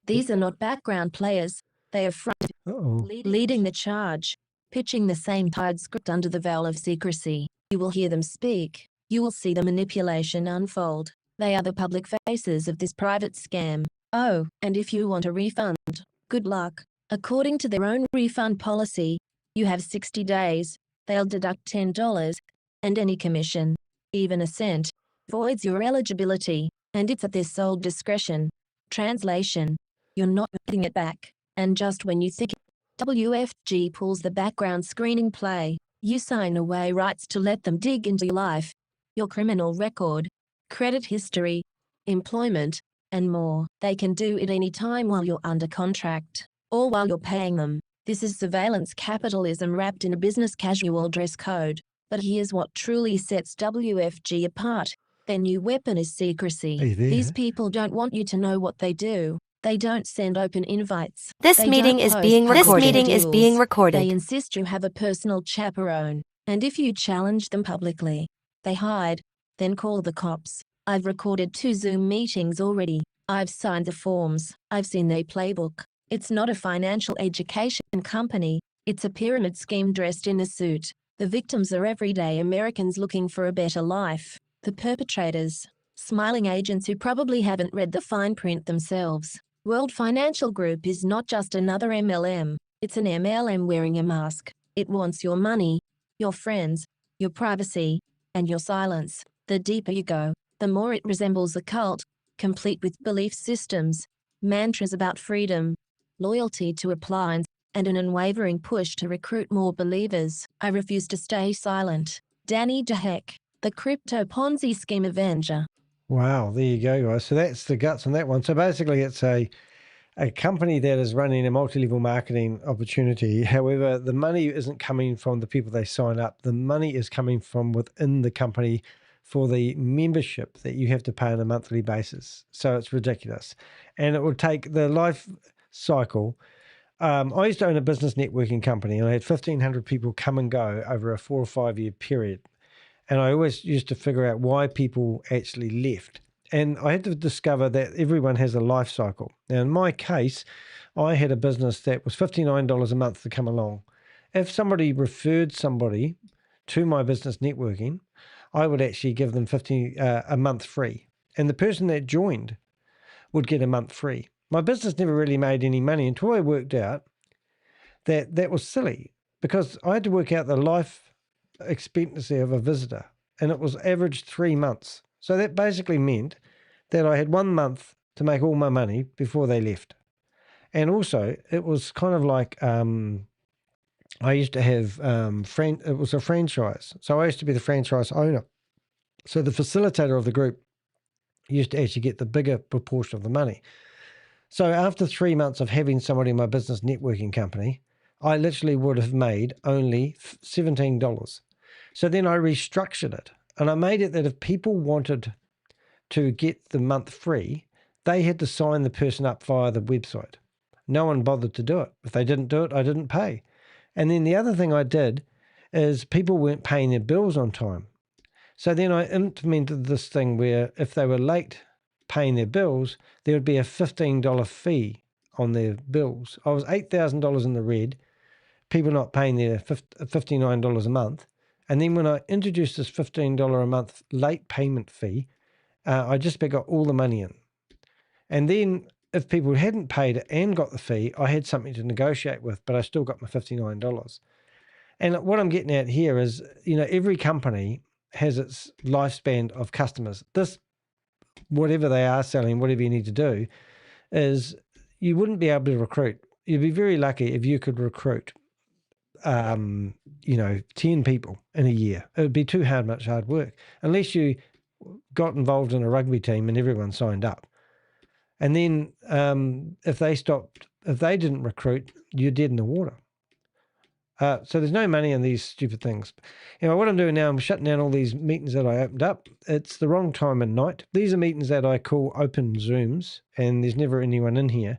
these are not background players. They are front leading the charge, pitching the same tired script under the veil of secrecy. You will hear them speak. You will see the manipulation unfold. They are the public faces of this private scam. Oh, and if you want a refund, good luck. According to their own refund policy, you have 60 days. They'll deduct $10, and any commission, even a cent, voids your eligibility, and it's at their sole discretion. Translation: you're not getting it back. And just when you think WFG pulls the background screening play, you sign away rights to let them dig into your life, your criminal record, credit history, employment, and more. They can do it any time while you're under contract, or while you're paying them. This is surveillance capitalism wrapped in a business casual dress code. But here's what truly sets WFG apart. Their new weapon is secrecy. These people don't want you to know what they do. They don't send open invites. This meeting is being recorded. They insist you have a personal chaperone. And if you challenge them publicly, they hide, then call the cops. I've recorded 2 Zoom meetings already. I've signed the forms. I've seen their playbook. It's not a financial education company. It's a pyramid scheme dressed in a suit. The victims are everyday Americans looking for a better life. The perpetrators, smiling agents who probably haven't read the fine print themselves. World Financial Group is not just another MLM. It's an MLM wearing a mask. It wants your money, your friends, your privacy, and your silence. The deeper you go, the more it resembles a cult, complete with belief systems, mantras about freedom, loyalty to appliance, and an unwavering push to recruit more believers. I refuse to stay silent. Danny DeHeck, the Crypto Ponzi Scheme Avenger. Wow, there you go, guys. So that's the guts on that one. So basically it's a company that is running a multi-level marketing opportunity. However, the money isn't coming from the people they sign up. The money is coming from within the company for the membership that you have to pay on a monthly basis. So it's ridiculous. And it will take the life cycle. I used to own a business networking company, and I had 1,500 people come and go over a 4 or 5 year period. And I always used to figure out why people actually left. And I had to discover that everyone has a life cycle. Now, in my case, I had a business that was $59 a month to come along. If somebody referred somebody to my business networking, I would actually give them a month free. And the person that joined would get a month free. My business never really made any money until I worked out that that was silly, because I had to work out the life expectancy of a visitor, and it was averaged 3 months. So that basically meant that I had 1 month to make all my money before they left. And also, it was kind of like I used to have it was a franchise. So I used to be the franchise owner. So the facilitator of the group used to actually get the bigger proportion of the money. So after 3 months of having somebody in my business networking company, I literally would have made only $17. So then I restructured it, and I made it that if people wanted to get the month free, they had to sign the person up via the website. No one bothered to do it. If they didn't do it, I didn't pay. And then the other thing I did is people weren't paying their bills on time. So then I implemented this thing where if they were late paying their bills, there would be a $15 fee on their bills. I was $8,000 in the red, people not paying their $59 a month. And then when I introduced this $15 a month late payment fee, I just got all the money in. And then if people hadn't paid it and got the fee, I had something to negotiate with, but I still got my $59. And what I'm getting at here is, every company has its lifespan of customers. This, whatever they are selling, whatever you need to do, is you wouldn't be able to recruit. You'd be very lucky if you could recruit 10 people in a year. It would be too much hard work, unless you got involved in a rugby team and everyone signed up. And then if they didn't recruit, you're dead in the water. So there's no money in these stupid things. What I'm doing now, I'm shutting down all these meetings that I opened up. It's the wrong time of night. These are meetings that I call open Zooms, and there's never anyone in here.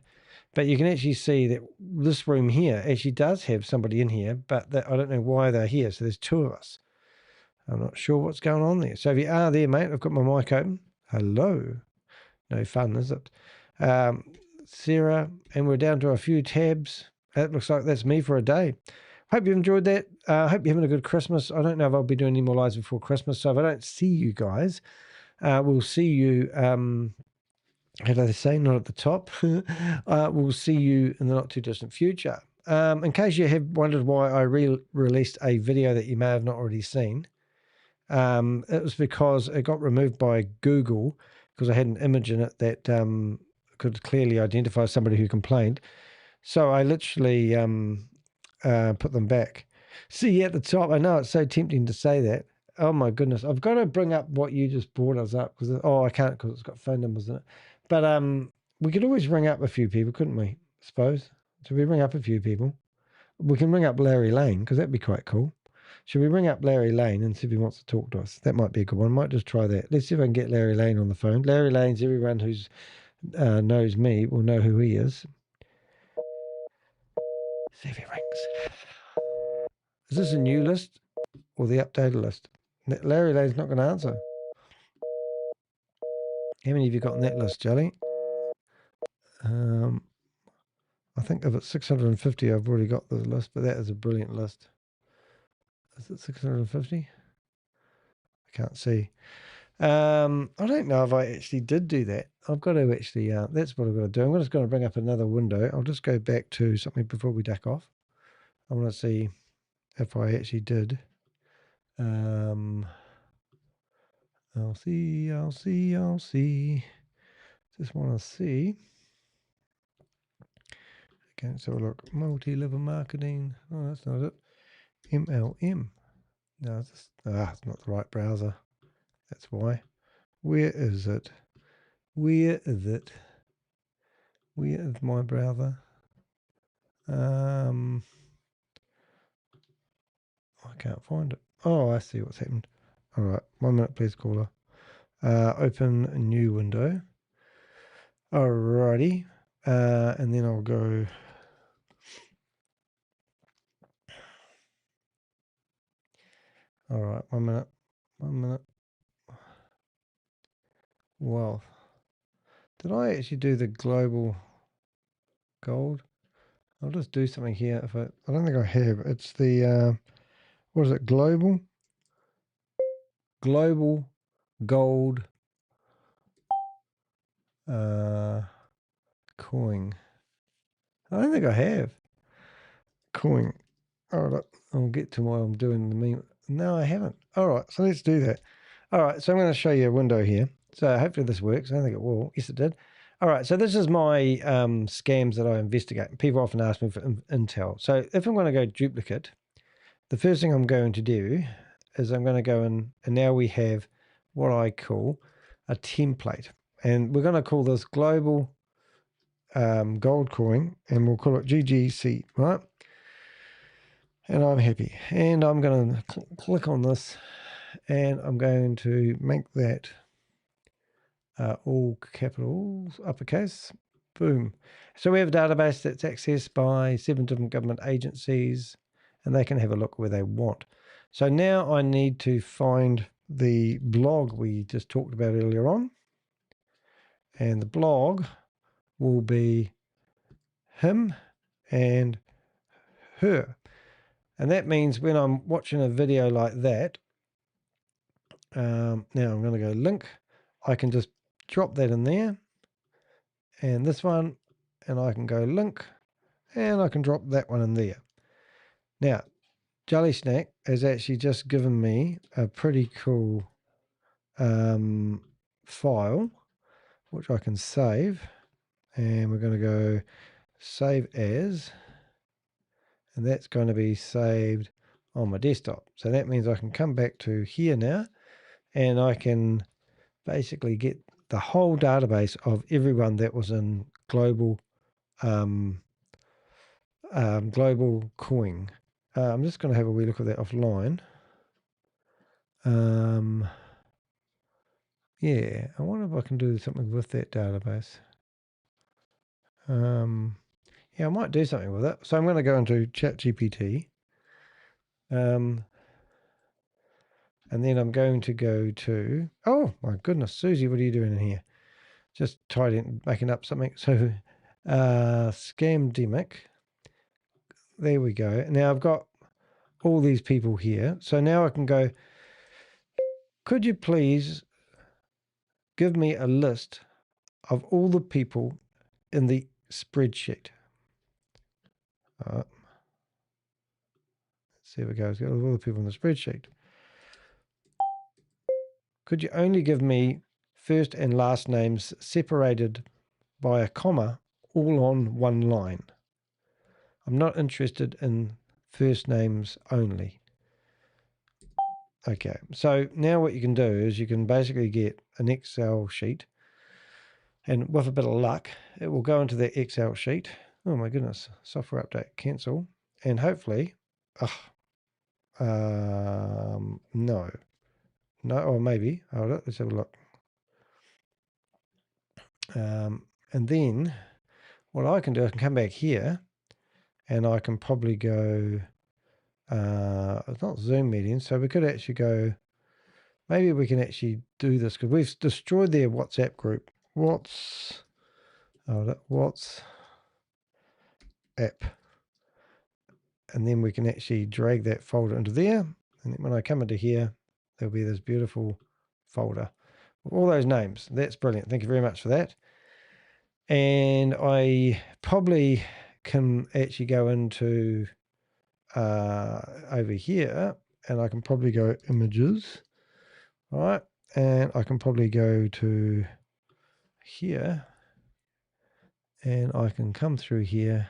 But you can actually see that this room here actually does have somebody in here, but I don't know why they're here. So there's 2 of us. I'm not sure what's going on there. So if you are there, mate, I've got my mic open. Hello. No fun, is it? Sarah, and we're down to a few tabs. That looks like that's me for a day. Hope you enjoyed that. Hope you're having a good Christmas. I don't know if I'll be doing any more lives before Christmas, so if I don't see you guys, we'll see you, how do they say, not at the top. We'll see you in the not too distant future. In case you have wondered why I released a video that you may have not already seen, it was because it got removed by Google because I had an image in it that could clearly identify somebody who complained. So I literally put them back. See at the top, I know it's so tempting to say that. Oh my goodness, I've got to bring up what you just brought us up because I can't because it's got phone numbers in it. But we could always ring up a few people, couldn't we? I suppose. Should we ring up a few people? We can ring up Larry Lane because that'd be quite cool. Should we ring up Larry Lane and see if he wants to talk to us? That might be a good one. Might just try that. Let's see if I can get Larry Lane on the phone. Larry Lane's everyone who's knows me will know who he is. See if he rings. Is this a new list or the updated list? Larry Lane's not going to answer. How many have you got on that list, Jelly? I think if it's 650, I've already got the list, but that is a brilliant list. Is it 650? I can't see. I don't know if I actually did do that. I've got to actually, that's what I've got to do. I'm just going to bring up another window. I'll just go back to something before we duck off. I want to see if I actually did. I'll see. Just want to see. Okay, so look, multi-level marketing. Oh, that's not it. MLM. No, it's not the right browser. That's why. Where is it? Where is it? Where is my browser? I can't find it. Oh, I see what's happened. All right, 1 minute, please, caller. Open a new window. Alrighty, and then I'll go. All right, 1 minute. 1 minute. Well, did I actually do the global gold? I'll just do something here. If I don't think I have. It's the what is it? Global gold coin. I don't think I have coin. All right, I'll get to what I'm doing in the meme. No, I haven't. All right, so let's do that. All right, so I'm going to show you a window here. So hopefully this works. I don't think it will. Yes, it did. All right, so this is my scams that I investigate. People often ask me for intel. So if I'm going to go duplicate, the first thing I'm going to do is I'm going to go in, and now we have what I call a template. And we're going to call this global gold coin, and we'll call it GGC, right? And I'm happy. And I'm going to click on this, and I'm going to make that all capitals, uppercase, boom. So we have a database that's accessed by 7 different government agencies, and they can have a look where they want. So now I need to find the blog we just talked about earlier on. And the blog will be him and her. And that means when I'm watching a video like that, now I'm going to go link. I can just drop that in there. And this one, and I can go link, and I can drop that one in there. Now, Jelly Snack has actually just given me a pretty cool file, which I can save. And we're going to go save as, and that's going to be saved on my desktop. So that means I can come back to here now, and I can basically get the whole database of everyone that was in global global coin. I'm just going to have a wee look at that offline. Yeah, I wonder if I can do something with that database. Yeah, I might do something with it. So I'm going to go into ChatGPT. And then I'm going to go to, oh my goodness, Susie, what are you doing in here? Just tidying, making up something. So Scamdemic. There we go. Now I've got all these people here. So now I can go, could you please give me a list of all the people in the spreadsheet? Let's see if it goes. Got all the people in the spreadsheet. Could you only give me first and last names separated by a comma, all on one line? I'm not interested in first names only. Okay, so now what you can do is you can basically get an Excel sheet, and with a bit of luck, it will go into that Excel sheet. Oh my goodness, software update, cancel, and hopefully, no, or maybe, hold it, let's have a look. And then what I can do, I can come back here and I can probably go, it's not Zoom meetings, so we could actually go, maybe we can actually do this because we've destroyed their WhatsApp group. What's app? And then we can actually drag that folder into there. And then when I come into here, there'll be this beautiful folder with all those names. That's brilliant. Thank you very much for that. And I probably can actually go into over here, and I can probably go images, all right? And I can probably go to here, and I can come through here,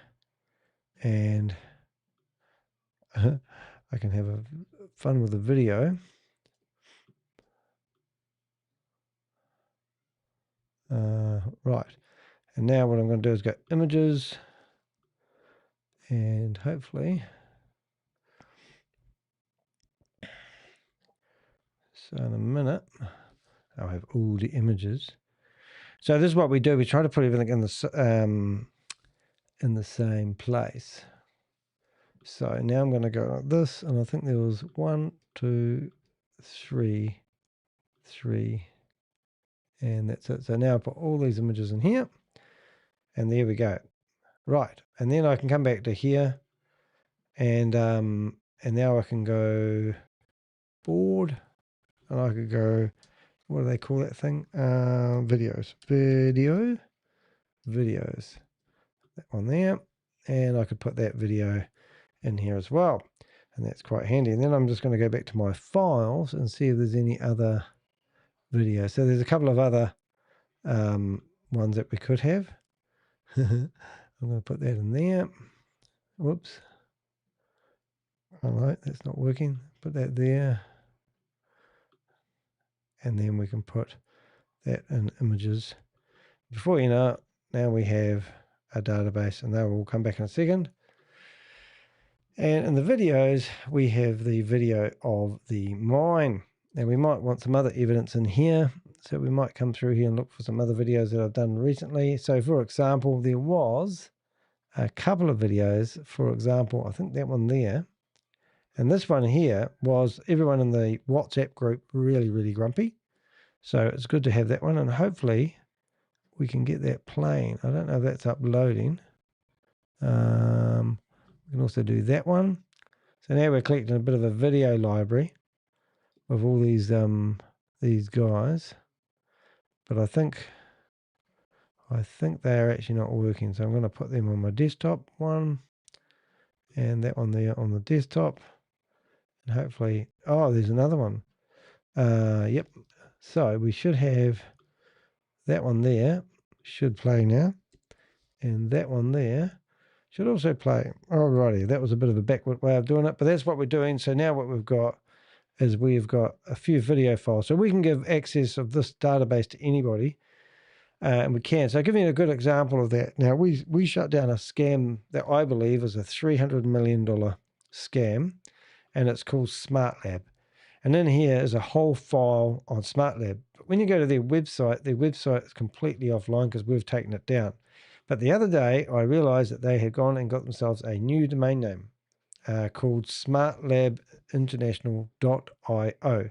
and I can have fun with the video. Right. And now what I'm going to do is go images, and hopefully, so in a minute, I'll have all the images. So this is what we do. We try to put everything in the same place. So now I'm going to go like this, and I think there was 1, 2, 3, and that's it. So now I put all these images in here, and there we go. Right, and then I can come back to here, and now I can go board, and I could go, what do they call that thing? Videos, that one there, and I could put that video in here as well, and that's quite handy. And then I'm just going to go back to my files and see if there's any other videos. So there's a couple of other ones that we could have. I'm going to put that in there. Whoops. All right, that's not working. Put that there. And then we can put that in images. Before you know it, now we have a database, and they will come back in a second. And in the videos, we have the video of the mine. Now we might want some other evidence in here. So we might come through here and look for some other videos that I've done recently. So for example, there was a couple of videos, for example, I think that one there. And this one here was everyone in the WhatsApp group really, really grumpy. So it's good to have that one, and hopefully we can get that playing. I don't know if that's uploading. We can also do that one. So now we're collecting a bit of a video library of all these guys. But I think they're actually not working. So I'm going to put them on my desktop one, and that one there on the desktop. And hopefully, oh, there's another one. Yep. So we should have that one there should play now, and that one there should also play. Alrighty, that was a bit of a backward way of doing it, but that's what we're doing. So now what we've got is we've got a few video files, so we can give access of this database to anybody, and we can. So I'll give you a good example of that. Now we shut down a scam that I believe is a $300 million scam, and it's called SmartLab. And in here is a whole file on SmartLab. But when you go to their website is completely offline because we've taken it down. But the other day, I realized that they had gone and got themselves a new domain name called smartlabinternational.io.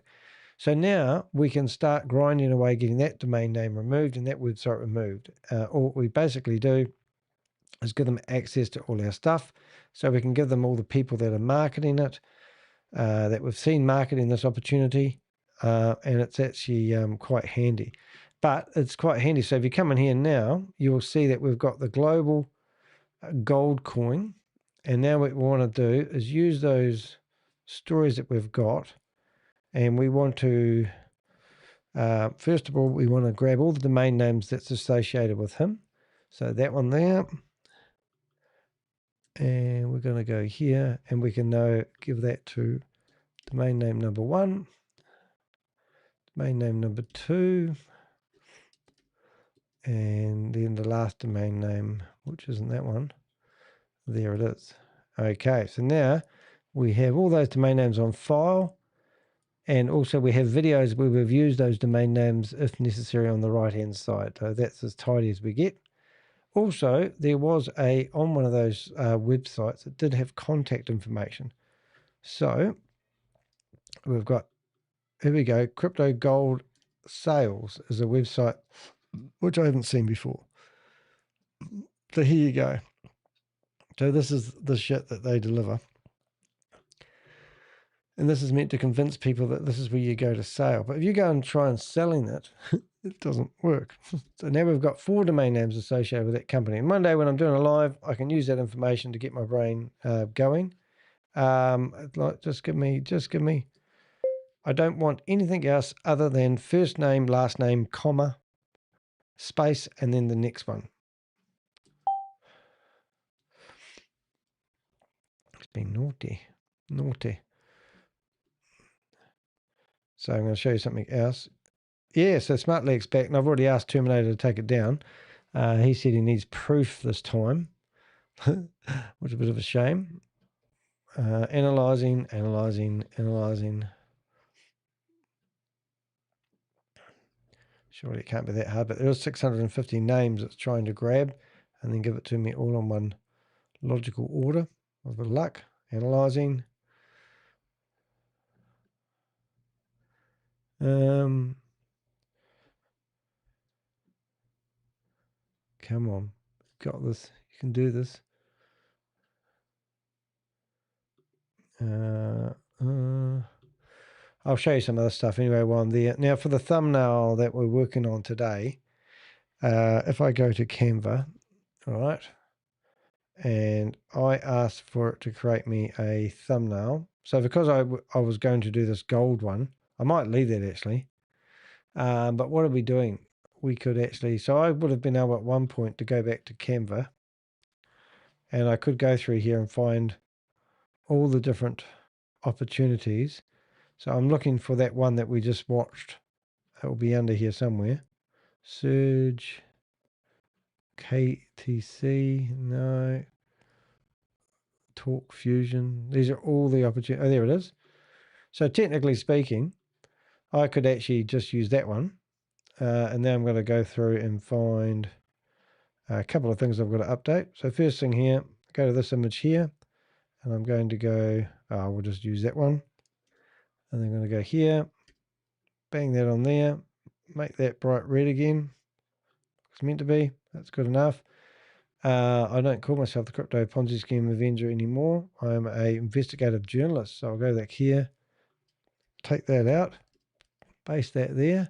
So now we can start grinding away, getting that domain name removed and that website removed. All we basically do is give them access to all our stuff, so we can give them all the people that are marketing it, that we've seen marketing this opportunity, and it's actually quite handy. But it's quite handy. So if you come in here now, you'll see that we've got the global gold coin, and now what we want to do is use those stories that we've got, and we want to first of all, we want to grab all the domain names that's associated with him. So that one there. And we're going to go here, and we can now give that to domain name number 1, domain name number 2, and then the last domain name, which isn't that one. There it is. Okay, so now we have all those domain names on file, and also we have videos where we've used those domain names if necessary on the right-hand side. So that's as tidy as we get. Also, there was on one of those websites, it did have contact information. So we've got, here we go, Crypto Gold Sales is a website which I haven't seen before. So here you go. So this is the shit that they deliver. And this is meant to convince people that this is where you go to sale. But if you go and try and selling it, it doesn't work. So now we've got 4 domain names associated with that company. And one day when I'm doing a live, I can use that information to get my brain going. Like, just give me, I don't want anything else other than first name, last name, comma, space, and then the next one. It's been naughty. So I'm going to show you something else. Yeah, so Smartleg's back, and I've already asked Terminator to take it down. He said he needs proof this time, which is a bit of a shame. Analyzing. Surely it can't be that hard, but there are 650 names it's trying to grab and then give it to me all on one logical order. With a bit of luck. Analyzing. Come on, got this. You can do this. I'll show you some other stuff anyway while I'm there. Now for the thumbnail that we're working on today, if I go to Canva, all right, and I asked for it to create me a thumbnail. So because I was going to do this gold one, I might leave that actually. But what are we doing? We could actually, so I would have been able at one point to go back to Canva, and I could go through here and find all the different opportunities. So I'm looking for that one that we just watched. It will be under here somewhere. Surge, KTC, no. Talk Fusion. These are all the opportunities. Oh, there it is. So technically speaking, I could actually just use that one. And then I'm going to go through and find a couple of things I've got to update. So first thing here, go to this image here, and I'm going to go, we'll just use that one. And then I'm going to go here, bang that on there, make that bright red again. It's meant to be. That's good enough. I don't call myself the Crypto Ponzi Scheme Avenger anymore. I'm an investigative journalist. So I'll go back here, take that out, paste that there,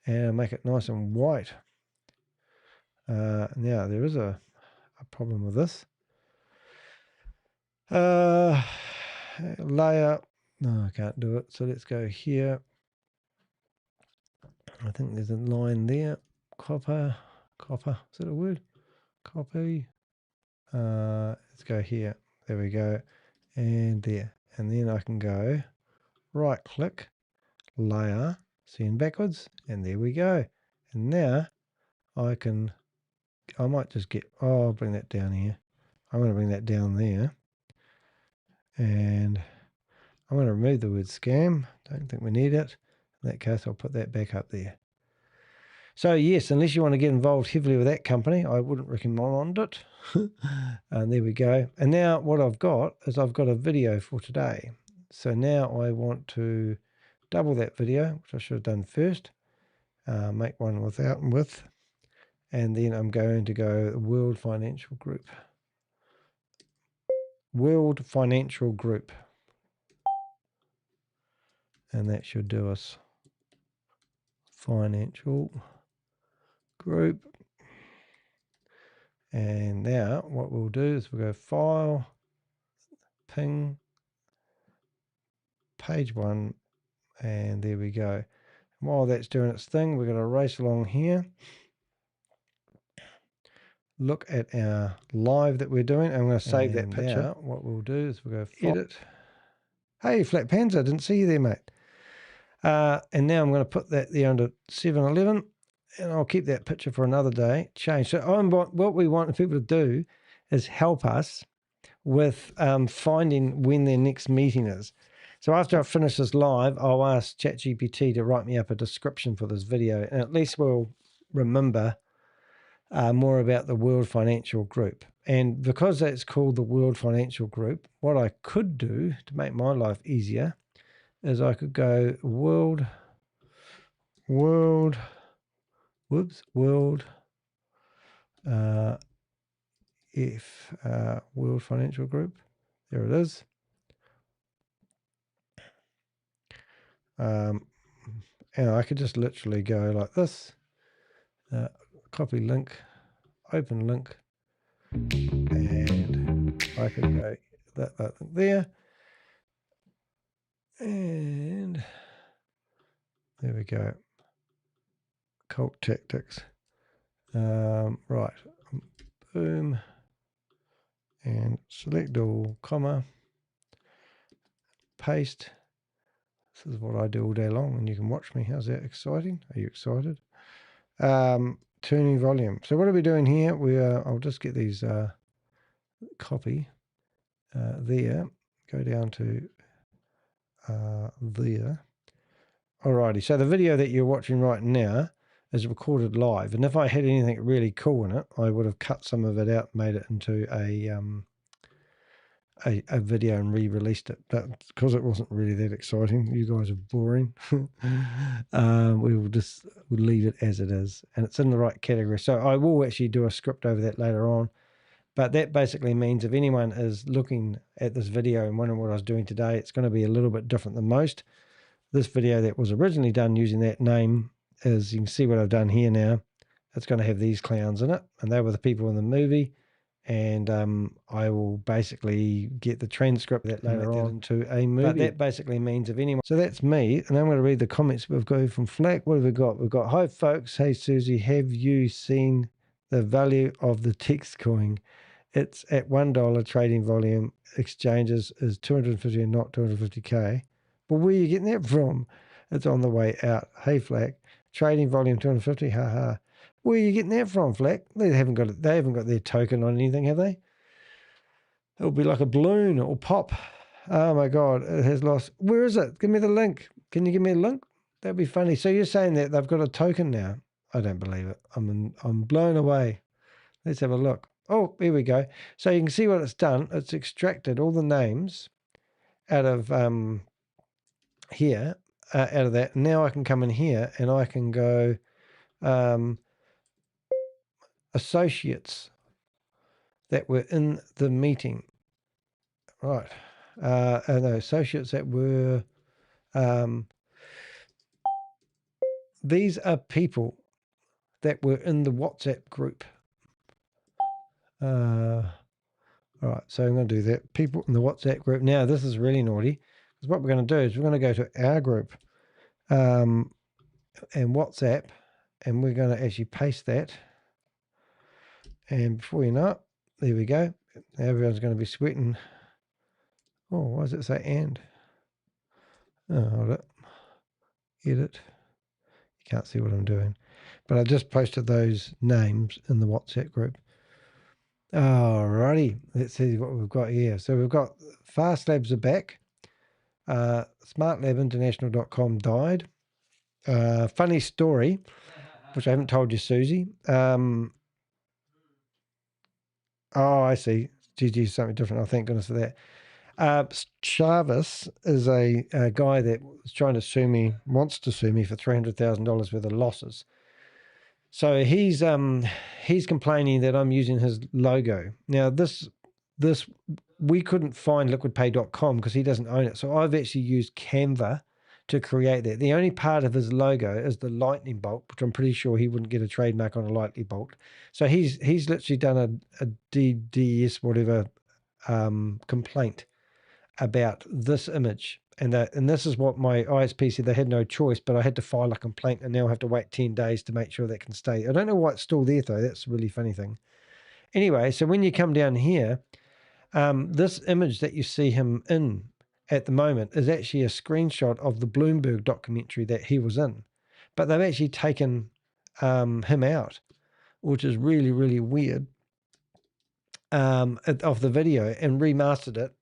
and make it nice and white. Now, there is a problem with this. Layer. No, I can't do it. So let's go here. I think there's a line there. Copper. Is that a word? Copy. Let's go here. There we go. And there. And then I can go right click, layer, send backwards, and there we go. And now I might just I'll bring that down here. I'm going to bring that down there. And I'm going to remove the word scam. Don't think we need it. In that case, I'll put that back up there. So yes, unless you want to get involved heavily with that company, I wouldn't recommend it. And there we go. And now what I've got is I've got a video for today. So now I want to double that video, which I should have done first. Make one without and with. And then I'm going to go World Financial Group. World Financial Group. And that should do us. Financial Group. And now what we'll do is we'll go File, Ping, Page 1, and there we go. While that's doing its thing, we're going to race along here. Look at our live that we're doing. I'm going to save that picture. Now, what we'll do is we'll go Edit. Hey, Flat Panzer, didn't see you there, mate. And now I'm going to put that there under 7-11, and I'll keep that picture for another day. Change. So what we want people to do is help us with finding when their next meeting is. So after I finish this live, I'll ask ChatGPT to write me up a description for this video, and at least we'll remember more about the World Financial Group. And because it's called the World Financial Group, what I could do to make my life easier is I could go World Financial Group. There it is. And I could just literally go like this, copy link, open link, and I could go that link there, and there we go. Cult tactics. Right, boom, and select all, comma, paste. This is what I do all day long, and you can watch me. How's that exciting? Are you excited? Turning volume. So what are we doing here? I'll just get these copy there. Go down to there. Alrighty. So the video that you're watching right now is recorded live, and if I had anything really cool in it, I would have cut some of it out, made it into a video and re-released it, but because it wasn't really that exciting, you guys are boring, we'll leave it as it is, and it's in the right category. So I will actually do a script over that later on, but that basically means if anyone is looking at this video and wondering what I was doing today, it's going to be a little bit different than most. This video that was originally done using that name is, you can see what I've done here now. It's going to have these clowns in it, and they were the people in the movie. And I will basically get the transcript that later on into a movie. But that basically means if anyone... So that's me, and I'm going to read the comments we've got from Flack. What have we got? We've got, hi folks, hey Susie, have you seen the value of the text coin? It's at $1 trading volume. Exchanges is 250 and not 250k. Well, where are you getting that from? It's on the way out. Hey Flack, trading volume 250, haha. Where are you getting that from, Flack? They haven't got it. They haven't got their token on anything, have they? It'll be like a balloon. It'll pop. Oh my God, it has lost. Where is it? Give me the link. Can you give me a link? That'd be funny. So you're saying that they've got a token now? I don't believe it. I'm blown away. Let's have a look. Oh, here we go. So you can see what it's done. It's extracted all the names out of here, out of that. Now I can come in here and I can go. Associates that were in the meeting, right? No, associates that were, these are people that were in the WhatsApp group. All right, so I'm going to do that. People in the WhatsApp group. Now, this is really naughty, because what we're going to do is we're going to go to our group and WhatsApp, and we're going to actually paste that. And before you know it, there we go. Everyone's going to be sweating. Oh, why does it say and? Oh, hold it. Edit. You can't see what I'm doing. But I just posted those names in the WhatsApp group. Alrighty. Let's see what we've got here. So we've got Fast Labs are back. SmartLabInternational.com died. Funny story. which I haven't told you, Susie. Oh, I see. GG is something different. Oh, thank goodness for that. Chavis is a guy that was trying to sue me, wants to sue me for $300,000 worth of losses. So he's complaining that I'm using his logo. Now this we couldn't find liquidpay.com because he doesn't own it. So I've actually used Canva to create that. The only part of his logo is the lightning bolt, which I'm pretty sure he wouldn't get a trademark on a lightning bolt. So he's literally done a DDS whatever complaint about this image. And this is what my ISP said. They had no choice, but I had to file a complaint and now I have to wait 10 days to make sure that can stay. I don't know why it's still there though. That's a really funny thing. Anyway, so when you come down here, this image that you see him in at the moment is actually a screenshot of the Bloomberg documentary that he was in. But they've actually taken him out, which is really, really weird, of the video and remastered it.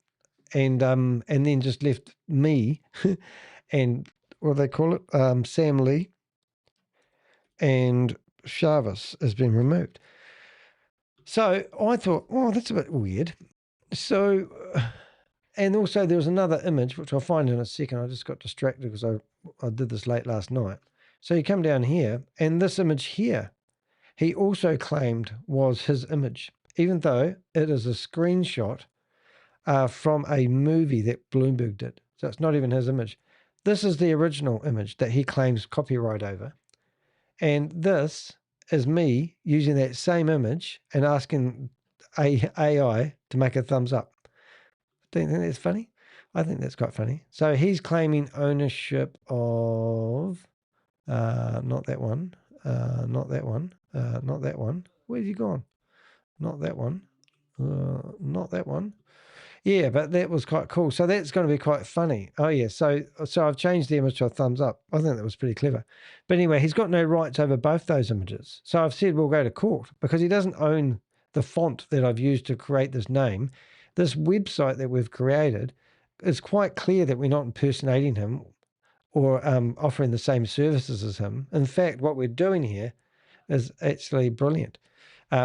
And then just left me and what do they call it? Sam Lee and Chavis has been removed. So I thought, oh, that's a bit weird. So, and also there was another image, which I'll find in a second. I just got distracted because I did this late last night. So you come down here and this image here, he also claimed was his image, even though it is a screenshot from a movie that Bloomberg did. So it's not even his image. This is the original image that he claims copyright over. And this is me using that same image and asking AI to make a thumbs up. Don't you think that's funny? I think that's quite funny. So he's claiming ownership of, not that one, not that one, not that one. Where's he gone? Not that one, not that one. Yeah, but that was quite cool. So that's going to be quite funny. Oh, yeah. So I've changed the image to a thumbs up. I think that was pretty clever. But anyway, he's got no rights over both those images. So I've said we'll go to court because he doesn't own the font that I've used to create this name. This website that we've created is quite clear that we're not impersonating him or offering the same services as him. In fact, what we're doing here is actually brilliant.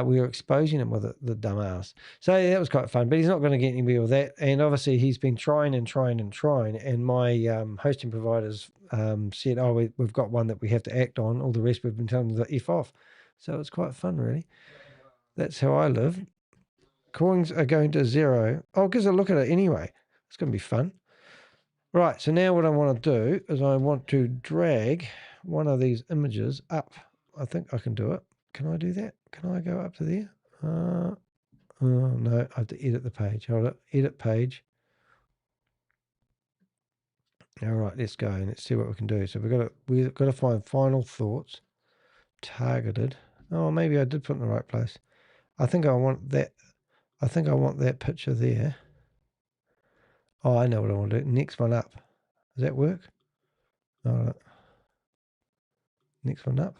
We were exposing him with the dumbass. So that was quite fun, but he's not going to get anywhere with that. And obviously he's been trying and trying and trying. And my hosting providers said, oh, we've got one that we have to act on. All the rest we've been telling them to F off. So it's quite fun, really. That's how I live. Coins are going to zero. Oh, because I look at it anyway. It's going to be fun. Right, so now what I want to do is I want to drag one of these images up. I think I can do it. Can I do that? Can I go up to there? Oh, no, I have to edit the page. Hold it. Edit page. All right, let's go and let's see what we can do. So we've got to find final thoughts. Targeted. Oh, maybe I did put it in the right place. I think I want that. I think I want that picture there. Oh, I know what I want to do. Next one up. Does that work? All right. Next one up?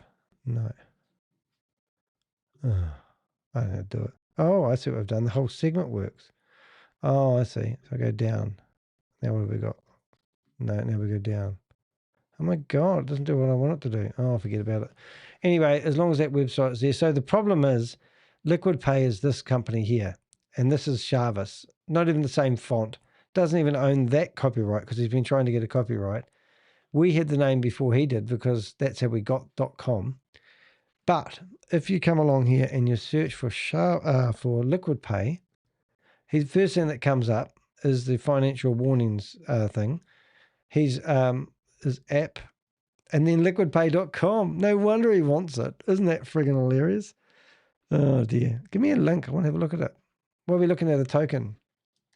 No. Oh, I don't know how to do it. Oh, I see what I've done. The whole segment works. Oh, I see. So I go down. Now what have we got? No, now we go down. Oh my God, it doesn't do what I want it to do. Oh, forget about it. Anyway, as long as that website is there. So the problem is Liquid Pay is this company here. And this is Chavis. Not even the same font. Doesn't even own that copyright because he's been trying to get a copyright. We had the name before he did because that's how we got .com. But if you come along here and you search for Liquid Pay, the first thing that comes up is the financial warnings thing. His app, and then liquidpay.com. No wonder he wants it. Isn't that friggin' hilarious? Oh dear. Give me a link. I want to have a look at it. What are we looking at? A token.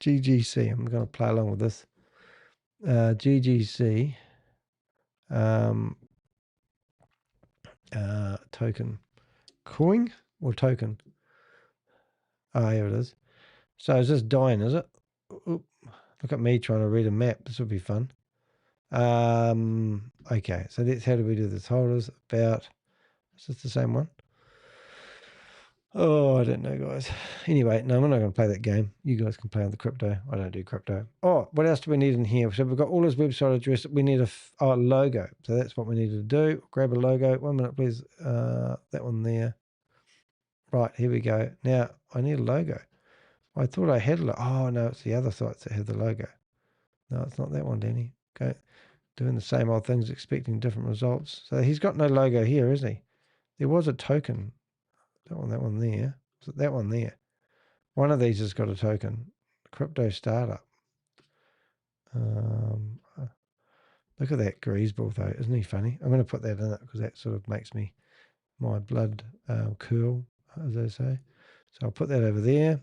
GGC. I'm going to play along with this. GGC. Token. Coin or token? Oh, here it is. So is this dying, is it? Oop. Look at me trying to read a map. This would be fun. Okay, so that's how do we do this? Holders about, is this the same one? Oh, I don't know, guys. Anyway, no, we're not going to play that game. You guys can play on the crypto. I don't do crypto. Oh, what else do we need in here? So we've got all his website address. We need a logo. So that's what we need to do. Grab a logo. 1 minute, please. That one there. Right, here we go. Now, I need a logo. I thought I had a logo. Oh, no, it's the other sites that have the logo. No, it's not that one, Danny. Okay. Doing the same old things, expecting different results. So he's got no logo here, is he? There was a token. That one there. Is it that one there? One of these has got a token. Crypto startup. Look at that greaseball though. Isn't he funny? I'm going to put that in it because that sort of makes my blood curl, as they say. So I'll put that over there.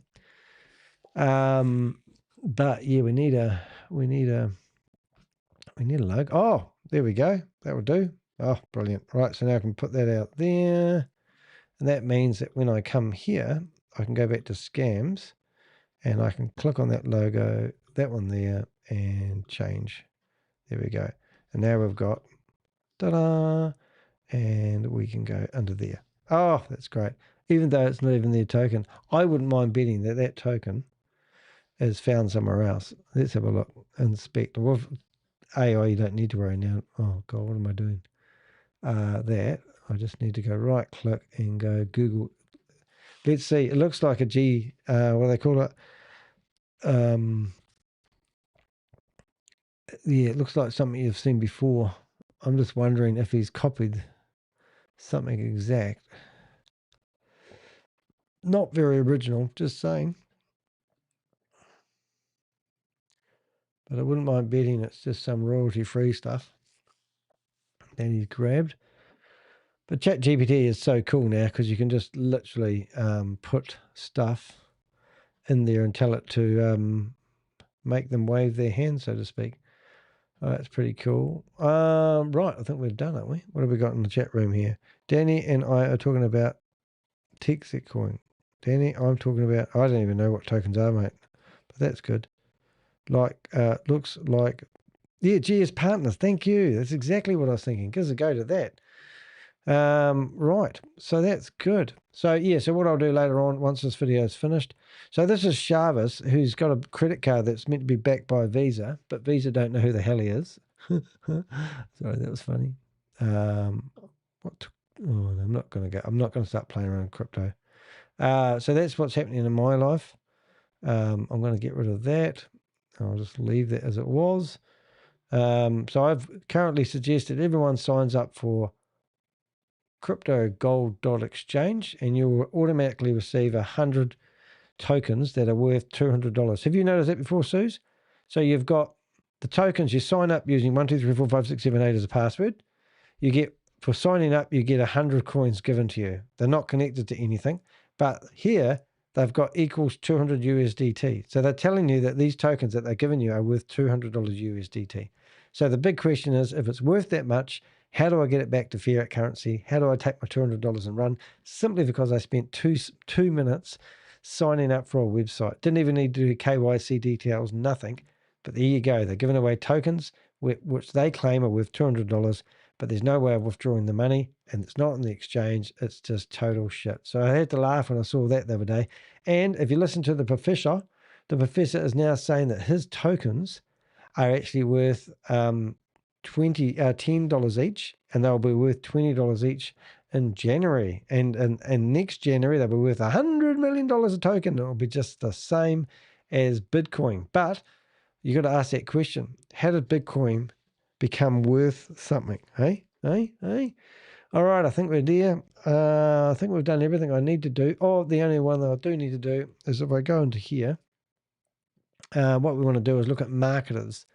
But yeah, we need a logo. Oh, there we go. That will do. Oh, brilliant. Right, so now I can put that out there. And that means that when I come here, I can go back to scams and I can click on that logo, that one there, and change. There we go. And now we've got, ta-da, and we can go under there. Oh, that's great. Even though it's not even their token, I wouldn't mind betting that that token is found somewhere else. Let's have a look. Inspect. With AI, you don't need to worry now. Oh, God, what am I doing? That. I just need to go right click and go Google. Let's see. It looks like a G, what do they call it? Yeah, it looks like something you've seen before. I'm just wondering if he's copied something exact. Not very original, just saying. But I wouldn't mind betting it's just some royalty-free stuff that he's grabbed. But ChatGPT is so cool now because you can just literally put stuff in there and tell it to make them wave their hand, so to speak. Oh, that's pretty cool. Right, I think we're done, aren't we? What have we got in the chat room here? Danny and I are talking about Texit coin. Danny, I'm talking about, I don't even know what tokens are, mate. But that's good. Like, looks like, yeah, GS Partners. Thank you. That's exactly what I was thinking. Gives a go to that. Right, so that's good. So yeah, so what I'll do later on once this video is finished. So this is Chavis, who's got a credit card that's meant to be backed by Visa, but Visa don't know who the hell he is. Sorry, that was funny. I'm not going to start playing around with crypto. So that's what's happening in my life. I'm going to get rid of that. I'll just leave that as it was. So I've currently suggested everyone signs up for cryptogold.exchange and you'll automatically receive 100 tokens that are worth $200. Have you noticed that before, Suze? So you've got the tokens, you sign up using 1, 2, 3, 4, 5, 6, 7, 8 as a password. You get, for signing up, you get 100 coins given to you. They're not connected to anything, but here they've got equals 200 USDT. So they're telling you that these tokens that they're giving you are worth $200 USDT. So the big question is, if it's worth that much, how do I get it back to fiat currency? How do I take my $200 and run? Simply because I spent two minutes signing up for a website. Didn't even need to do KYC details, nothing. But there you go. They're giving away tokens, which they claim are worth $200, but there's no way of withdrawing the money, and it's not on the exchange. It's just total shit. So I had to laugh when I saw that the other day. And if you listen to the professor is now saying that his tokens are actually worth $10 each, and they'll be worth $20 each in January, and next January they'll be worth $100 million a token. It'll be just the same as Bitcoin. But you got to ask that question: how did Bitcoin become worth something? Hey. All right, I think we're there. I think we've done everything I need to do. Oh, the only one that I do need to do is if I go into here, what we want to do is look at marketers.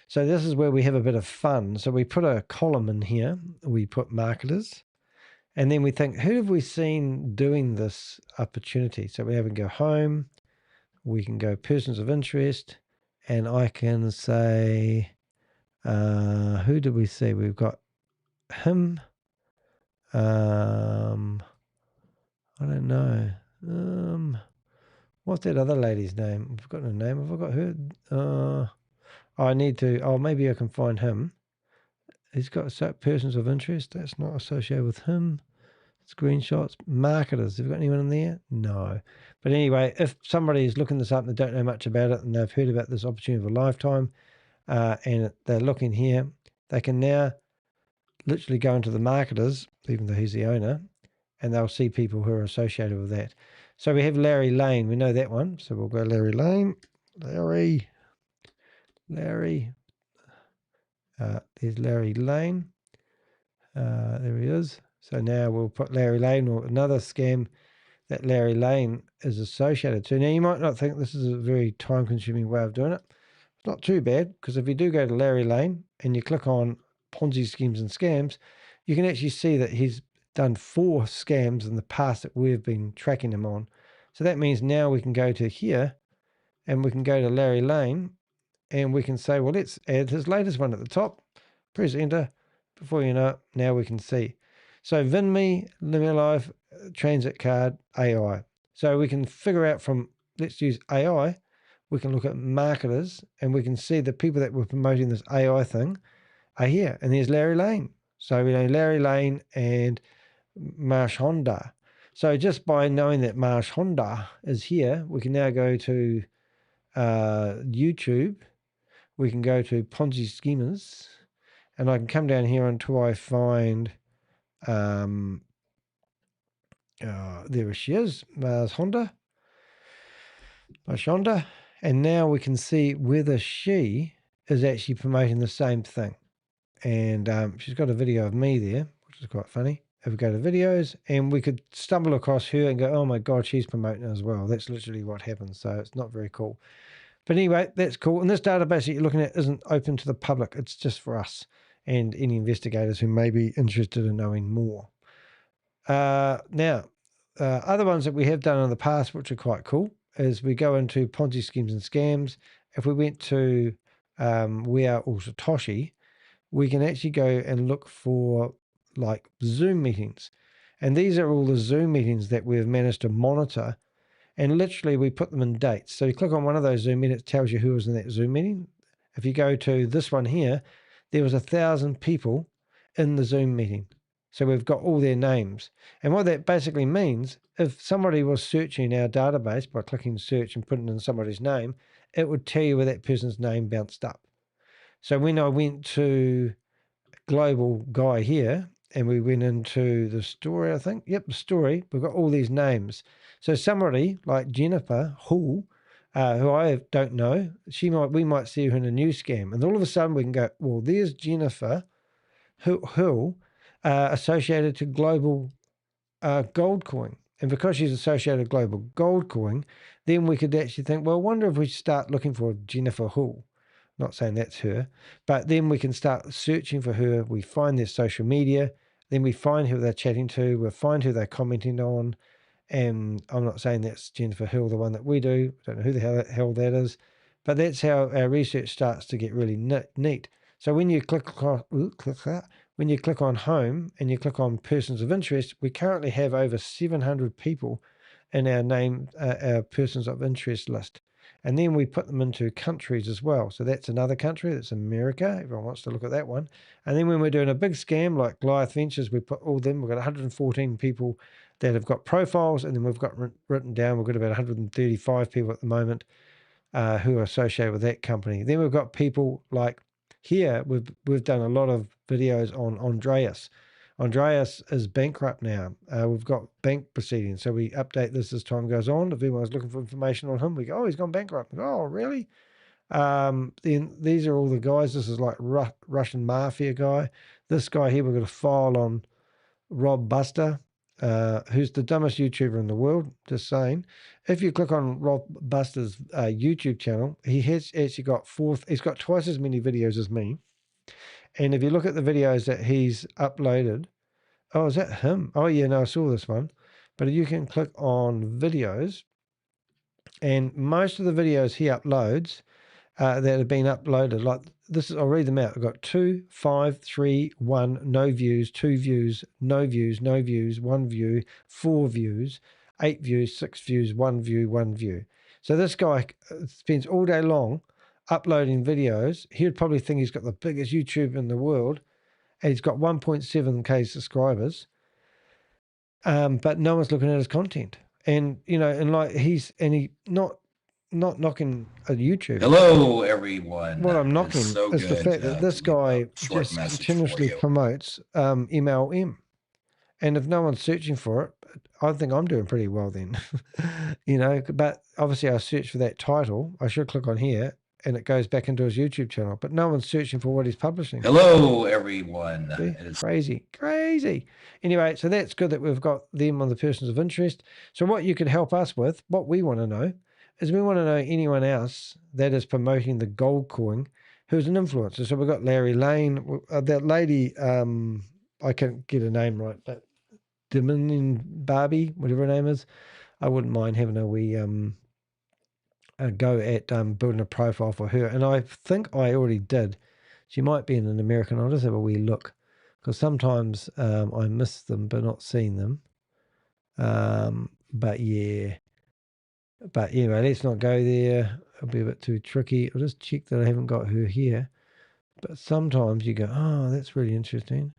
So this is where we have a bit of fun. So we put a column in here. We put marketers. And then we think, who have we seen doing this opportunity? So we have to go home. We can go persons of interest. And I can say, who did we see? We've got him. I don't know. What's that other lady's name? I've forgotten her name. Have I got her? I need to, maybe I can find him. He's got persons of interest. That's not associated with him. Screenshots, marketers. Have you got anyone in there? No. But anyway, if somebody is looking this up and they don't know much about it and they've heard about this opportunity of a lifetime and they're looking here, they can now literally go into the marketers, even though he's the owner, and they'll see people who are associated with that. So we have Larry Lane. We know that one. So we'll go Larry Lane. Larry. There's Larry Lane. There he is. So now we'll put Larry Lane, or another scam that Larry Lane is associated to. Now, you might not think this is a very time-consuming way of doing it. It's not too bad, because if you do go to Larry Lane and you click on Ponzi schemes and scams, you can actually see that he's done 4 scams in the past that we've been tracking him on. So that means now we can go to here and we can go to Larry Lane and we can say, well, let's add his latest one at the top. Press enter. Before you know it, now we can see. So VinMe, Life, Transit Card, AI. So we can figure out from, let's use AI, we can look at marketers and we can see the people that were promoting this AI thing are here. And there's Larry Lane. So we know Larry Lane and Marsh Honda. So just by knowing that Marsh Honda is here, we can now go to YouTube. We can go to Ponzi Schemers. And I can come down here until I find, there she is, Marsh Honda. And now we can see whether she is actually promoting the same thing. And she's got a video of me there, which is quite funny. If we go to videos, and we could stumble across her and go, oh my God, she's promoting as well. That's literally what happens. So it's not very cool. But anyway, that's cool. And this database that you're looking at isn't open to the public. It's just for us and any investigators who may be interested in knowing more. Now, other ones that we have done in the past, which are quite cool, is we go into Ponzi schemes and scams. If we went to We Are All Satoshi, we can actually go and look for like Zoom meetings. And these are all the Zoom meetings that we've managed to monitor. And literally we put them in dates. So you click on one of those Zoom meetings, it tells you who was in that Zoom meeting. If you go to this one here, there was 1,000 people in the Zoom meeting. So we've got all their names. And what that basically means, if somebody was searching our database by clicking search and putting in somebody's name, it would tell you where that person's name bounced up. So when I went to Global Guy here, and we went into the story, I think. Yep, the story. We've got all these names. So somebody like Jennifer Hull, who I don't know, we might see her in a new scam. And all of a sudden we can go, well, there's Jennifer Hull associated to Global Gold Coin. And because she's associated with Global Gold Coin, then we could actually think, well, I wonder if we start looking for Jennifer Hull. Not saying that's her, but then we can start searching for her. We find their social media, then we find who they're chatting to, we'll find who they're commenting on. And I'm not saying that's Jennifer Hill, the one that we do. I don't know who the hell that is, but that's how our research starts to get really neat. So when you click on home and you click on persons of interest, we currently have over 700 people in our persons of interest list. And then we put them into countries as well. So that's another country. That's America. Everyone wants to look at that one. And then when we're doing a big scam like Goliath Ventures, we put all them. We've got 114 people that have got profiles. And then we've got written down, we've got about 135 people at the moment who are associated with that company. Then we've got people like here. We've done a lot of videos on Andreas. Andreas is bankrupt now. We've got bank proceedings, so we update this as time goes on. If anyone's looking for information on him, we go, oh, he's gone bankrupt. We go, oh, really? Then these are all the guys. This is like Russian mafia guy. This guy here, we've got a file on Rob Buster, who's the dumbest YouTuber in the world, just saying. If you click on Rob Buster's YouTube channel, he has actually got he's got twice as many videos as me. And if you look at the videos that he's uploaded, oh, is that him? Oh, yeah, no, I saw this one. But you can click on videos, and most of the videos he uploads that have been uploaded, like this is, I'll read them out. I've got 2, 5, 3, 1, no views, 2 views, no views, no views, 1 view, 4 views, 8 views, 6 views, 1 view, 1 view. So this guy spends all day long uploading videos. He would probably think he's got the biggest YouTube in the world, and he's got 1.7K subscribers. but no one's looking at his content. And, you know, and like he not knocking a YouTube. Hello, everyone. What I'm knocking so is the good, fact that this guy short just message continuously for you. promotes MLM. And if no one's searching for it, I think I'm doing pretty well then. You know, but obviously I search for that title. I should click on here and it goes back into his YouTube channel, but no one's searching for what he's publishing. Hello, everyone. See? Crazy. Anyway, so that's good that we've got them on the persons of interest. So what you could help us with, what we want to know, is we want to know anyone else that is promoting the gold coin who's an influencer. So we've got Larry Lane, that lady, I can't get her name right, but Dominion Barbie, whatever her name is. I wouldn't mind having a wee go at building a profile for her. And I think I already did. She might be in an American. I'll just have a wee look. Because sometimes I miss them but not seen them. But yeah. But anyway, let's not go there. It'll be a bit too tricky. I'll just check that I haven't got her here. But sometimes you go, oh, that's really interesting.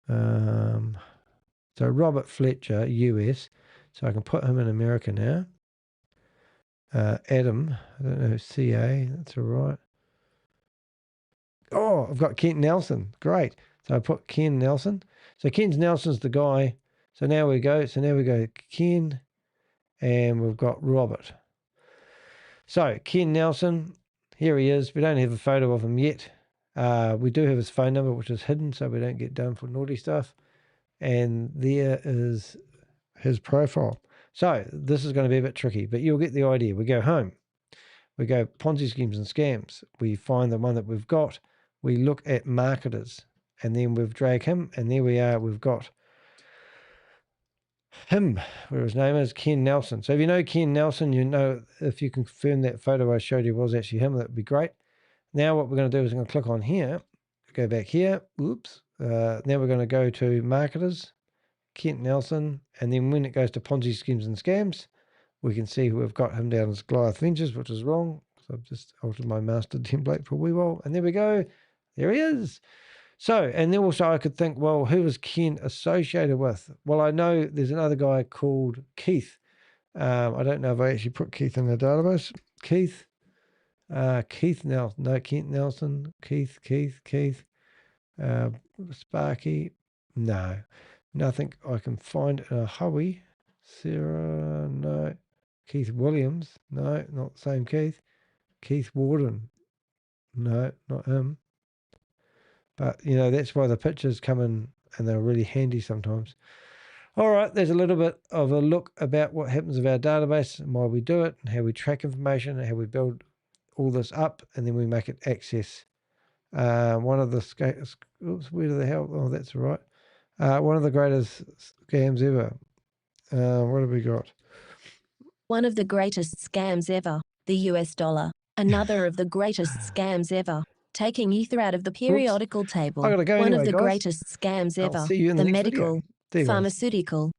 So Robert Fletcher, US. So I can put him in America now. Adam, I don't know, CA, that's all right. Oh, I've got Kent Nelson. Great. So I put Ken Nelson. So Ken Nelson's the guy. So now we go. Ken, and we've got Robert. So Ken Nelson, here he is. We don't have a photo of him yet. We do have his phone number, which is hidden, so we don't get done for naughty stuff. And there is his profile. So this is going to be a bit tricky, but you'll get the idea. We go home. We go Ponzi schemes and scams. We find the one that we've got. We look at marketers, and then we've dragged him, and there we are. We've got him, where his name is, Ken Nelson. So if you know Ken Nelson, you know, if you confirm that photo I showed you was actually him, that would be great. Now what we're going to do is I'm going to click on here, go back here. Oops. Now we're going to go to marketers, Kent Nelson, and then when it goes to Ponzi schemes and scams, we can see we've got him down as Goliath Ventures, which is wrong. So I've just altered my master template for a wee while, and there we go. There he is. So, and then also I could think, well, who is Ken associated with? Well, I know there's another guy called Keith. I don't know if I actually put Keith in the database. Keith Nelson. No, Kent Nelson. Keith. Sparky. No. Nothing I can find in a hurry. Sarah, no. Keith Williams, no, not the same Keith. Keith Warden, no, not him. But, you know, that's why the pictures come in and they're really handy sometimes. All right, there's a little bit of a look about what happens with our database and why we do it and how we track information and how we build all this up and then we make it access. One of the, oops, where the hell, oh, that's all right. One of the greatest scams ever. What have we got? One of the greatest scams ever, the US dollar. Another of the greatest scams ever, taking ether out of the periodical table. I gotta go One anyway, of the guys. greatest scams I'll ever, see you in the the next medical, video. pharmaceutical,